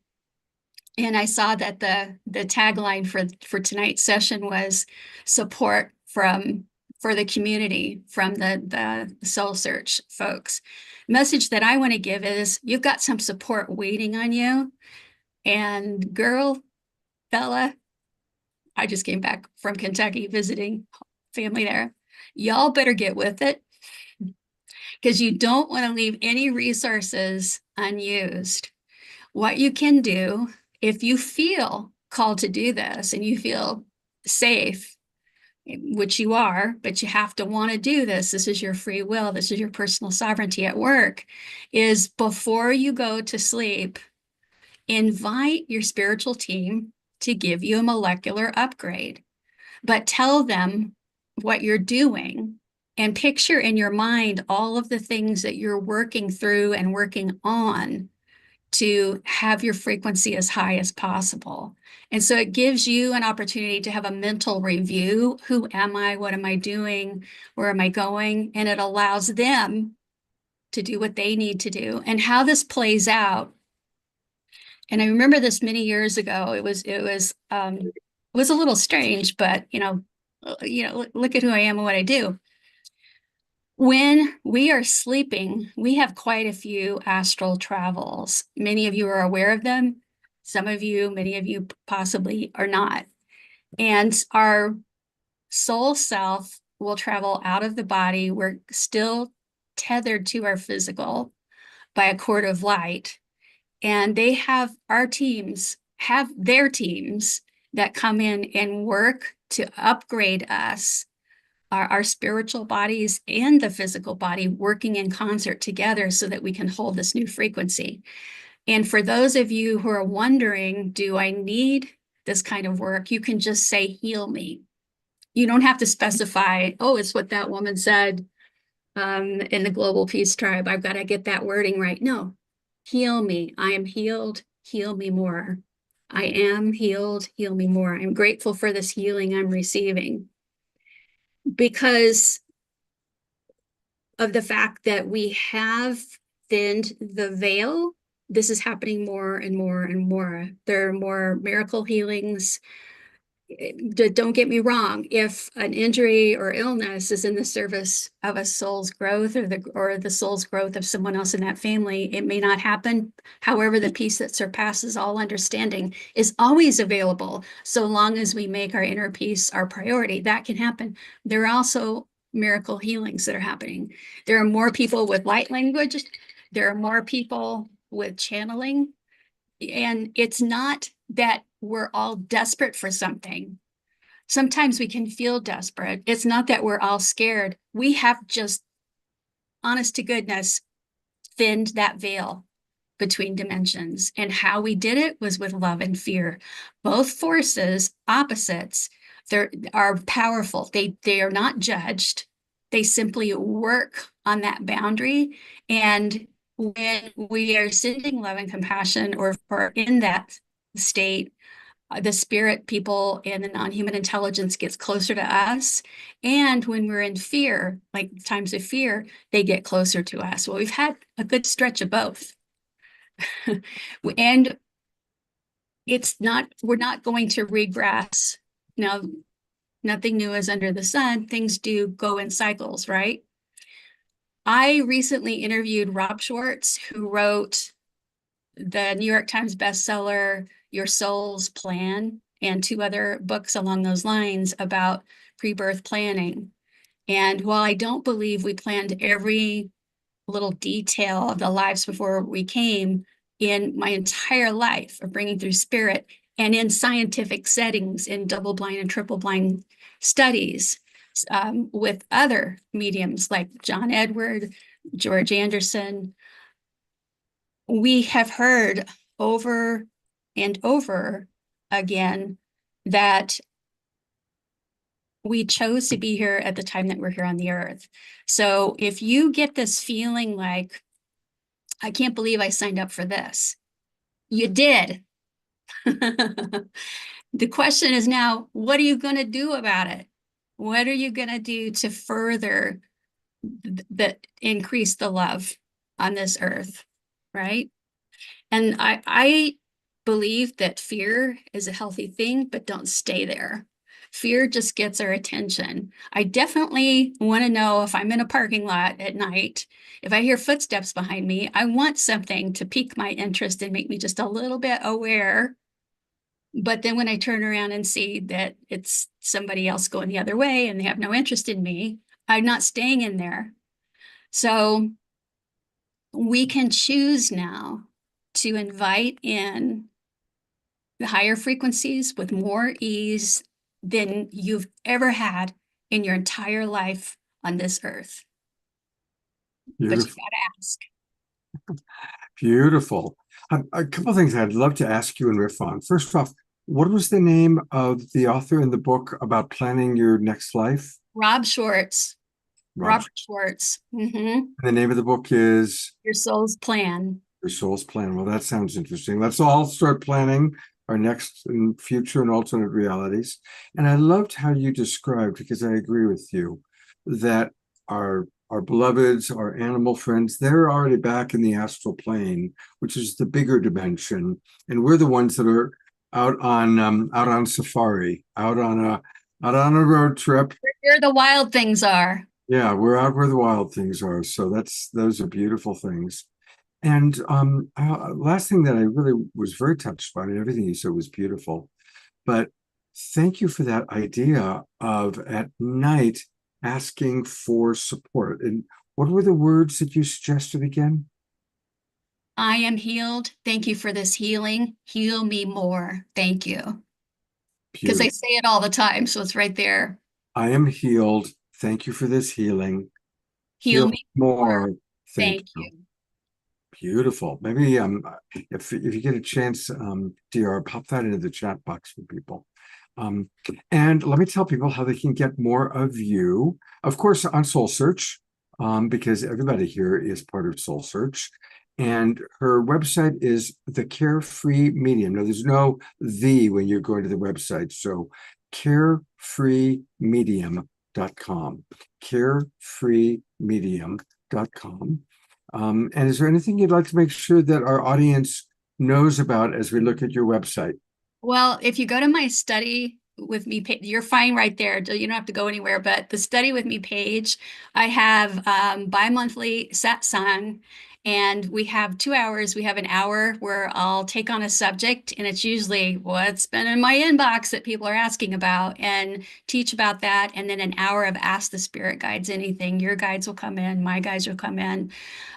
and I saw that the tagline for tonight's session was support for the community, from the Soul Search folks. Message that I want to give is, you've got some support waiting on you. And girl, fella, I just came back from Kentucky visiting family there. Y'all better get with it, because you don't want to leave any resources unused. What you can do, if you feel called to do this and you feel safe, which you are, but you have to want to do this, this is your free will, this is your personal sovereignty at work, is before you go to sleep, invite your spiritual team to give you a molecular upgrade, but tell them what you're doing and picture in your mind all of the things that you're working through and working on to have your frequency as high as possible. And so it gives you an opportunity to have a mental review. Who am I? What am I doing? Where am I going? And it allows them to do what they need to do. And how this plays out. And I remember this many years ago. It was a little strange, but look at who I am and what I do. When we are sleeping, we have quite a few astral travels. Many of you are aware of them. Some of you, many of you possibly are not. And our soul self will travel out of the body. We're still tethered to our physical by a cord of light. And they have their teams that come in and work to upgrade us, our spiritual bodies and the physical body working in concert together so that we can hold this new frequency. And for those of you who are wondering, do I need this kind of work? You can just say, heal me. You don't have to specify, oh, it's what that woman said in the Global Peace Tribe. I've got to get that wording right. No, heal me. I am healed. Heal me more. I am healed. Heal me more. I'm grateful for this healing I'm receiving. Because of the fact that we have thinned the veil, this is happening more and more and more. There are more miracle healings. Don't get me wrong, if an injury or illness is in the service of a soul's growth or the soul's growth of someone else in that family, it may not happen. However, the peace that surpasses all understanding is always available, so long as we make our inner peace our priority. That can happen. There are also miracle healings that are happening. There are more people with light language. There are more people with channeling. And it's not that we're all desperate for something. Sometimes we can feel desperate. It's not that we're all scared. We have just, honest to goodness, thinned that veil between dimensions. And how we did it was with love and fear. Both forces, opposites, are powerful. They are not judged. They simply work on that boundary. And when we are sending love and compassion or in that state, the spirit people and the non-human intelligence gets closer to us. And when we're in fear, like times of fear, they get closer to us. Well, we've had a good stretch of both. And we're not going to regress. Now, nothing new is under the sun. Things do go in cycles, right? I recently interviewed Rob Schwartz, who wrote the New York Times bestseller, Your Soul's Plan, and 2 other books along those lines about pre-birth planning. And while I don't believe we planned every little detail of the lives before we came in my entire life of bringing through spirit and in scientific settings, in double-blind and triple-blind studies, with other mediums like John Edward, George Anderson, we have heard over and over again that we chose to be here at the time that we're here on the earth. So if you get this feeling like, I can't believe I signed up for this, you did. The question is now, what are you going to do about it? What are you going to do to further increase the love on this earth, right? And I believe that fear is a healthy thing, but don't stay there. Fear just gets our attention. I definitely want to know if I'm in a parking lot at night, if I hear footsteps behind me, I want something to pique my interest and make me just a little bit aware. But then when I turn around and see that it's somebody else going the other way and they have no interest in me, I'm not staying in there. So we can choose now to invite in the higher frequencies with more ease than you've ever had in your entire life on this earth. Beautiful. But you gotta ask. Beautiful. A couple of things I'd love to ask you and riff on. First off, what was the name of the author in the book about planning your next life? Rob Schwartz. Rob. Robert Schwartz. The name of the book is Your Soul's Plan. Your Soul's Plan. Well, that sounds interesting. Let's all start planning our next and future and alternate realities. And I loved how you described, because I agree with you, that our beloveds, our animal friends, they're already back in the astral plane, which is the bigger dimension, and we're the ones that are out on safari, out on a road trip. Where the wild things are. Yeah, we're out where the wild things are. So those are beautiful things. And last thing that I really was very touched by, and everything you said was beautiful, but thank you for that idea of at night asking for support. And what were the words that you suggested again? I am healed. Thank you for this healing. Heal me more. Thank you. Because I Beautiful. say it all the time, so it's right there. I am healed. Thank you for this healing. Heal Heal me more. Thank Thank you. you. Beautiful. Maybe if you get a chance, DR, pop that into the chat box for people. And let me tell people how they can get more of you. Of course, on Soul Search, because everybody here is part of Soul Search. And her website is the Carefree Medium. Now, there's no "the" when you're going to the website. So carefreemedium.com. Carefreemedium.com. And is there anything you'd like to make sure that our audience knows about as we look at your website? Well, if you go to my study with me, you're fine right there. You don't have to go anywhere. But the study with me page, I have bi-monthly satsang, and we have 2 hours. We have an hour where I'll take on a subject, and it's usually what's been in my inbox that people are asking about, and teach about that. And then an hour of Ask the Spirit Guides anything. Your guides will come in, my guides will come in.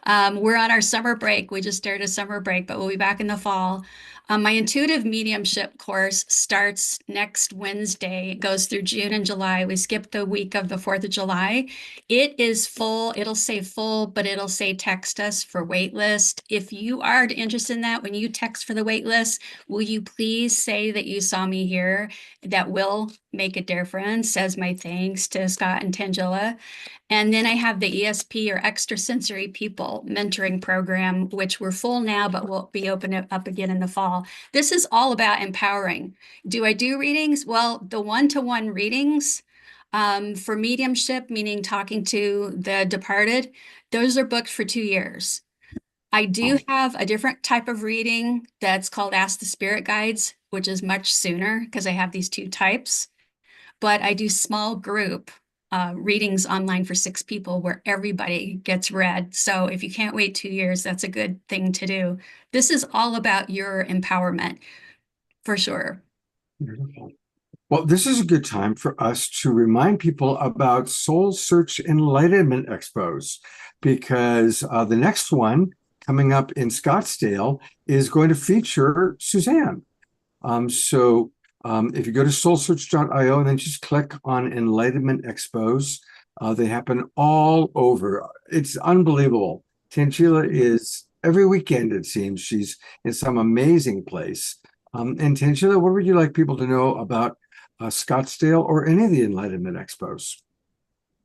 We're on our summer break. We just started a summer break, but we'll be back in the fall. My intuitive mediumship course starts next Wednesday. It goes through June and July. We skip the week of the 4th of July. It is full. It'll say full, but it'll say text us for waitlist. If you are interested in that, when you text for the waitlist, will you please say that you saw me here? That will make a difference. Says my thanks to Scott and Tangela. And then I have the ESP, or extrasensory people mentoring program, which we're full now, but we'll be opening up again in the fall. This is all about empowering. Do I do readings? Well, the one-to-one readings for mediumship, meaning talking to the departed, those are booked for 2 years. I do have a different type of reading that's called Ask the Spirit Guides, which is much sooner because I have these two types. But I do small group readings online for 6 people where everybody gets read. So if you can't wait 2 years, that's a good thing to do. This is all about your empowerment, for sure. Beautiful. Well, this is a good time for us to remind people about Soul Search Enlightenment Expos, because the next one coming up in Scottsdale is going to feature Suzanne. If you go to soulsearch.io and then just click on Enlightenment Expos, they happen all over. It's unbelievable. Tangela is every weekend, it seems, she's in some amazing place. And Tangela, what would you like people to know about Scottsdale or any of the Enlightenment Expos?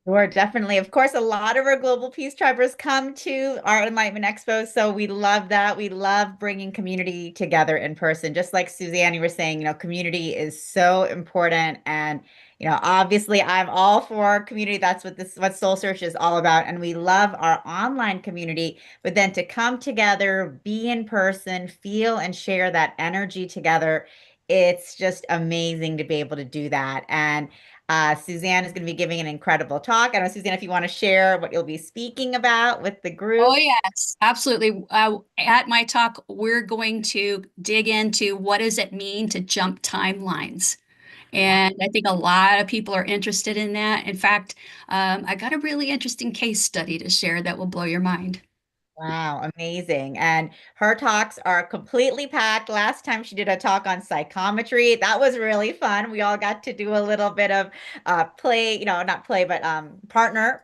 Sure, definitely. Of course, a lot of our Global Peace Tribers come to our Enlightenment Expo, so we love that. We love bringing community together in person. Just like Suzanne, you were saying, community is so important, and obviously, I'm all for community. That's what Soul Search is all about, and we love our online community. But then to come together, be in person, feel and share that energy together, it's just amazing to be able to do that. And Suzanne is going to be giving an incredible talk. I don't know, Suzanne, if you want to share what you'll be speaking about with the group. Oh, yes, absolutely. At my talk, we're going to dig into what does it mean to jump timelines. And I think a lot of people are interested in that. In fact, I got a really interesting case study to share that will blow your mind. Wow, amazing. And her talks are completely packed. Last time she did a talk on psychometry. That was really fun. We all got to do a little bit of play, not play, but partner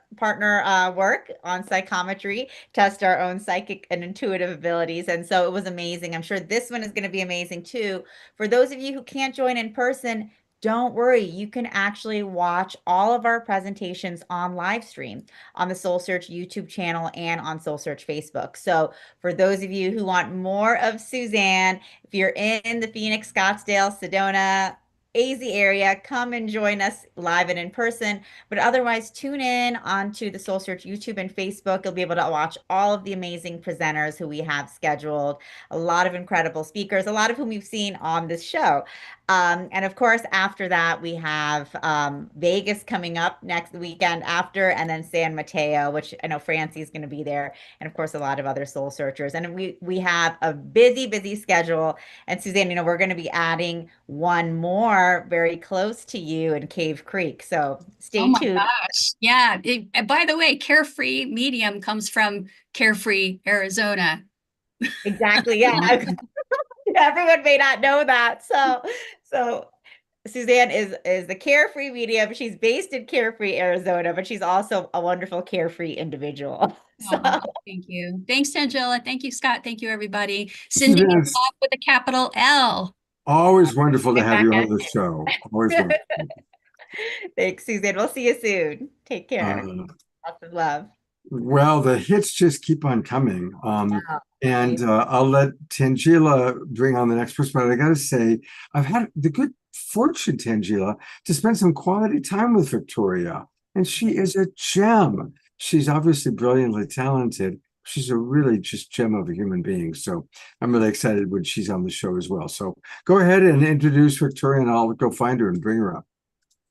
work on psychometry, test our own psychic and intuitive abilities. And so it was amazing. I'm sure this one is going to be amazing too. For those of you who can't join in person, don't worry, you can actually watch all of our presentations on live stream on the Soul Search YouTube channel and on Soul Search Facebook. So for those of you who want more of Suzanne, if you're in the Phoenix, Scottsdale, Sedona, AZ area, come and join us live and in person. But otherwise, tune in onto the Soul Search YouTube and Facebook. You'll be able to watch all of the amazing presenters who we have scheduled, a lot of incredible speakers, a lot of whom you've seen on this show. And of course, after that, we have Vegas coming up next weekend after, and then San Mateo, which I know Francie's going to be there, and of course, a lot of other soul searchers. And we have a busy, busy schedule. And Suzanne, we're going to be adding one more very close to you in Cave Creek. So Oh stay my tuned. gosh. Yeah. By the way, Carefree Medium comes from Carefree, Arizona. Exactly. Yeah. Everyone may not know that. So Suzanne is the carefree medium. She's based in Carefree, Arizona, but she's also a wonderful carefree individual. So Oh, thank you. Thanks, Tangela. Thank you, Scott. Thank you, everybody. Sending you Suzanne, off with a capital L. always wonderful to right have back you at on the show. Always you. wonderful. Thanks, Suzanne. We'll see you soon. Take care. Uh, Lots of love. well, the hits just keep on coming. Oh, And amazing. I'll let Tangela bring on the next person. But I got to say, I've had the good fortune, Tangela, to spend some quality time with Victoria. And she is a gem. She's obviously brilliantly talented. She's a really just gem of a human being. So I'm really excited when she's on the show as well. So go ahead and introduce Victoria, and I'll go find her and bring her up.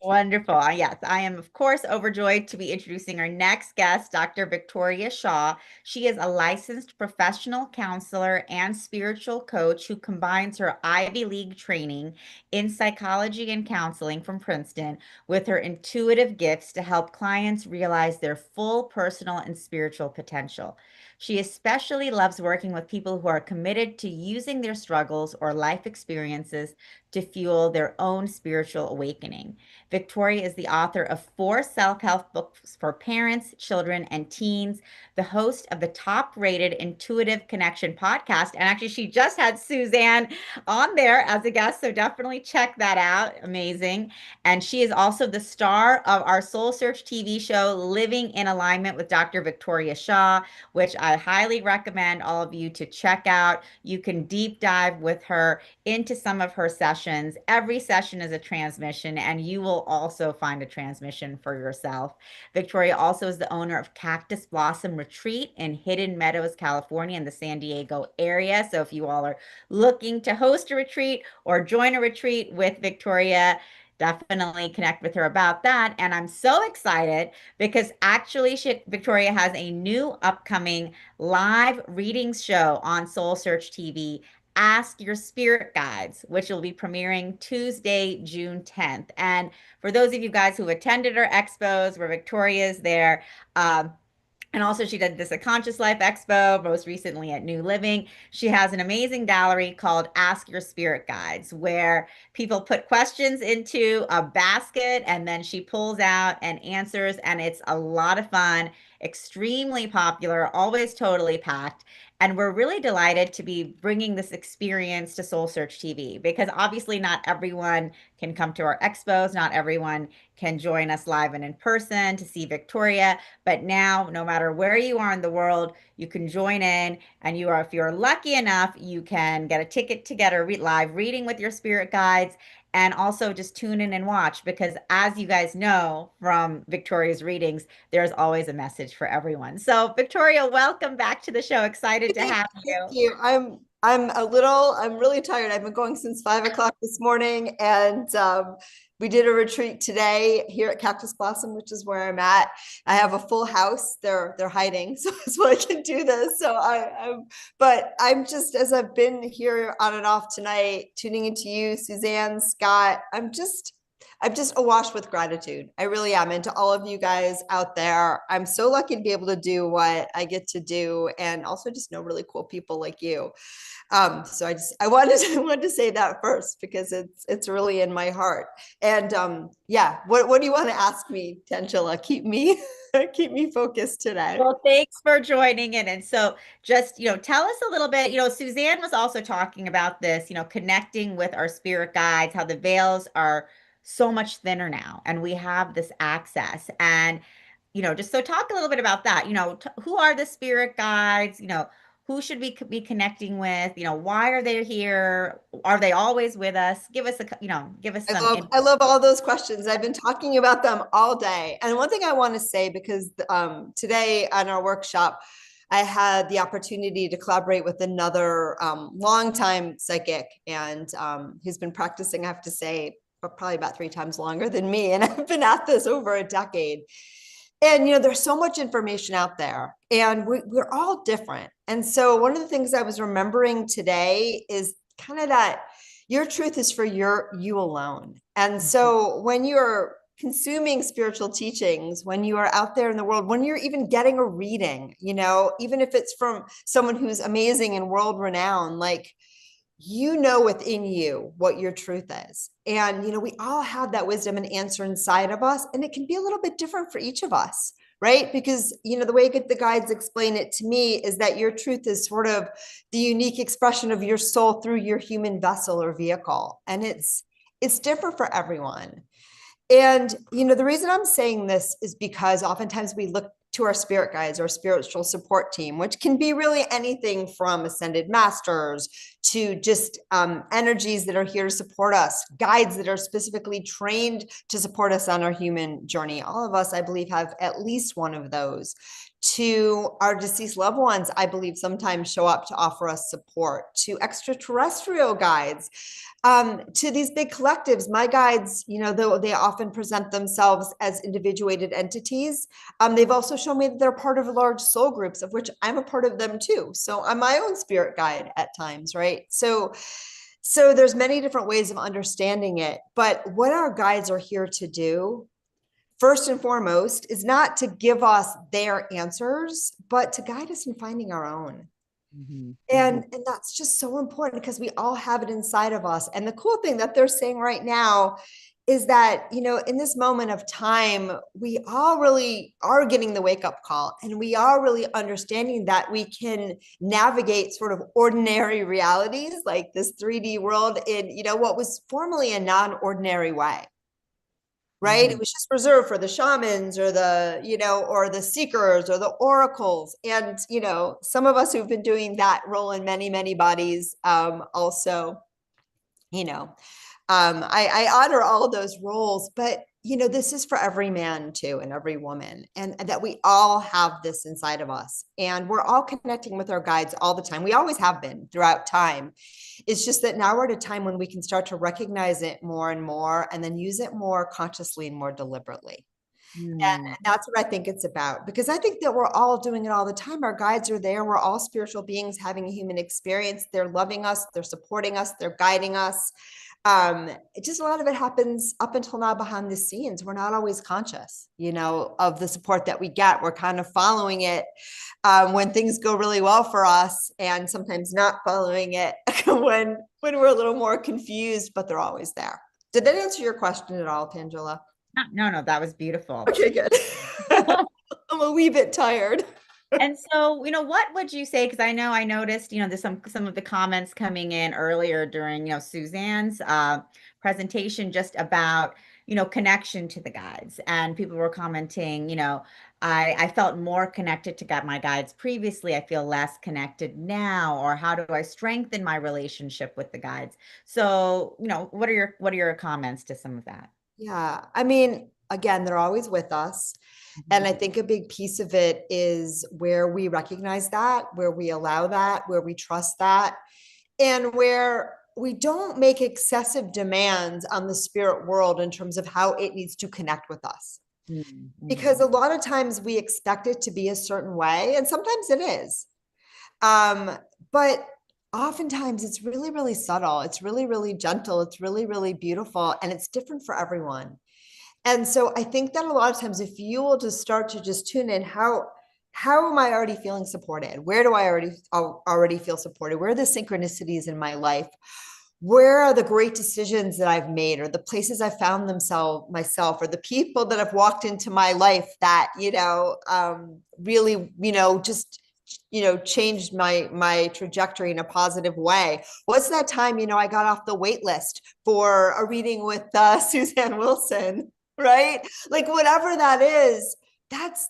Wonderful. Yes, I am, of course, overjoyed to be introducing our next guest, Dr. Victoria Shaw. She is a licensed professional counselor and spiritual coach who combines her Ivy League training in psychology and counseling from Princeton with her intuitive gifts to help clients realize their full personal and spiritual potential. She especially loves working with people who are committed to using their struggles or life experiences to fuel their own spiritual awakening. Victoria is the author of 4 self-help books for parents, children, and teens, the host of the top-rated Intuitive Connection podcast. And actually, she just had Suzanne on there as a guest, so definitely check that out. Amazing. And she is also the star of our Soul Search TV show, Living in Alignment with Dr. Victoria Shaw, which I highly recommend all of you to check out. You can deep dive with her into some of her sessions. Every session is a transmission, and you will also find a transmission for yourself. Victoria also is the owner of Cactus Blossom Retreat in Hidden Meadows, California, in the San Diego area. So if you all are looking to host a retreat or join a retreat with Victoria, definitely connect with her about that. And I'm so excited because actually Victoria has a new upcoming live readings show on Soul Search TV, Ask Your Spirit Guides, which will be premiering Tuesday, June 10th. And for those of you guys who attended our expos where Victoria is there, and also she did this at Conscious Life Expo, most recently at New Living. She has an amazing gallery called Ask Your Spirit Guides, where people put questions into a basket and then she pulls out and answers. And it's a lot of fun, extremely popular, always totally packed. And we're really delighted to be bringing this experience to Soul Search TV because obviously not everyone can come to our expos. Not everyone can join us live and in person to see Victoria. But now, no matter where you are in the world, you can join in, and if you're lucky enough, you can get a ticket to get a live reading with your spirit guides, and also just tune in and watch because, as you guys know from Victoria's readings, there's always a message for everyone. So, Victoria, welcome back to the show. Excited to have Thank you. you. I'm really tired. I've been going since 5 o'clock this morning, and we did a retreat today here at Cactus Blossom, which is where I'm at. I have a full house. They're hiding, so that's why I can do this. But I'm just, as I've been here on and off tonight, tuning into you, Suzanne, Scott. I'm just awash with gratitude. I really am. And to all of you guys out there, I'm so lucky to be able to do what I get to do, and also just know really cool people like you. So I wanted to say that first because it's really in my heart. And yeah, what do you want to ask me, Tangela? Keep me keep me focused today. Well, thanks for joining in. And so just, tell us a little bit, Suzanne was also talking about this, connecting with our spirit guides, how the veils are so much thinner now, and we have this access. And just so talk a little bit about that. Who are the spirit guides? Who should we be connecting with? Why are they here? Are they always with us? Give us give us some. I love all those questions. I've been talking about them all day. And one thing I want to say, because today on our workshop, I had the opportunity to collaborate with another longtime psychic, and he's been practicing, I have to say, for probably about 3 times longer than me. And I've been at this over a decade. And, there's so much information out there, and we're all different. And so one of the things I was remembering today is kind of that your truth is for you alone. And so when you're consuming spiritual teachings, when you are out there in the world, when you're even getting a reading, even if it's from someone who's amazing and world renowned, like, within you what your truth is. And, we all have that wisdom and answer inside of us, and it can be a little bit different for each of us, right? Because, the way the guides explain it to me is that your truth is sort of the unique expression of your soul through your human vessel or vehicle. And it's different for everyone. And, the reason I'm saying this is because oftentimes we look to our spirit guides or spiritual support team, which can be really anything from ascended masters to just energies that are here to support us, guides that are specifically trained to support us on our human journey. All of us, I believe, have at least one of those. To our deceased loved ones, I believe sometimes show up to offer us support. To extraterrestrial guides, to these big collectives, my guides, though they often present themselves as individuated entities, they've also shown me that they're part of large soul groups, of which I'm a part of them too. So I'm my own spirit guide at times, right? So there's many different ways of understanding it, but what our guides are here to do, first and foremost, is not to give us their answers, but to guide us in finding our own. And that's just so important, because we all have it inside of us. And the cool thing that they're saying right now is that, in this moment of time, we all really are getting the wake-up call, and we are really understanding that we can navigate sort of ordinary realities like this 3D world in, what was formerly a non-ordinary way. Right? It was just reserved for the shamans or the, or the seekers or the oracles. And, some of us who've been doing that role in many, many bodies, also, I honor all of those roles, but, this is for every man too, and every woman, and that we all have this inside of us, and we're all connecting with our guides all the time. We always have been throughout time. It's just that now we're at a time when we can start to recognize it more and more, and then use it more consciously and more deliberately. And that's what I think it's about, because I think that we're all doing it all the time. Our guides are there. We're all spiritual beings having a human experience. They're loving us. They're supporting us. They're guiding us. Just a lot of it happens up until now behind the scenes. We're not always conscious, of the support that we get. We're kind of following it when things go really well for us, and sometimes not following it when we're a little more confused, but they're always there. Did that answer your question at all, Tangela? No, that was beautiful. Okay, good. I'm a wee bit tired. And so, what would you say? Because I noticed, there's some of the comments coming in earlier during, Suzanne's presentation, just about, connection to the guides. And people were commenting, I felt more connected to my guides previously. I feel less connected now. Or how do I strengthen my relationship with the guides? So, what are your comments to some of that? Yeah, I mean, again, they're always with us. And I think a big piece of it is where we recognize that, where we allow that, where we trust that, and where we don't make excessive demands on the spirit world in terms of how it needs to connect with us. Because a lot of times we expect it to be a certain way, and sometimes it is. But oftentimes it's really, really subtle. It's really, really gentle. It's really, really beautiful. And it's different for everyone. And so I think that a lot of times, if you will just start to just tune in, how am I already feeling supported? Where do I already feel supported? Where are the synchronicities in my life? Where are the great decisions that I've made, or the places I found myself, or the people that have walked into my life that, really, just changed my trajectory in a positive way. What's that time, I got off the wait list for a reading with Suzanne Wilson, right? Like whatever that is, that's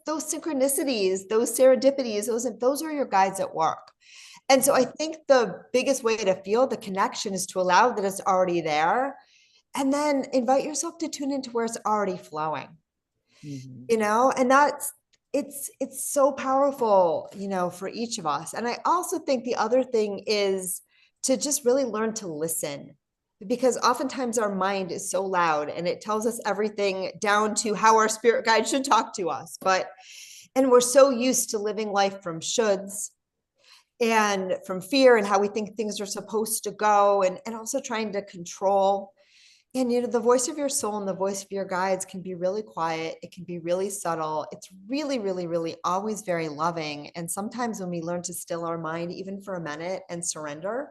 those synchronicities, those serendipities, those are your guides at work. And so I think the biggest way to feel the connection is to allow that it's already there, and then invite yourself to tune into where it's already flowing. And that's it's so powerful, for each of us. And I also think the other thing is to just really learn to listen, because oftentimes our mind is so loud and it tells us everything down to how our spirit guide should talk to us. And we're so used to living life from shoulds and from fear and how we think things are supposed to go, and also trying to control. And the voice of your soul and the voice of your guides can be really quiet. It can be really subtle. It's really, really, really always very loving. And sometimes when we learn to still our mind, even for a minute, and surrender,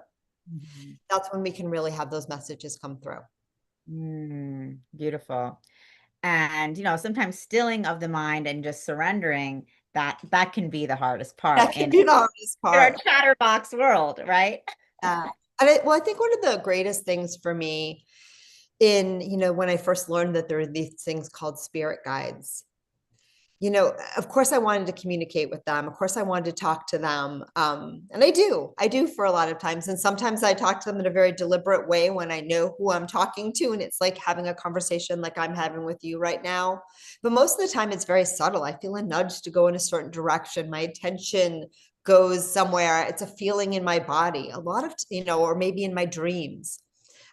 that's when we can really have those messages come through. Beautiful. And sometimes stilling of the mind and just surrendering, that can be the hardest part. That can be the hardest part. In our chatterbox world, right? And I think one of the greatest things for me when I first learned that there are these things called spirit guides, of course I wanted to communicate with them. Of course I wanted to talk to them. And I do for a lot of times. And sometimes I talk to them in a very deliberate way when I know who I'm talking to. And it's like having a conversation like I'm having with you right now. But most of the time it's very subtle. I feel a nudge to go in a certain direction. My attention goes somewhere. It's a feeling in my body, a lot of, or maybe in my dreams.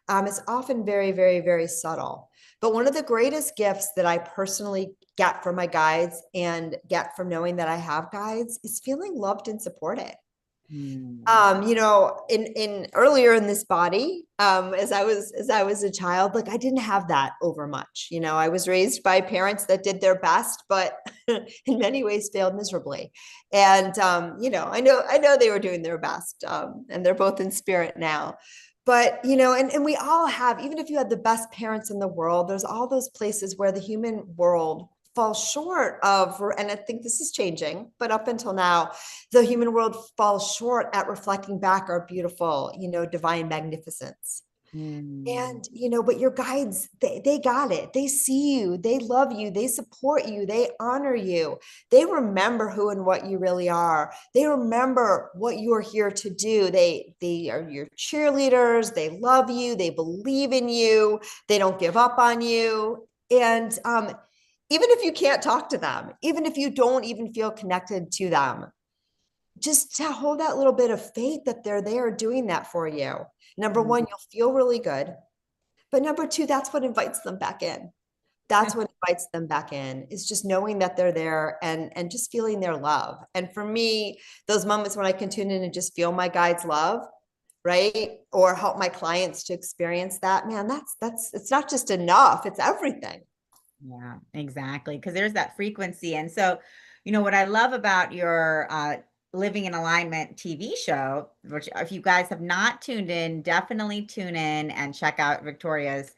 It's often very, very, very subtle. But one of the greatest gifts that I personally get from my guides and get from knowing that I have guides is feeling loved and supported. In earlier in this body, as I was a child, like I didn't have that over much. I was raised by parents that did their best, but in many ways failed miserably. And I know they were doing their best, and they're both in spirit now. But, and we all have, even if you had the best parents in the world, there's all those places where the human world falls short of, and I think this is changing, but up until now, the human world falls short at reflecting back our beautiful, divine magnificence. And, but your guides, they got it. They see you, they love you, they support you, they honor you. They remember who and what you really are. They remember what you are here to do. They are your cheerleaders. They love you. They believe in you. They don't give up on you. And even if you can't talk to them, even if you don't even feel connected to them, just to hold that little bit of faith that they're there doing that for you. Number one, you'll feel really good. But number two, that's what invites them back in. That's what invites them back in, is just knowing that they're there and just feeling their love. And for me, those moments when I can tune in and just feel my guides' love, right? Or help my clients to experience that, man, it's not just enough, it's everything. Yeah, exactly. Because there's that frequency. And so, what I love about your Living in Alignment TV show, which if you guys have not tuned in, definitely tune in and check out Victoria's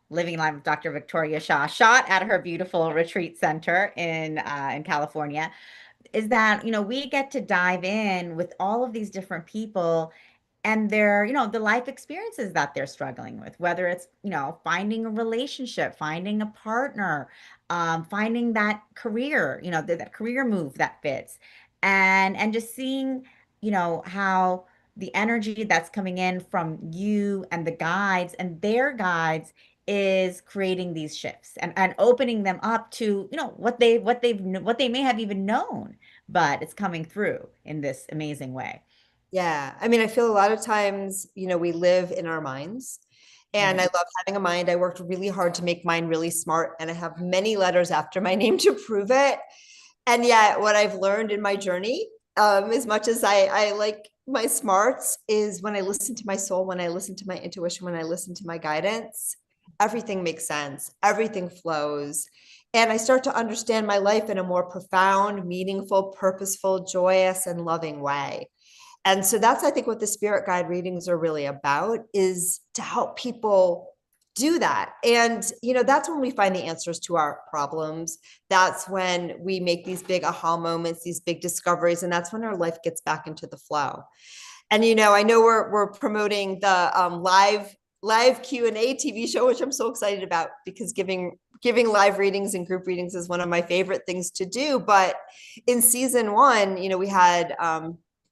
Living in Alignment with Dr. Victoria Shaw, shot at her beautiful retreat center in California, is that, we get to dive in with all of these different people and their, the life experiences that they're struggling with, whether it's, finding a relationship, finding a partner, finding that career, that career move that fits, and just seeing, how the energy that's coming in from you and the guides and their guides is creating these shifts and opening them up to, what they may have even known, but it's coming through in this amazing way. Yeah. I mean, I feel a lot of times, we live in our minds, and I love having a mind. I worked really hard to make mine really smart, and I have many letters after my name to prove it. And yet what I've learned in my journey, as much as I like my smarts, is when I listen to my soul, when I listen to my intuition, when I listen to my guidance, everything makes sense. Everything flows. And I start to understand my life in a more profound, meaningful, purposeful, joyous, and loving way. And so that's, I think, what the spirit guide readings are really about, is to help people do that. And, that's when we find the answers to our problems. That's when we make these big aha moments, these big discoveries, and that's when our life gets back into the flow. And, I know we're promoting the live Q&A TV show, which I'm so excited about, because giving live readings and group readings is one of my favorite things to do. But in season 1, we had,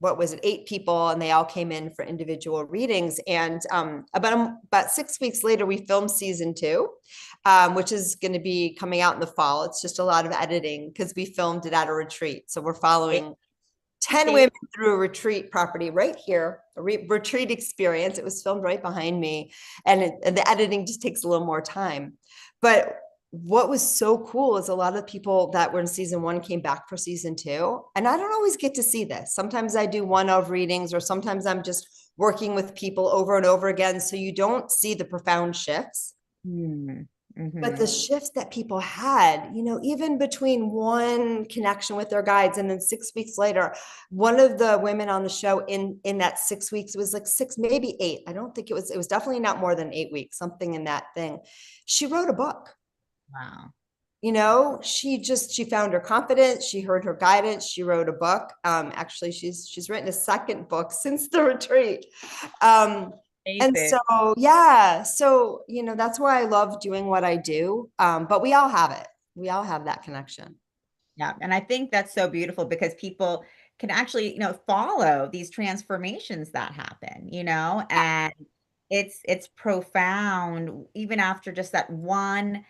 8 people, and they all came in for individual readings. And about 6 weeks later, we filmed season 2, which is going to be coming out in the fall. It's just a lot of editing because we filmed it at a retreat. So we're following 10 women through a retreat property right here, a retreat experience. It was filmed right behind me, and the editing just takes a little more time. But what was so cool is a lot of people that were in season 1 came back for season 2. And I don't always get to see this. Sometimes I do one-off readings, or sometimes I'm just working with people over and over again. So you don't see the profound shifts. But the shifts that people had, even between one connection with their guides, and then 6 weeks later, one of the women on the show in that 6 weeks, it was like 6, maybe 8. I don't think it was definitely not more than 8 weeks, something in that thing. She wrote a book. Wow. She found her confidence. She heard her guidance. She wrote a book. Actually, she's written a second book since the retreat. And so, that's why I love doing what I do. But we all have it. We all have that connection. Yeah. And I think that's so beautiful, because people can actually, follow these transformations that happen, and it's profound, even after just that one,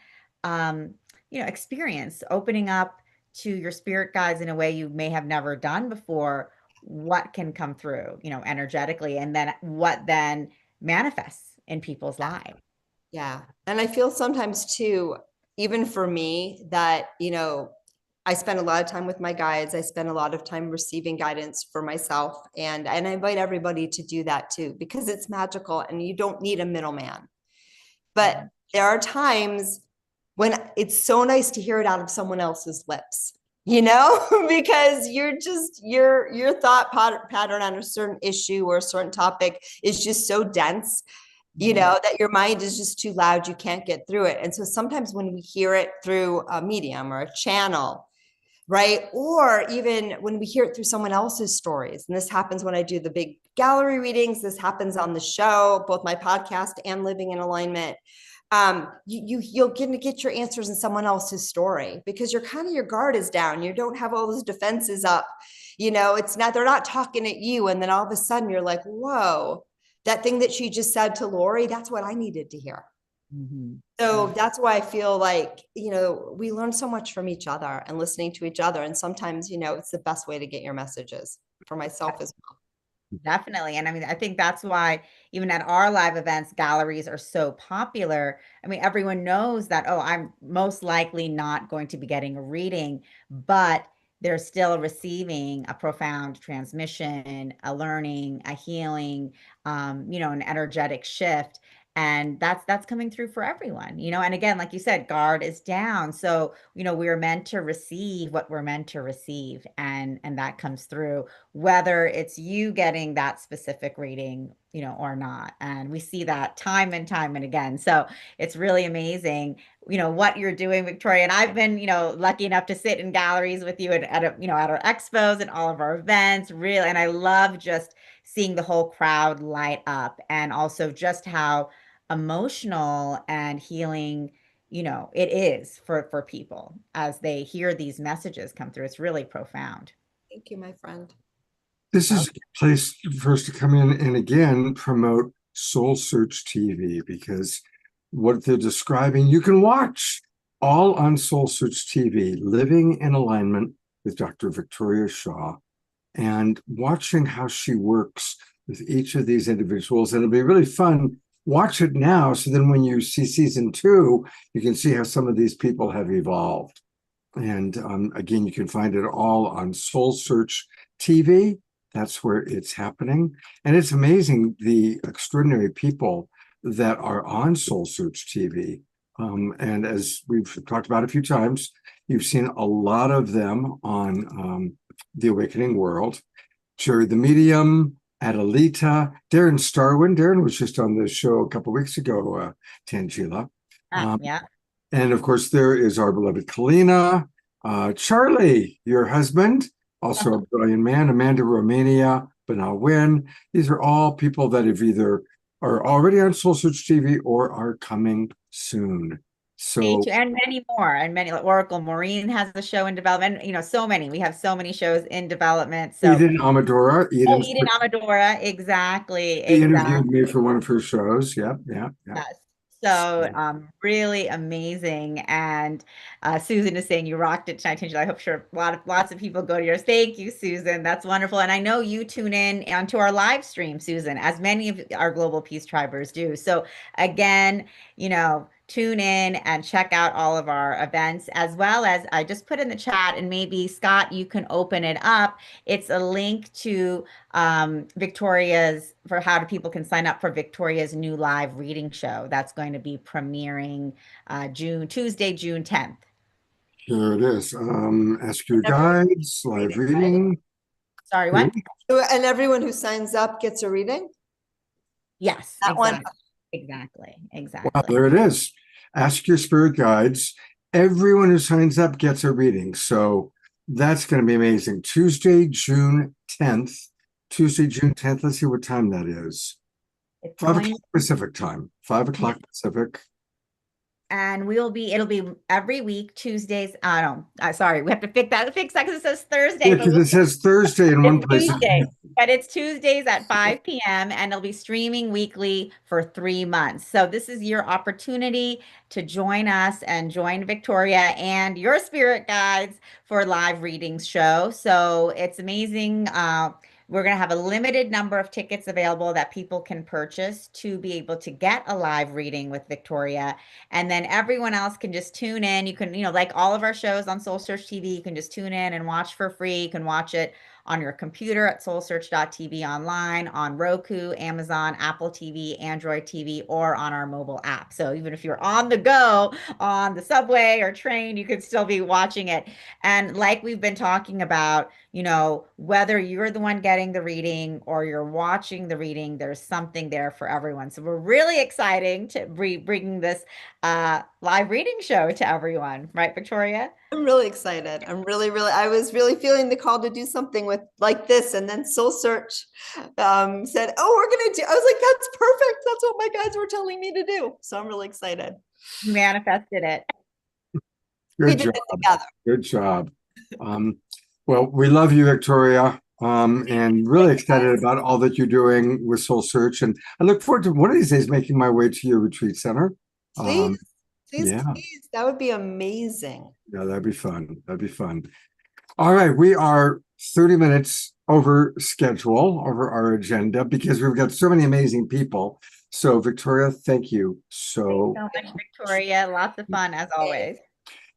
experience, opening up to your spirit guides in a way you may have never done before, what can come through, energetically, and then what then manifests in people's lives. Yeah. And I feel sometimes too, even for me, that, I spend a lot of time with my guides. I spend a lot of time receiving guidance for myself. And I invite everybody to do that too, because it's magical and you don't need a middleman. But there are times when it's so nice to hear it out of someone else's lips, because your thought pattern on a certain issue or a certain topic is just so dense, that your mind is just too loud. You can't get through it. And so sometimes when we hear it through a medium or a channel, right? Or even when we hear it through someone else's stories. And this happens when I do the big gallery readings. This happens on the show, both my podcast and Living in Alignment. You'll get your answers in someone else's story, because your guard is down. You don't have all those defenses up. They're not talking at you. And then all of a sudden you're like, whoa, that thing that she just said to Lori, that's what I needed to hear. So that's why I feel like, we learn so much from each other and listening to each other. And sometimes, it's the best way to get your messages, for myself as well. Definitely. And I mean, I think that's why even at our live events, galleries are so popular. I mean, everyone knows that, oh, I'm most likely not going to be getting a reading, but they're still receiving a profound transmission, a learning, a healing, an energetic shift. And that's coming through for everyone, and again, like you said, guard is down. So, we're meant to receive what we're meant to receive. And that comes through, whether it's you getting that specific reading, or not. And we see that time and time and again. So it's really amazing, what you're doing, Victoria. And I've been, lucky enough to sit in galleries with you at our expos and all of our events, really. And I love just seeing the whole crowd light up, and also just how emotional and healing, it is for people as they hear these messages come through. It's really profound. Thank you, my friend. This is a place for us to come in and again promote Soul Search TV, because what they're describing, you can watch all on Soul Search TV, Living in Alignment with Dr. Victoria Shaw, and watching how she works with each of these individuals. And it'll be really fun. Watch it now, so then when you see season 2, you can see how some of these people have evolved. And again, you can find it all on Soul Search TV. That's where it's happening. And it's amazing, the extraordinary people that are on Soul Search TV. And as we've talked about a few times, you've seen a lot of them on The Awakening World. Jerry the Medium, Adelita, Darren Starwin. Darren was just on the show a couple weeks ago, Tangela. Yeah. And of course, there is our beloved Kalina, Charlie, your husband, also a brilliant man, Amanda Romania, Banal Win. These are all people that have either are already on Soul Search TV or are coming soon. So, and many more, and many, like Oracle Maureen has a show in development. So many. We have so many shows in development. So Eden Amadora, Eden Amadora, exactly. interviewed me for one of her shows. Yep. Yes. So really amazing. And Susan is saying you rocked it tonight, Angela. I hope sure lots of people go to yours. Thank you, Susan. That's wonderful. And I know you tune in onto our live stream, Susan, as many of our Global Peace Tribers do. So again, tune in and check out all of our events, as well as I just put in the chat, and maybe Scott, you can open it up. It's a link to Victoria's, for how people can sign up for Victoria's new live reading show that's going to be premiering Tuesday, June 10th. Here it is. Ask your guides, live reading. Sorry, what? And everyone who signs up gets a reading? Yes, that exactly. one. Exactly. Wow, there it is. Ask your spirit guides. Everyone who signs up gets a reading. So that's going to be amazing. Tuesday, June 10th. Tuesday, June 10th. Let's see what time that is. 5 o'clock Pacific time. 5 o'clock Pacific. And it'll be every week, Tuesdays. Sorry, we have to fix that because it says Thursday. Yeah, because it says Thursday in one place. Tuesday, but it's Tuesdays at 5 p.m. and it'll be streaming weekly for 3 months. So this is your opportunity to join us and join Victoria and your spirit guides for live readings show. So it's amazing. We're going to have a limited number of tickets available that people can purchase to be able to get a live reading with Victoria. And then everyone else can just tune in. You can, like all of our shows on Soul Search TV, you can just tune in and watch for free. You can watch it on your computer at soulsearch.tv, online, on Roku, Amazon, Apple TV, Android TV, or on our mobile app. So even if you're on the go, on the subway or train, you could still be watching it. And like we've been talking about, whether you're the one getting the reading or you're watching the reading, there's something there for everyone. So we're really exciting to be bringing this live reading show to everyone. Right, Victoria? I'm really excited. I was really feeling the call to do something like this. And then Soul Search said, oh, we're going to do, I was like, that's perfect. That's what my guides were telling me to do. So I'm really excited. You manifested it. Good job. Good job. Well, we love you, Victoria, and really excited about all that you're doing with Soul Search. And I look forward to one of these days making my way to your retreat center. Please, that would be amazing. Yeah, that'd be fun. That'd be fun. All right, we are 30 minutes over schedule, over our agenda, because we've got so many amazing people. So, Victoria, thank you so much, Victoria. Lots of fun, as always.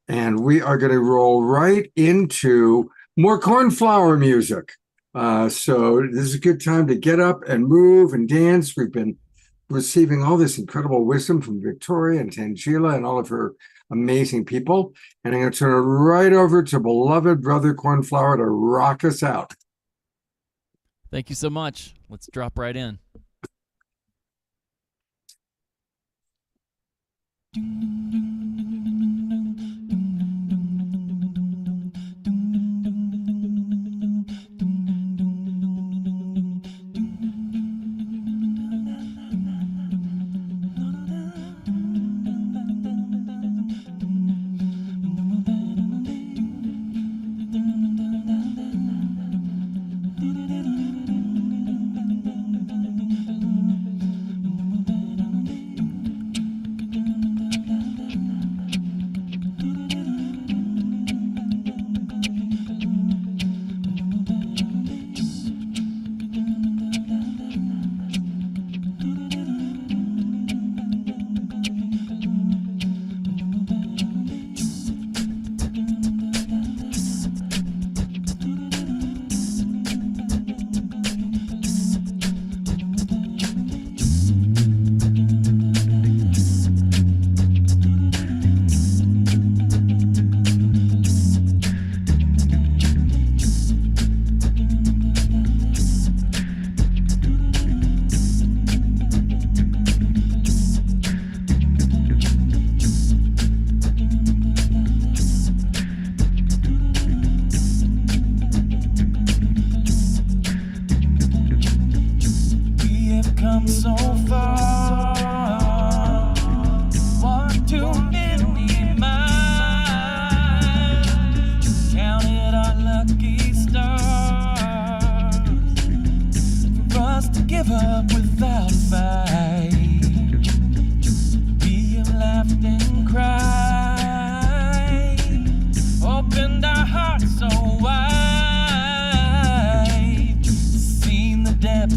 And we are going to roll right into more cornflower music. So this is a good time to get up and move and dance. We've been receiving all this incredible wisdom from Victoria and Tangela and all of her amazing people. And I'm going to turn it right over to beloved brother Cornflower to rock us out. Thank you so much. Let's drop right in.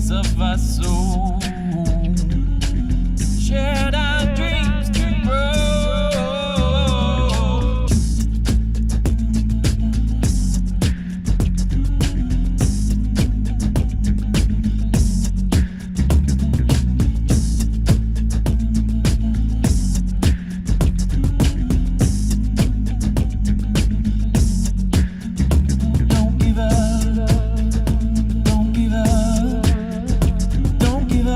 depths of our soul. Shared our dreams to grow. Don't give up. Don't give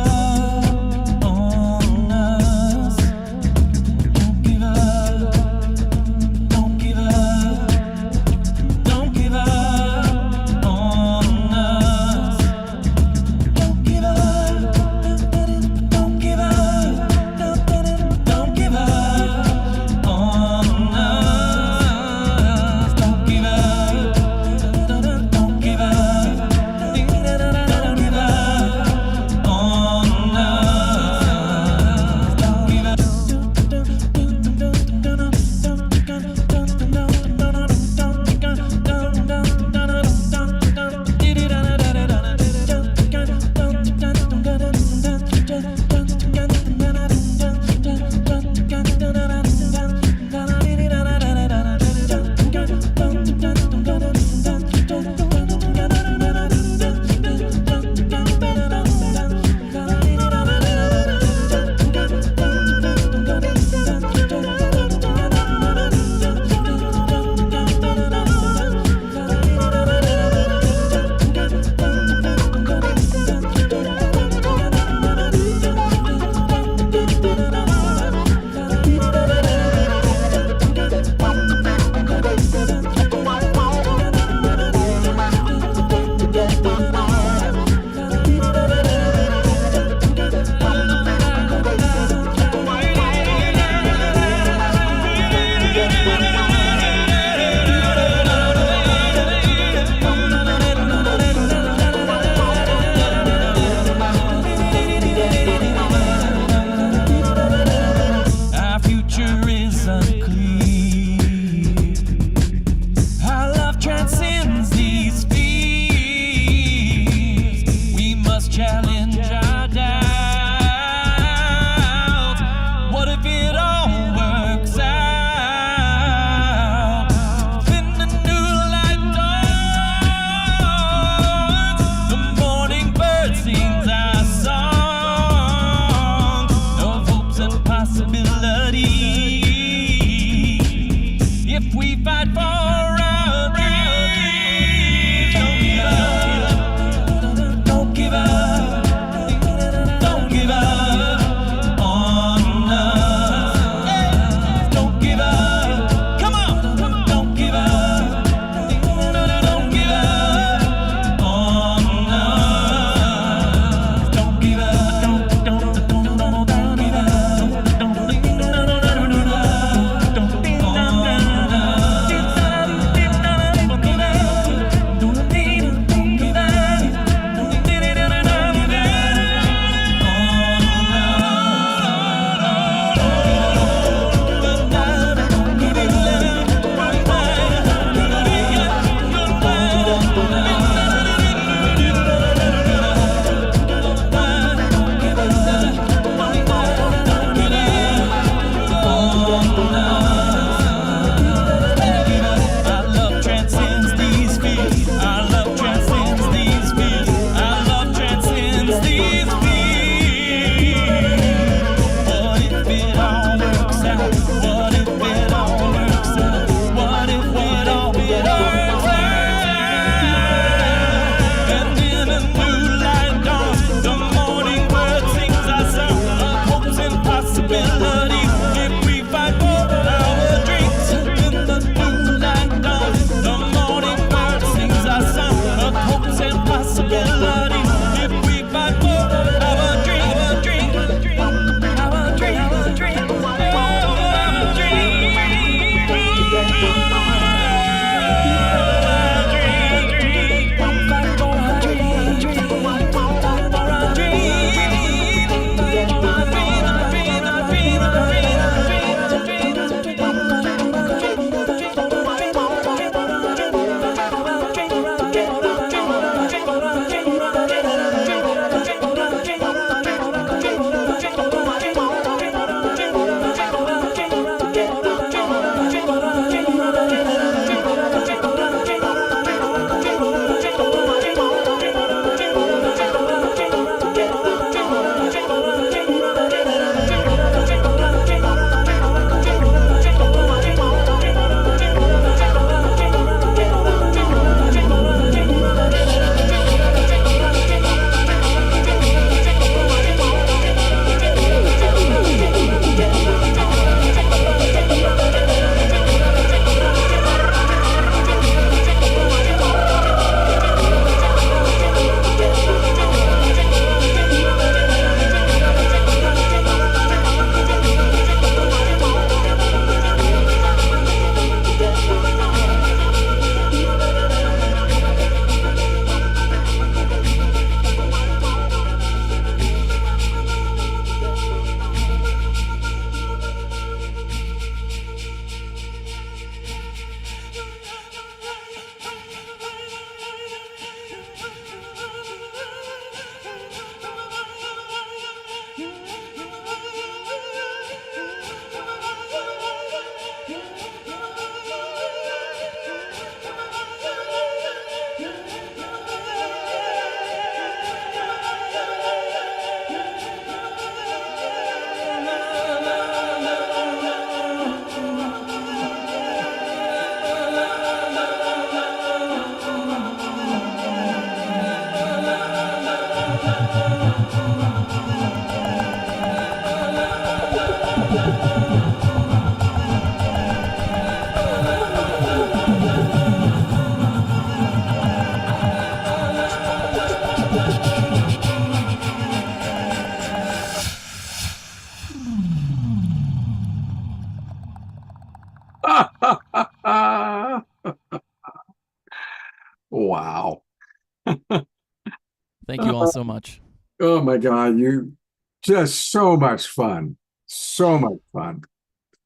Thank you all so much. Oh my God, you just so much fun. So much fun.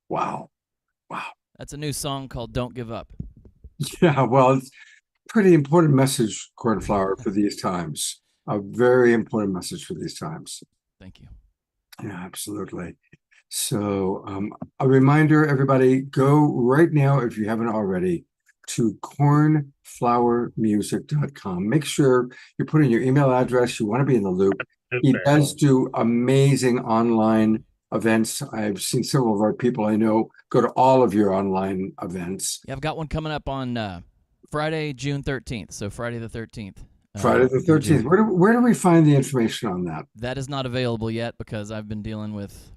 Wow. Wow. That's a new song called Don't Give Up. Yeah, well, it's a pretty important message, Cornflower, for these times. A very important message for these times. Thank you. Yeah, absolutely. So, a reminder, everybody, go right now, if you haven't already, to cornflowermusic.com. Make sure you put in your email address. You want to be in the loop. He does do amazing online events. I've seen several of our people I know go to all of your online events. Yeah, I've got one coming up on Friday, June 13th. So Friday the 13th. Friday the in June. 13th. Where do we find the information on that? That is not available yet because I've been dealing with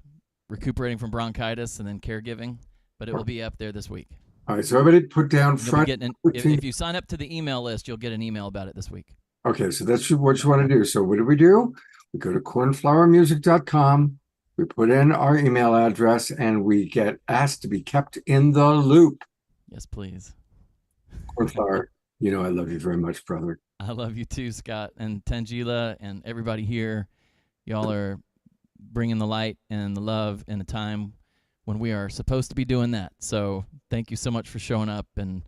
recuperating from bronchitis and then caregiving, but it will be up there this week. All right, so everybody put down You'll be Friday. getting if you sign up to the email list, you'll get an email about it this week. Okay, so that's what you want to do. So what do? We go to cornflowermusic.com. We put in our email address and we get asked to be kept in the loop. Yes, please. Cornflower, you know I love you very much, brother. I love you too, Scott and Tangela and everybody here. Y'all are bringing the light and the love in a time when we are supposed to be doing that. So thank you so much for showing up. And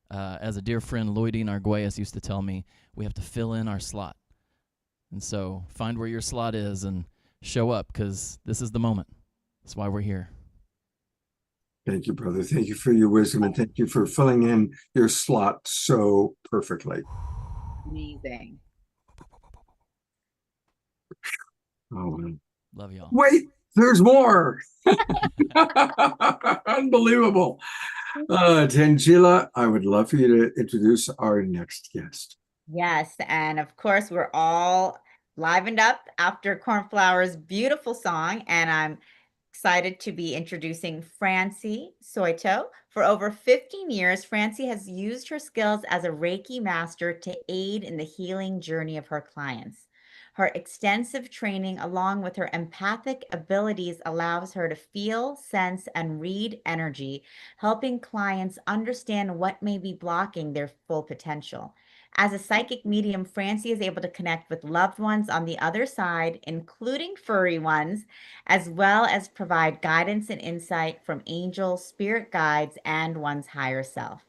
as a dear friend, Lloydine Arguelles used to tell me, we have to fill in our slot. And so find where your slot is and show up because this is the moment. That's why we're here. Thank you, brother. Thank you for your wisdom and thank you for filling in your slot so perfectly. Amazing. Oh, man. Love y'all. Wait, there's more. Unbelievable. Tangela, I would love for you to introduce our next guest. Yes, and of course, we're all livened up after Cornflower's beautiful song, and I'm excited to be introducing Francie Soito. For over 15 years, Francie has used her skills as a Reiki master to aid in the healing journey of her clients. Her extensive training, along with her empathic abilities, allows her to feel, sense, and read energy, helping clients understand what may be blocking their full potential. As a psychic medium, Francie is able to connect with loved ones on the other side, including furry ones, as well as provide guidance and insight from angels, spirit guides, and one's higher self.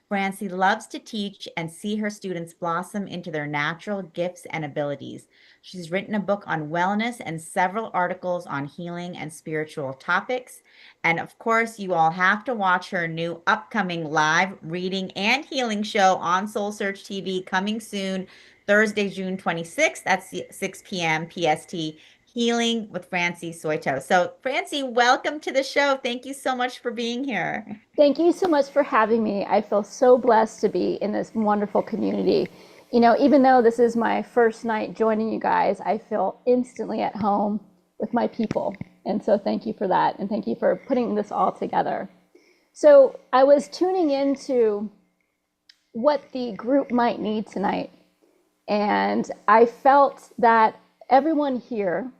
Francie loves to teach and see her students blossom into their natural gifts and abilities. She's written a book on wellness and several articles on healing and spiritual topics. And of course, you all have to watch her new upcoming live reading and healing show on Soul Search TV coming soon, Thursday, June 26th at 6 p.m. PST. Healing with Francie Soito. So, Francie, welcome to the show. Thank you so much for being here. Thank you so much for having me. I feel so blessed to be in this wonderful community. You know, even though this is my first night joining you guys, I feel instantly at home with my people. And so thank you for that. And thank you for putting this all together. So I was tuning into what the group might need tonight. And I felt that everyone here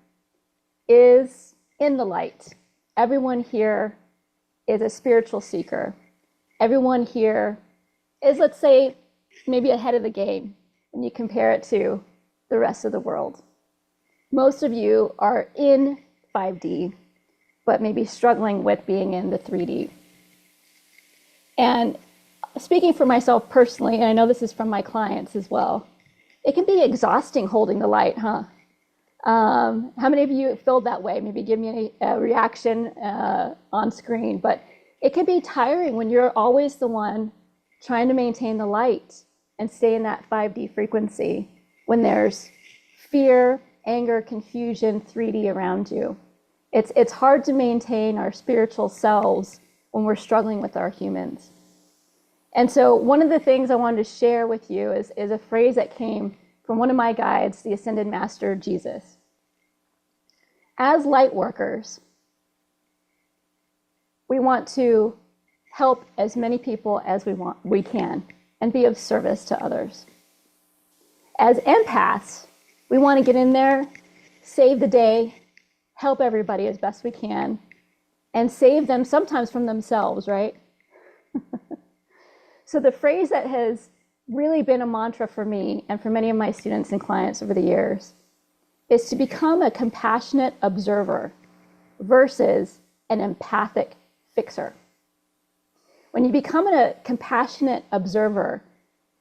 is in the light. Everyone here is a spiritual seeker. Everyone here is, let's say, maybe ahead of the game when you compare it to the rest of the world. Most of you are in 5D, but maybe struggling with being in the 3D. And speaking for myself personally, and I know this is from my clients as well, it can be exhausting holding the light, huh? How many of you feel that way? Maybe give me a reaction on screen, but it can be tiring when you're always the one trying to maintain the light and stay in that 5D frequency when there's fear, anger, confusion, 3D around you. It's hard to maintain our spiritual selves when we're struggling with our humans. And so one of the things I wanted to share with you is a phrase that came from one of my guides, the Ascended Master, Jesus. As light workers, we want to help as many people as we can and be of service to others. As empaths, we want to get in there, save the day, help everybody as best we can, and save them sometimes from themselves, right? So the phrase that has really been a mantra for me and for many of my students and clients over the years is to become a compassionate observer versus an empathic fixer. When you become a compassionate observer,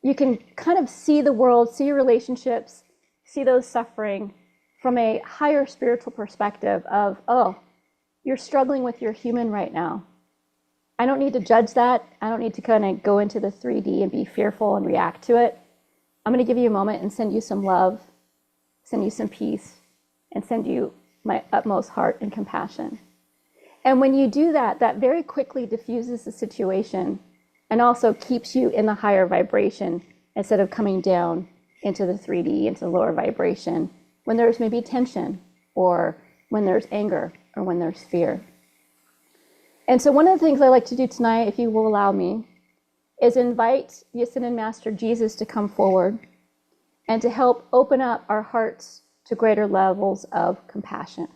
you can kind of see the world, see your relationships, see those suffering from a higher spiritual perspective of, oh, you're struggling with your human right now. I don't need to judge that. I don't need to kind of go into the 3D and be fearful and react to it. I'm going to give you a moment and send you some love, send you some peace, and send you my utmost heart and compassion. And when you do that, that very quickly diffuses the situation and also keeps you in the higher vibration instead of coming down into the 3D, into the lower vibration, when there's maybe tension or when there's anger or when there's fear. And so one of the things I like to do tonight, if you will allow me, is invite the Ascended Master Jesus to come forward and to help open up our hearts to greater levels of compassion.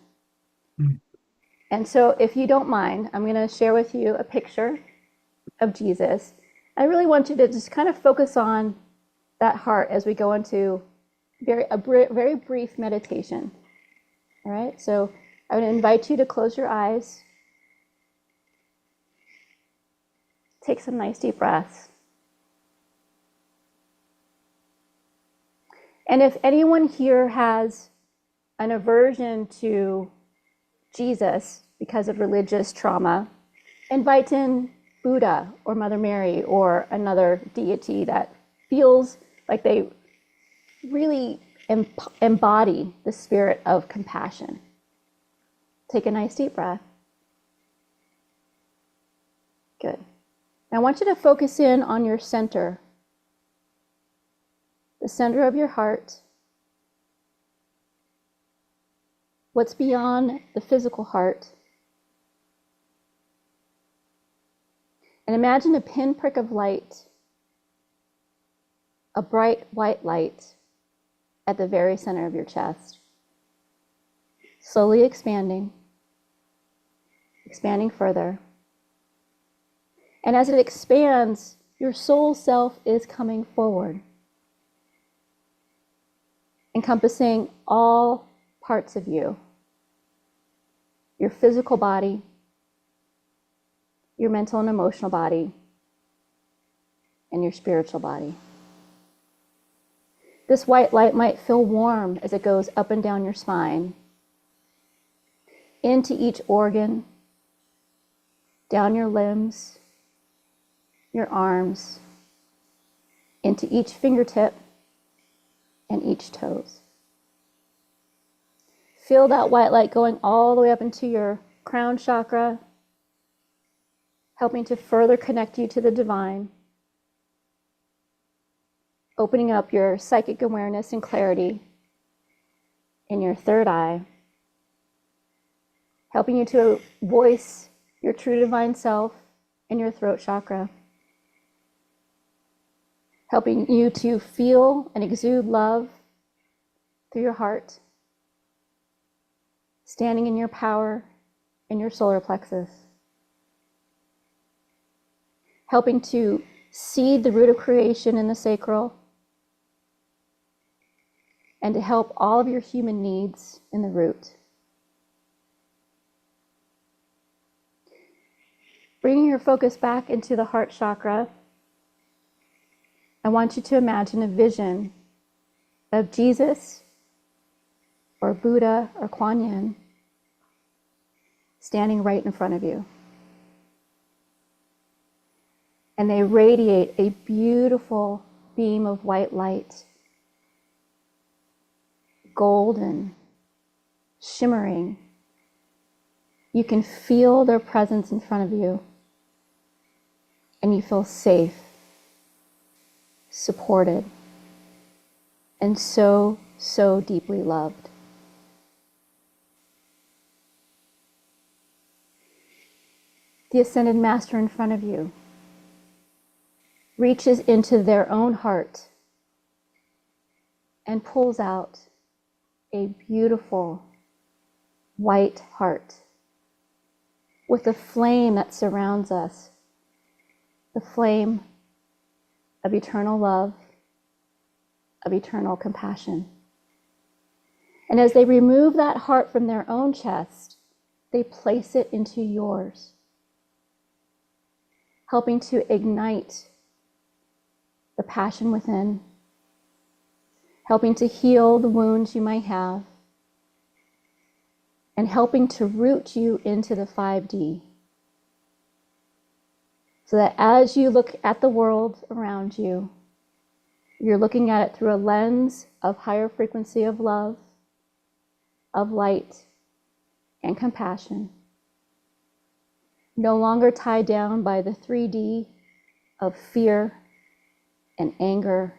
And so if you don't mind, I'm going to share with you a picture of Jesus. I really want you to just kind of focus on that heart as we go into a very brief meditation. All right, so I would invite you to close your eyes. Take some nice deep breaths. And if anyone here has an aversion to Jesus because of religious trauma, invite in Buddha or Mother Mary or another deity that feels like they really embody the spirit of compassion. Take a nice deep breath. Good. Now I want you to focus in on your center, the center of your heart, what's beyond the physical heart. And imagine a pinprick of light, a bright white light at the very center of your chest, slowly expanding further. And as it expands, your soul self is coming forward, encompassing all parts of you, your physical body, your mental and emotional body, and your spiritual body. This white light might feel warm as it goes up and down your spine, into each organ, down your limbs, your arms, into each fingertip and each toes. Feel that white light going all the way up into your crown chakra, helping to further connect you to the divine, opening up your psychic awareness and clarity in your third eye, helping you to voice your true divine self in your throat chakra, helping you to feel and exude love through your heart, standing in your power in your solar plexus, helping to seed the root of creation in the sacral, and to help all of your human needs in the root. Bringing your focus back into the heart chakra, I want you to imagine a vision of Jesus or Buddha or Kuan Yin standing right in front of you. And they radiate a beautiful beam of white light, golden, shimmering. You can feel their presence in front of you, and you feel safe, supported, and so, so deeply loved. The Ascended Master in front of you reaches into their own heart and pulls out a beautiful white heart with the flame that surrounds us, the flame of eternal love, of eternal compassion. And as they remove that heart from their own chest, they place it into yours, helping to ignite the passion within, helping to heal the wounds you might have, and helping to root you into the 5D. So that as you look at the world around you, you're looking at it through a lens of higher frequency of love, of light, and compassion. No longer tied down by the 3D of fear and anger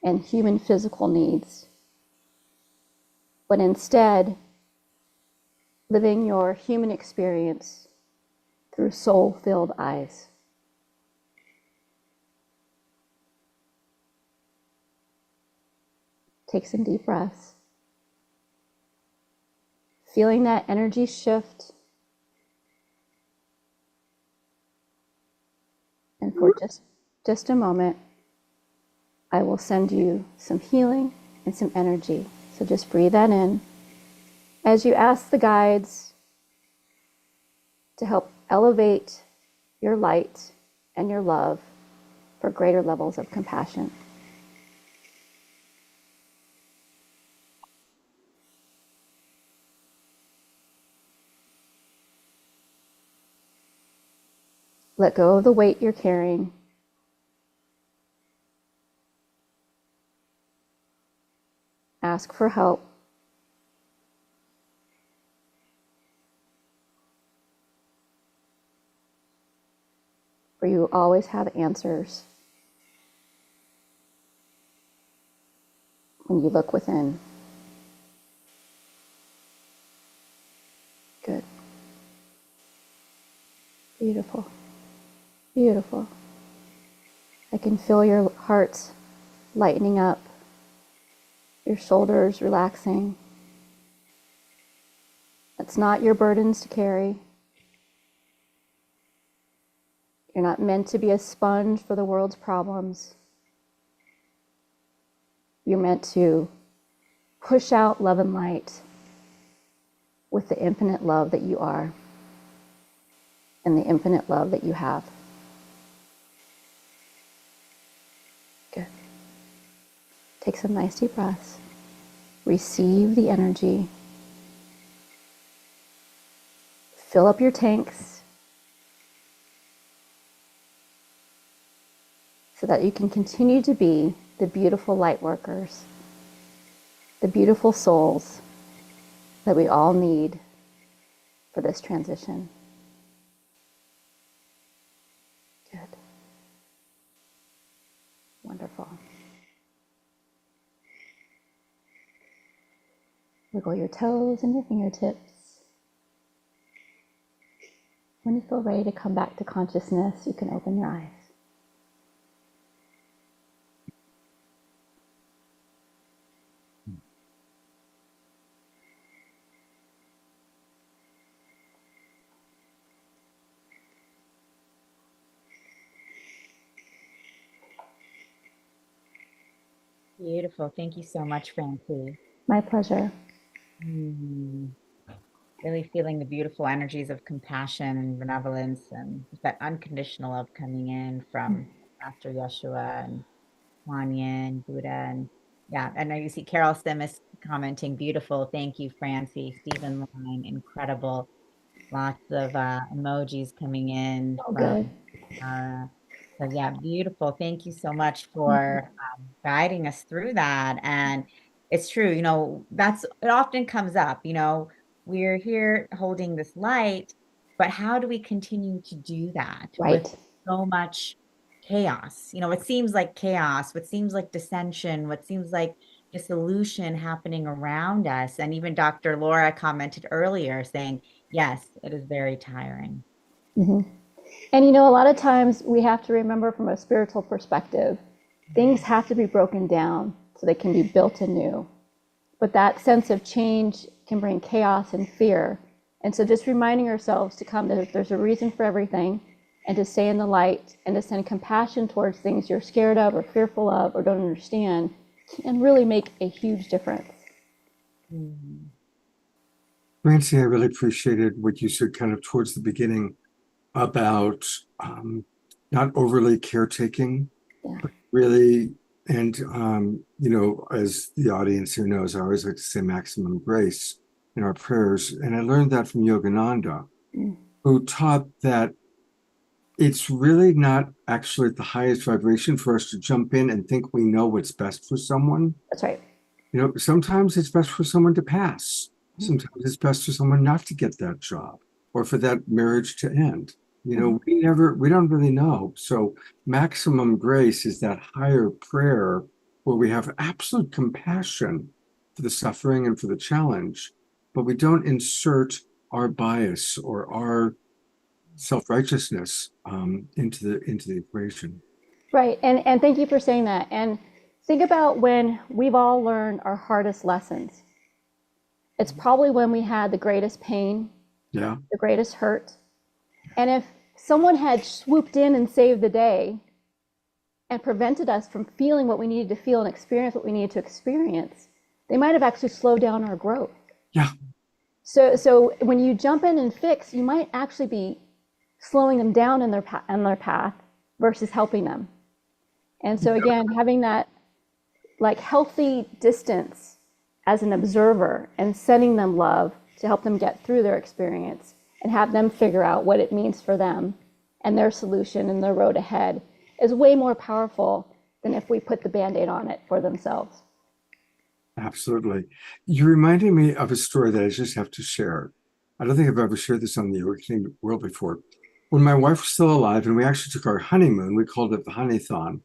and human physical needs, but instead living your human experience through soul-filled eyes. Take some deep breaths. Feeling that energy shift. And for just a moment, I will send you some healing and some energy. So just breathe that in. As you ask the guides to help elevate your light and your love for greater levels of compassion. Let go of the weight you're carrying. Ask for help. For you always have answers when you look within. Good. Beautiful. Beautiful. I can feel your heart lightening up, your shoulders relaxing. It's not your burdens to carry. You're not meant to be a sponge for the world's problems. You're meant to push out love and light with the infinite love that you are and the infinite love that you have. Good. Take some nice deep breaths. Receive the energy. Fill up your tanks so that you can continue to be the beautiful light workers, the beautiful souls that we all need for this transition. Good. Wonderful. Wiggle your toes and your fingertips. When you feel ready to come back to consciousness, you can open your eyes. Beautiful. Thank you so much, Francie. My pleasure. Really feeling the beautiful energies of compassion and benevolence and that unconditional love coming in from Master Yeshua and Kuan Yin, Buddha. And yeah, I know you see Carol Simis commenting, beautiful. Thank you, Francie. Stephen Line, incredible. Lots of emojis coming in Oh, from good. so yeah, beautiful. Thank you so much for guiding us through that. And it's true, it often comes up, we're here holding this light, but how do we continue to do that with Right. so much chaos? It seems like chaos, what seems like dissension, what seems like dissolution happening around us. And even Dr. Laura commented earlier saying, yes, it is very tiring. Mm-hmm. And a lot of times we have to remember from a spiritual perspective, things have to be broken down so they can be built anew. But that sense of change can bring chaos and fear. And so just reminding ourselves to come that there's a reason for everything and to stay in the light and to send compassion towards things you're scared of or fearful of or don't understand can really make a huge difference. Francie, I really appreciated what you said kind of towards the beginning about not overly caretaking, but really, and you know, as the audience here knows, I always like to say maximum grace in our prayers. And I learned that from Yogananda, who taught that it's really not actually the highest vibration for us to jump in and think we know what's best for someone. That's right. You know, sometimes it's best for someone to pass. Sometimes it's best for someone not to get that job or for that marriage to end. You know, we don't really know. So maximum grace is that higher prayer where we have absolute compassion for the suffering and for the challenge, but we don't insert our bias or our self-righteousness into the equation. Right. And thank you for saying that. And think about when we've all learned our hardest lessons. It's probably when we had the greatest pain, the greatest hurt. And if someone had swooped in and saved the day and prevented us from feeling what we needed to feel and experience what we needed to experience, they might have actually slowed down our growth. Yeah. So when you jump in and fix, you might actually be slowing them down in their path versus helping them. And so again, having that like healthy distance as an observer and sending them love to help them get through their experience and have them figure out what it means for them and their solution and their road ahead is way more powerful than if we put the Band-Aid on it for themselves. Absolutely. You reminded me of a story that I just have to share. I don't think I've ever shared this on the Awakening World before. When my wife was still alive and we actually took our honeymoon, we called it the Honeython.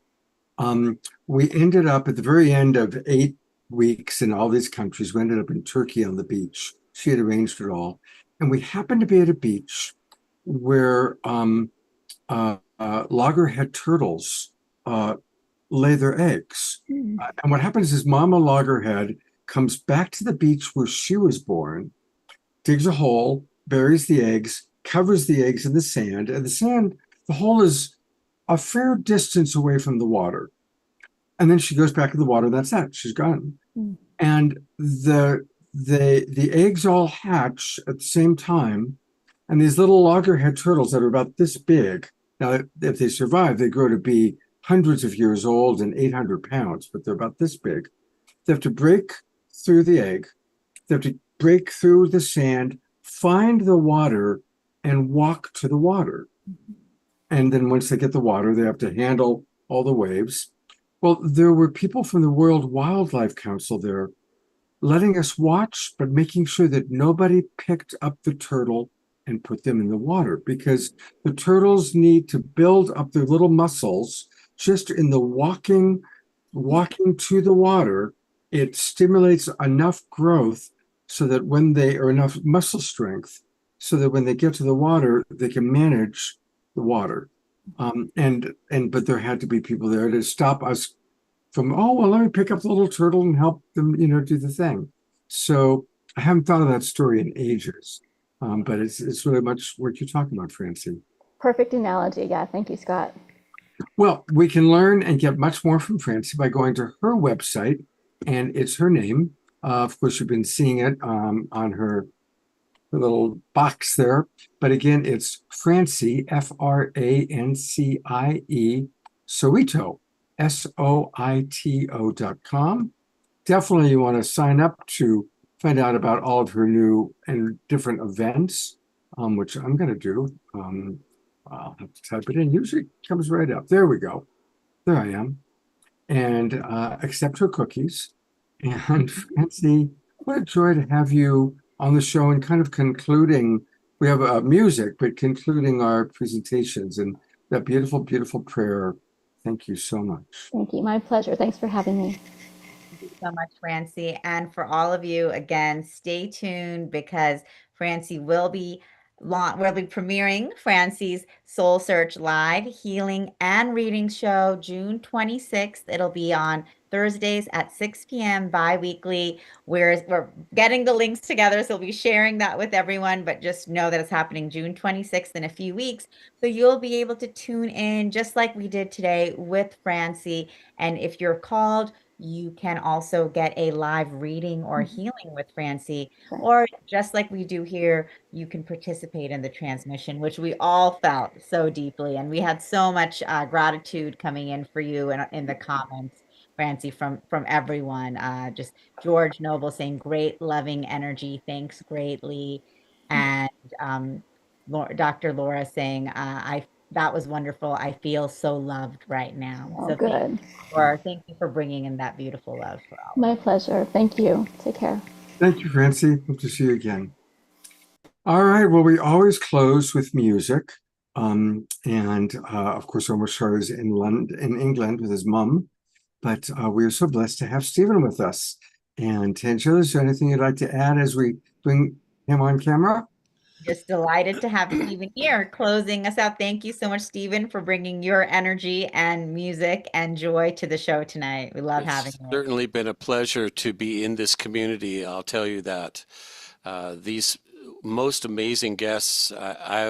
We ended up at the very end of 8 weeks in all these countries. We ended up in Turkey on the beach. She had arranged it all. And we happened to be at a beach where loggerhead turtles lay their eggs. And what happens is Mama Loggerhead comes back to the beach where she was born, digs a hole, buries the eggs, covers the eggs in the sand, and the hole is a fair distance away from the water. And then she goes back in the water, and that's that. She's gone. And the eggs all hatch at the same time, and these little loggerhead turtles that are about this big. Now, if they survive, they grow to be hundreds of years old and 800 pounds, but they're about this big. They have to break through the egg. They have to break through the sand, find the water, and walk to the water. And then once they get the water, they have to handle all the waves. Well, there were people from the World Wildlife Council there letting us watch, but making sure that nobody picked up the turtle and put them in the water, because the turtles need to build up their little muscles just in the walking to the water. It stimulates enough growth so that when they are enough muscle strength so that when they get to the water, they can manage the water. But there had to be people there to stop us from, oh, well, let me pick up the little turtle and help them, do the thing. So I haven't thought of that story in ages, but it's really much what you're talking about, Francie. Perfect analogy. Yeah, thank you, Scott. Well, we can learn and get much more from Francie by going to her website, and it's her name. Of course, you've been seeing it on her little box there. But again, it's Francie, Francie, Soito, SOITO.com. Definitely you want to sign up to find out about all of her new and different events, which I'm going to do. I'll have to type it in. Usually it comes right up. There we go. There I am. And accept her cookies. And Francie, what a joy to have you on the show and kind of concluding. We have music, but concluding our presentations and that beautiful, beautiful prayer. Thank you so much. Thank you. My pleasure. Thanks for having me. Thank you so much, Francie. And for all of you, again, stay tuned because Francie will be we'll be premiering Francie's Soul Search Live Healing and Reading Show June 26th. It'll be on Thursdays at 6 p.m. bi-weekly. We're getting the links together, so we'll be sharing that with everyone, but just know that it's happening June 26th in a few weeks. So you'll be able to tune in just like we did today with Francie. And if you're called, you can also get a live reading or healing with Francie, or just like we do here, you can participate in the transmission, which we all felt so deeply. And we had so much gratitude coming in for you and in the comments, Francie, from everyone. Just George Noble saying great loving energy. Thanks greatly. And Dr. Laura saying, that was wonderful. I feel so loved right now. Oh, So good. thank you for bringing in that beautiful love for all. My pleasure. Thank you. Take care. Thank you, Francie. Hope to see you again. All right. Well, we always close with music. Of course, Omar Shah is in England with his mum. But we are so blessed to have Stephen with us. And Tangela, is there anything you'd like to add as we bring him on camera? Just delighted to have Stephen here closing us out. Thank you so much, Stephen, for bringing your energy and music and joy to the show tonight. We love having you. It's certainly been a pleasure to be in this community. I'll tell you that. These most amazing guests, I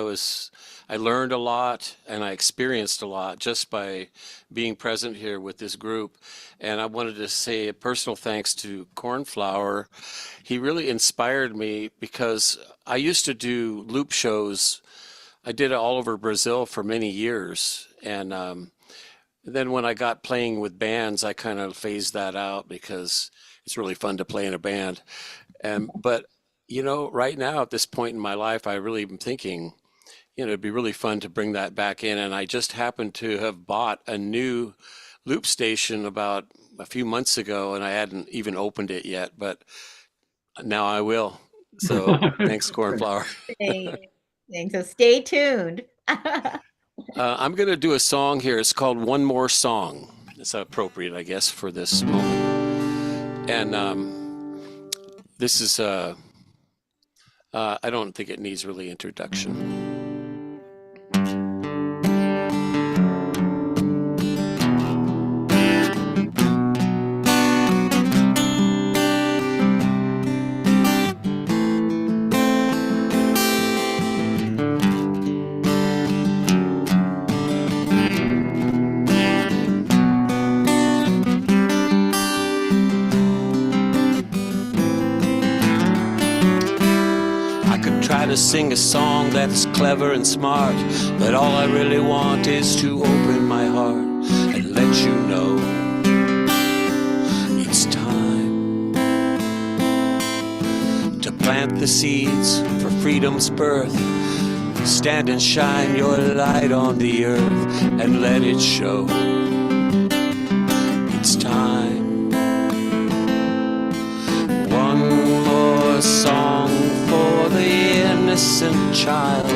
learned a lot and I experienced a lot just by being present here with this group. And I wanted to say a personal thanks to Cornflower. He really inspired me because I used to do loop shows. I did it all over Brazil for many years. And then when I got playing with bands, I kind of phased that out because it's really fun to play in a band. But, you know, right now at this point in my life, I really am thinking, you know, it'd be really fun to bring that back in. And I just happened to have bought a new loop station about a few months ago, and I hadn't even opened it yet, but now I will. So thanks, Cornflower. Thanks. So stay tuned. I'm going to do a song here. It's called One More Song. It's appropriate, I guess, for this moment. And this is, I don't think it needs really introduction. To sing a song that's clever and smart, but all I really want is to open my heart and let you know it's time to plant the seeds for freedom's birth. Stand and shine your light on the earth and let it show it's time. One more song for the innocent child.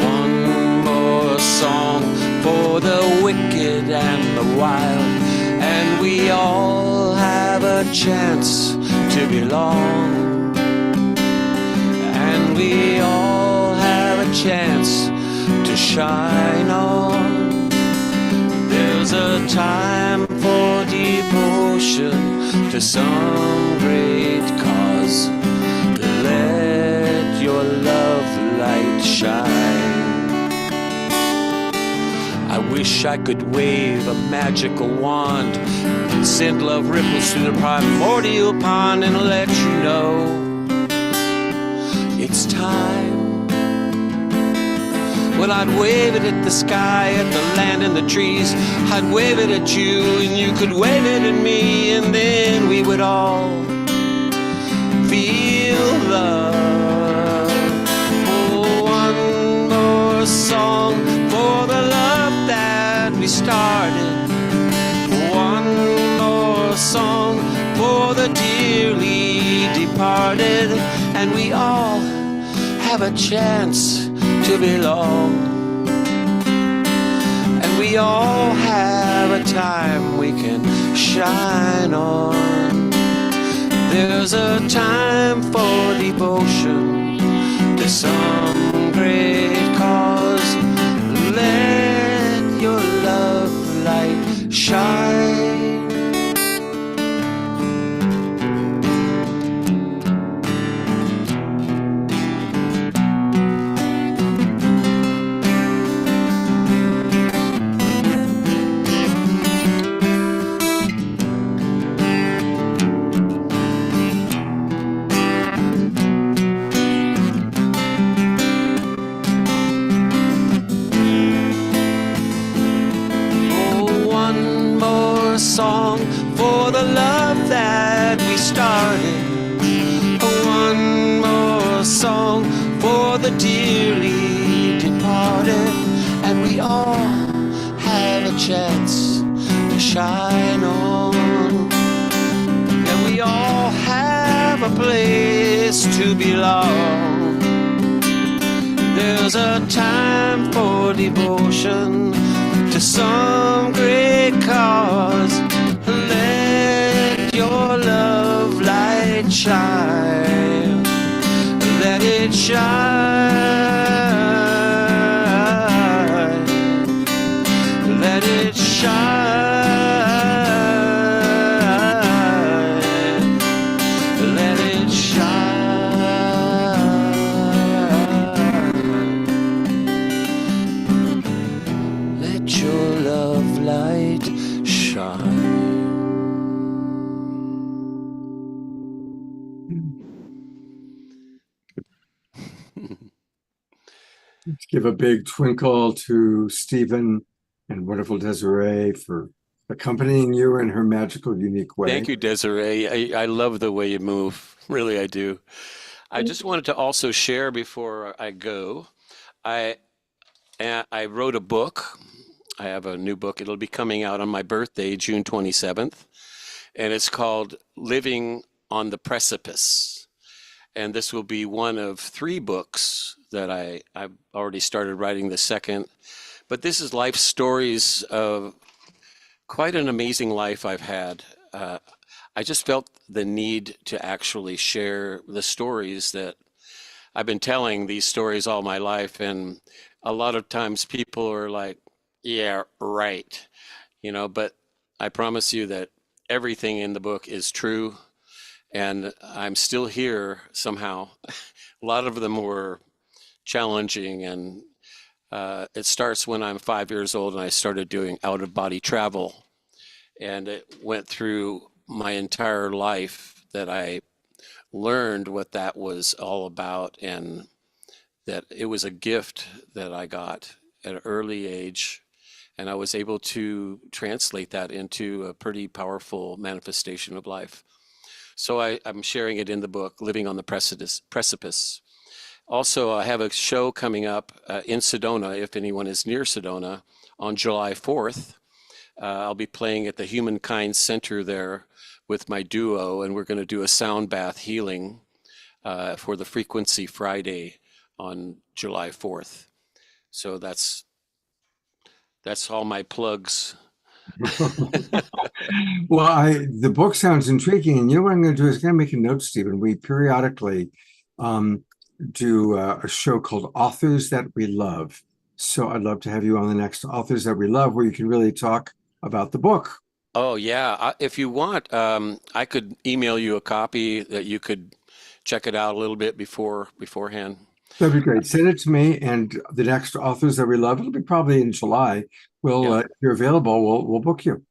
One more song for the wicked and the wild. And we all have a chance to belong. And we all have a chance to shine on. There's a time for devotion to some great cause. Let your love light shine. I wish I could wave a magical wand and send love ripples through the primordial pond and let you know it's time. Well, I'd wave it at the sky, at the land and the trees. I'd wave it at you and you could wave it at me, and then we would all feel love. Oh, one more song for the love that we started. One more song for the dearly departed. And we all have a chance to belong. And we all have a time we can shine on. There's a time for devotion to to some great cause. Let your love light shine. Song for the love that we started. One more song for the dearly departed. And we all have a chance to shine on. And we all have a place to belong. There's a time for devotion to some great cause. Let your love light shine. Let it shine. Let it shine. Let it shine. Let your love light shine. Let's give a big twinkle to Stephen and wonderful Desiree for accompanying you in her magical, unique way. Thank you, Desiree. I love the way you move. Really, I do. I just wanted to also share before I go. I wrote a book. I have a new book. It'll be coming out on my birthday, June 27th. And it's called Living on the Precipice. And this will be one of 3 books that I've already started writing the second. But this is life stories of quite an amazing life I've had. I just felt the need to actually share the stories that I've been telling these stories all my life. And a lot of times people are like, yeah, right. But I promise you that everything in the book is true. And I'm still here somehow. A lot of them were challenging, and it starts when I'm 5 years old and I started doing out-of-body travel, and it went through my entire life that I learned what that was all about, and that it was a gift that I got at an early age, and I was able to translate that into a pretty powerful manifestation of life. So I'm sharing it in the book, Living on the Precipice. Also, I have a show coming up in Sedona, if anyone is near Sedona, on July 4th. I'll be playing at the Humankind Center there with my duo, and we're going to do a sound bath healing for the Frequency Friday on July 4th. So that's all my plugs. Well, the book sounds intriguing, and you know what I'm going to do is going to make a note, Stephen. We periodically do a show called Authors That We Love. So I'd love to have you on the next Authors That We Love, where you can really talk about the book. Oh yeah, if you want, I could email you a copy that you could check it out a little bit beforehand. That'd be great. Send it to me, and the next Authors That We Love, it'll be probably in July. If you're available, we'll book you.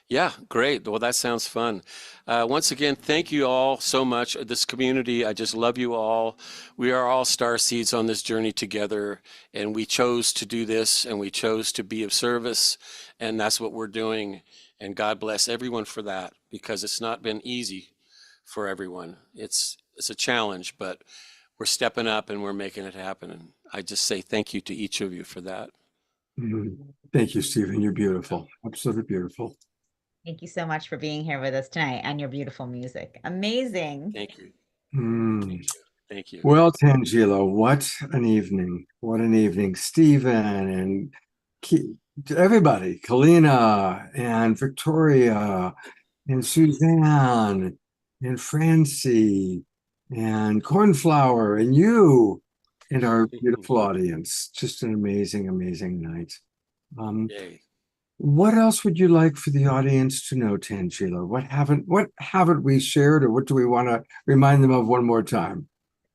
Yeah, great. Well, that sounds fun. Once again, thank you all so much. This community, I just love you all. We are all star seeds on this journey together, and we chose to do this, and we chose to be of service, and that's what we're doing. And God bless everyone for that, because it's not been easy for everyone. It's a challenge, but we're stepping up and we're making it happen. And I just say thank you to each of you for that. Thank you, Stephen. You're beautiful. Absolutely beautiful. Thank you so much for being here with us tonight and your beautiful music. Amazing. Thank you. Thank you. Thank you. Well, Tangelo, what an evening. What an evening. Stephen and everybody, Kalina and Victoria and Suzanne and Francie and Cornflower and you and our beautiful audience. Just an amazing, amazing night. Yay. What else would you like for the audience to know, Tangela? What haven't we shared, or what do we want to remind them of one more time?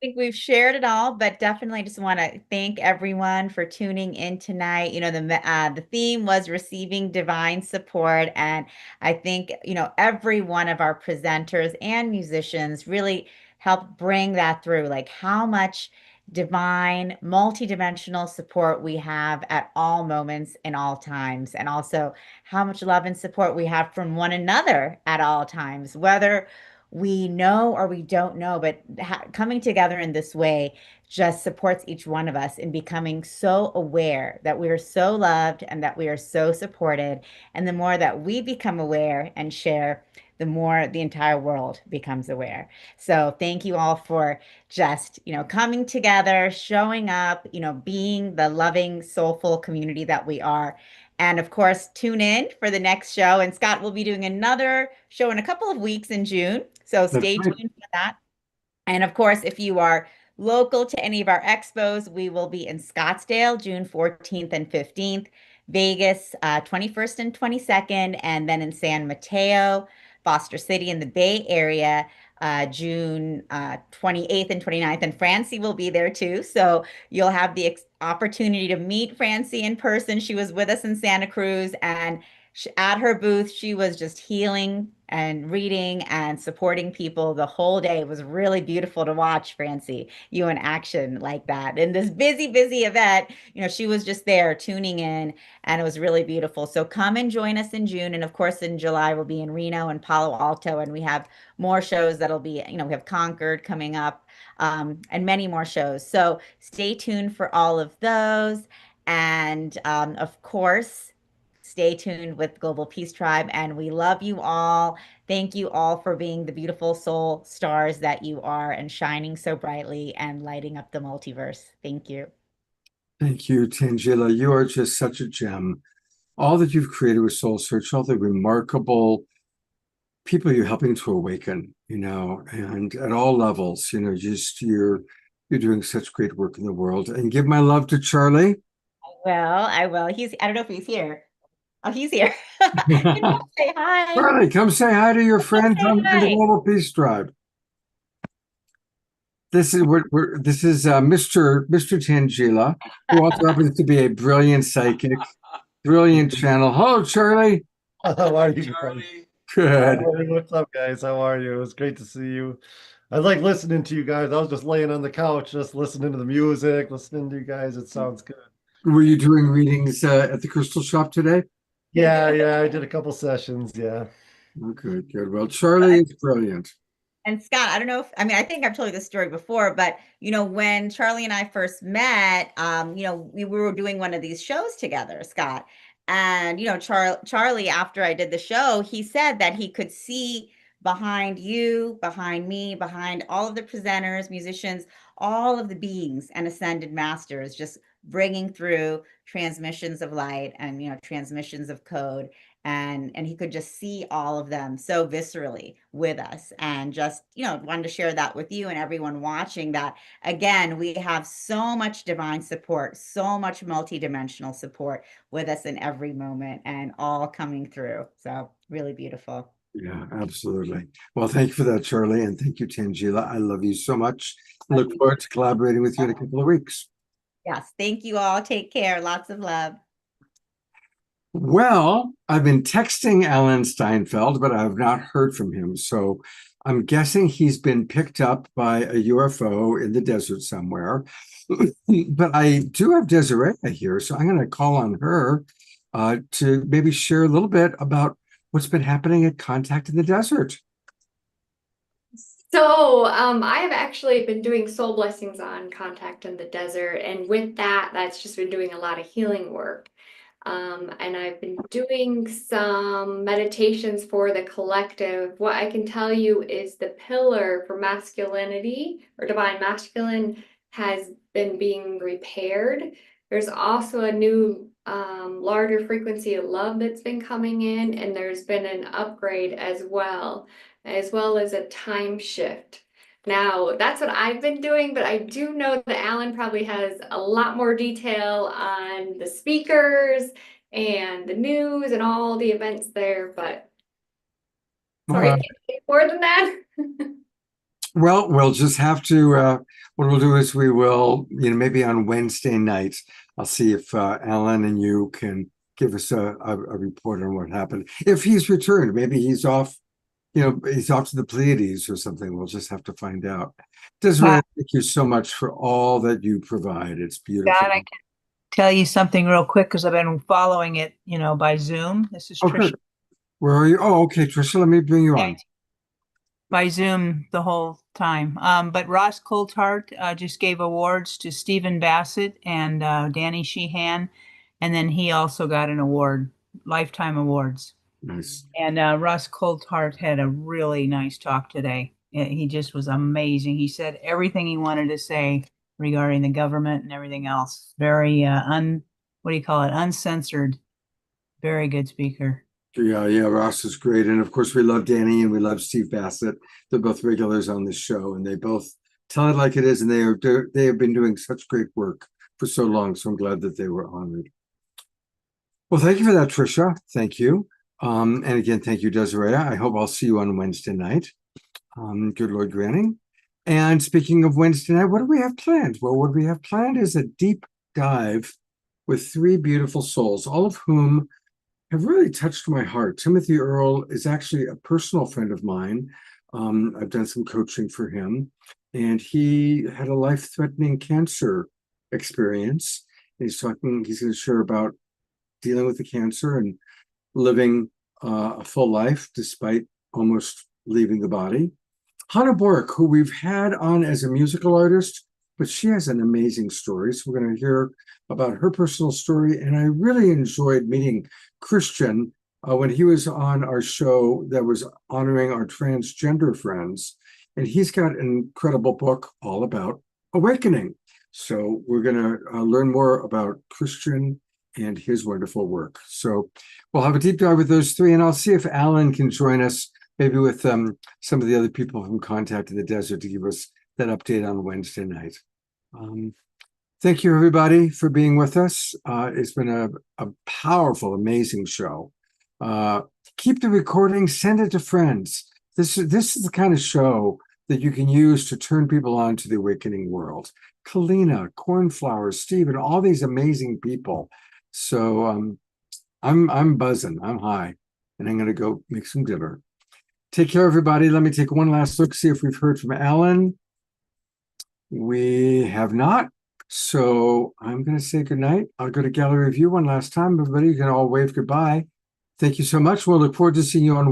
I think we've shared it all, but definitely just want to thank everyone for tuning in tonight. The theme was receiving divine support, and I think every one of our presenters and musicians really helped bring that through, like how much divine, multidimensional support we have at all moments in all times, and also how much love and support we have from one another at all times, whether we know or we don't know, but coming together in this way just supports each one of us in becoming so aware that we are so loved and that we are so supported. And the more that we become aware and share, the more the entire world becomes aware. So thank you all for just, coming together, showing up, being the loving, soulful community that we are. And of course, tune in for the next show. And Scott will be doing another show in a couple of weeks in June. So That's stay right. tuned for that. And of course, if you are local to any of our expos, we will be in Scottsdale, June 14th and 15th, Vegas, 21st and 22nd, and then in San Mateo, Foster City in the Bay Area, June 28th and 29th. And Francie will be there too. So you'll have the opportunity to meet Francie in person. She was with us in Santa Cruz, and at her booth, she was just healing and reading and supporting people the whole day. It was really beautiful to watch, Francie, you in action like that. In this busy, busy event, she was just there tuning in, and it was really beautiful. So come and join us in June. And of course, in July, we'll be in Reno and Palo Alto, and we have more shows that'll be, we have Concord coming up, and many more shows. So stay tuned for all of those. And of course, stay tuned with Global Peace Tribe, and we love you all. Thank you all for being the beautiful soul stars that you are and shining so brightly and lighting up the multiverse. Thank you. Thank you, Tangela. You are just such a gem. All that you've created with Soul Search, all the remarkable people you're helping to awaken, and at all levels, you're doing such great work in the world. And give my love to Charlie. Well, I will. I don't know if he's here. Oh, he's here. Say hi. Charlie, come say hi to your friend Say from the hi. Global Peace Tribe. This is Mr. Tangela, who also happens to be a brilliant psychic, brilliant channel. Hello, Charlie. How are you? Charlie. Good. Hey, what's up, guys? How are you? It was great to see you. I like listening to you guys. I was just laying on the couch, just listening to the music, listening to you guys. It sounds good. Were you doing readings at the Crystal Shop today? Yeah, I did a couple sessions. Yeah. Oh, good. Well, Charlie is brilliant. And Scott, I don't know I think I've told you this story before, but when Charlie and I first met, we were doing one of these shows together, Scott. And Charlie, after I did the show, he said that he could see behind you, behind me, behind all of the presenters, musicians, all of the beings and ascended masters just bringing through transmissions of light and transmissions of code, and he could just see all of them so viscerally with us, and just wanted to share that with you and everyone watching, that again, we have so much divine support, so much multidimensional support with us in every moment, and all coming through. So really beautiful. Yeah, absolutely. Well, thank you for that, Charlie, and thank you, Tangela. I love you so much. I look forward to collaborating with you in a couple of weeks. Yes, thank you all. Take care. Lots of love. Well, I've been texting Alan Steinfeld, but I have not heard from him. So I'm guessing he's been picked up by a UFO in the desert somewhere. But I do have Desiree here, so I'm going to call on her to maybe share a little bit about what's been happening at Contact in the Desert. So, I have actually been doing soul blessings on Contact in the Desert, and with that, that's just been doing a lot of healing work. And I've been doing some meditations for the collective. What I can tell you is the pillar for masculinity or divine masculine has been being repaired. There's also a new, larger frequency of love that's been coming in, and there's been an upgrade as well as a time shift. now. That's what I've been doing, but I do know that Alan probably has a lot more detail on the speakers and the news and all the events there, but sorry, I can't say more than that. Well, we'll just have to, what we'll do is we will, maybe on Wednesday night, I'll see if Alan and you can give us a report on what happened. If he's returned, maybe he's off, he's off to the Pleiades or something. We'll just have to find out. Desiree, thank you so much for all that you provide. It's beautiful. God, I can tell you something real quick because I've been following it, by Zoom. This is Okay. Tricia. Where are you? Oh, okay, Tricia, let me bring you on. By Zoom the whole time. But Ross Coulthart just gave awards to Stephen Bassett and Danny Sheehan. And then he also got an award, Lifetime Awards. Nice. And Ross Coulthart had a really nice talk today. He just was amazing. He said everything he wanted to say regarding the government and everything else. Very uncensored. Very good speaker. Yeah, Ross is great. And of course, we love Danny and we love Steve Bassett. They're both regulars on this show and they both tell it like it is. And they have been doing such great work for so long. So I'm glad that they were honored. Well, thank you for that, Tricia. Thank you. And again, thank you, Desiree. I hope I'll see you on Wednesday night. Good Lord granting. And speaking of Wednesday night, what do we have planned? Well, what we have planned is a deep dive with three beautiful souls, all of whom have really touched my heart. Timothy Earl is actually a personal friend of mine. I've done some coaching for him, and he had a life-threatening cancer experience. He's going to share about dealing with the cancer and living a full life despite almost leaving the body. Hannah Bork, who we've had on as a musical artist, but she has an amazing story. So we're going to hear about her personal story. And I really enjoyed meeting Christian when he was on our show that was honoring our transgender friends. And he's got an incredible book all about awakening. So we're going to learn more about Christian and his wonderful work. So we'll have a deep dive with those three, and I'll see if Alan can join us, maybe with some of the other people from Contact in the Desert to give us that update on Wednesday night. Thank you, everybody, for being with us. It's been a powerful, amazing show. Keep the recording, send it to friends. This is the kind of show that you can use to turn people on to the awakening world. Kalina, Cornflower, Steve, and all these amazing people. So I'm buzzing, I'm high, and I'm going to go make some dinner. Take care, everybody. Let me take one last look, see if we've heard from Alan. We have not. So I'm going to say goodnight. I'll go to gallery view one last time. Everybody, you can all wave goodbye. Thank you so much. We'll look forward to seeing you on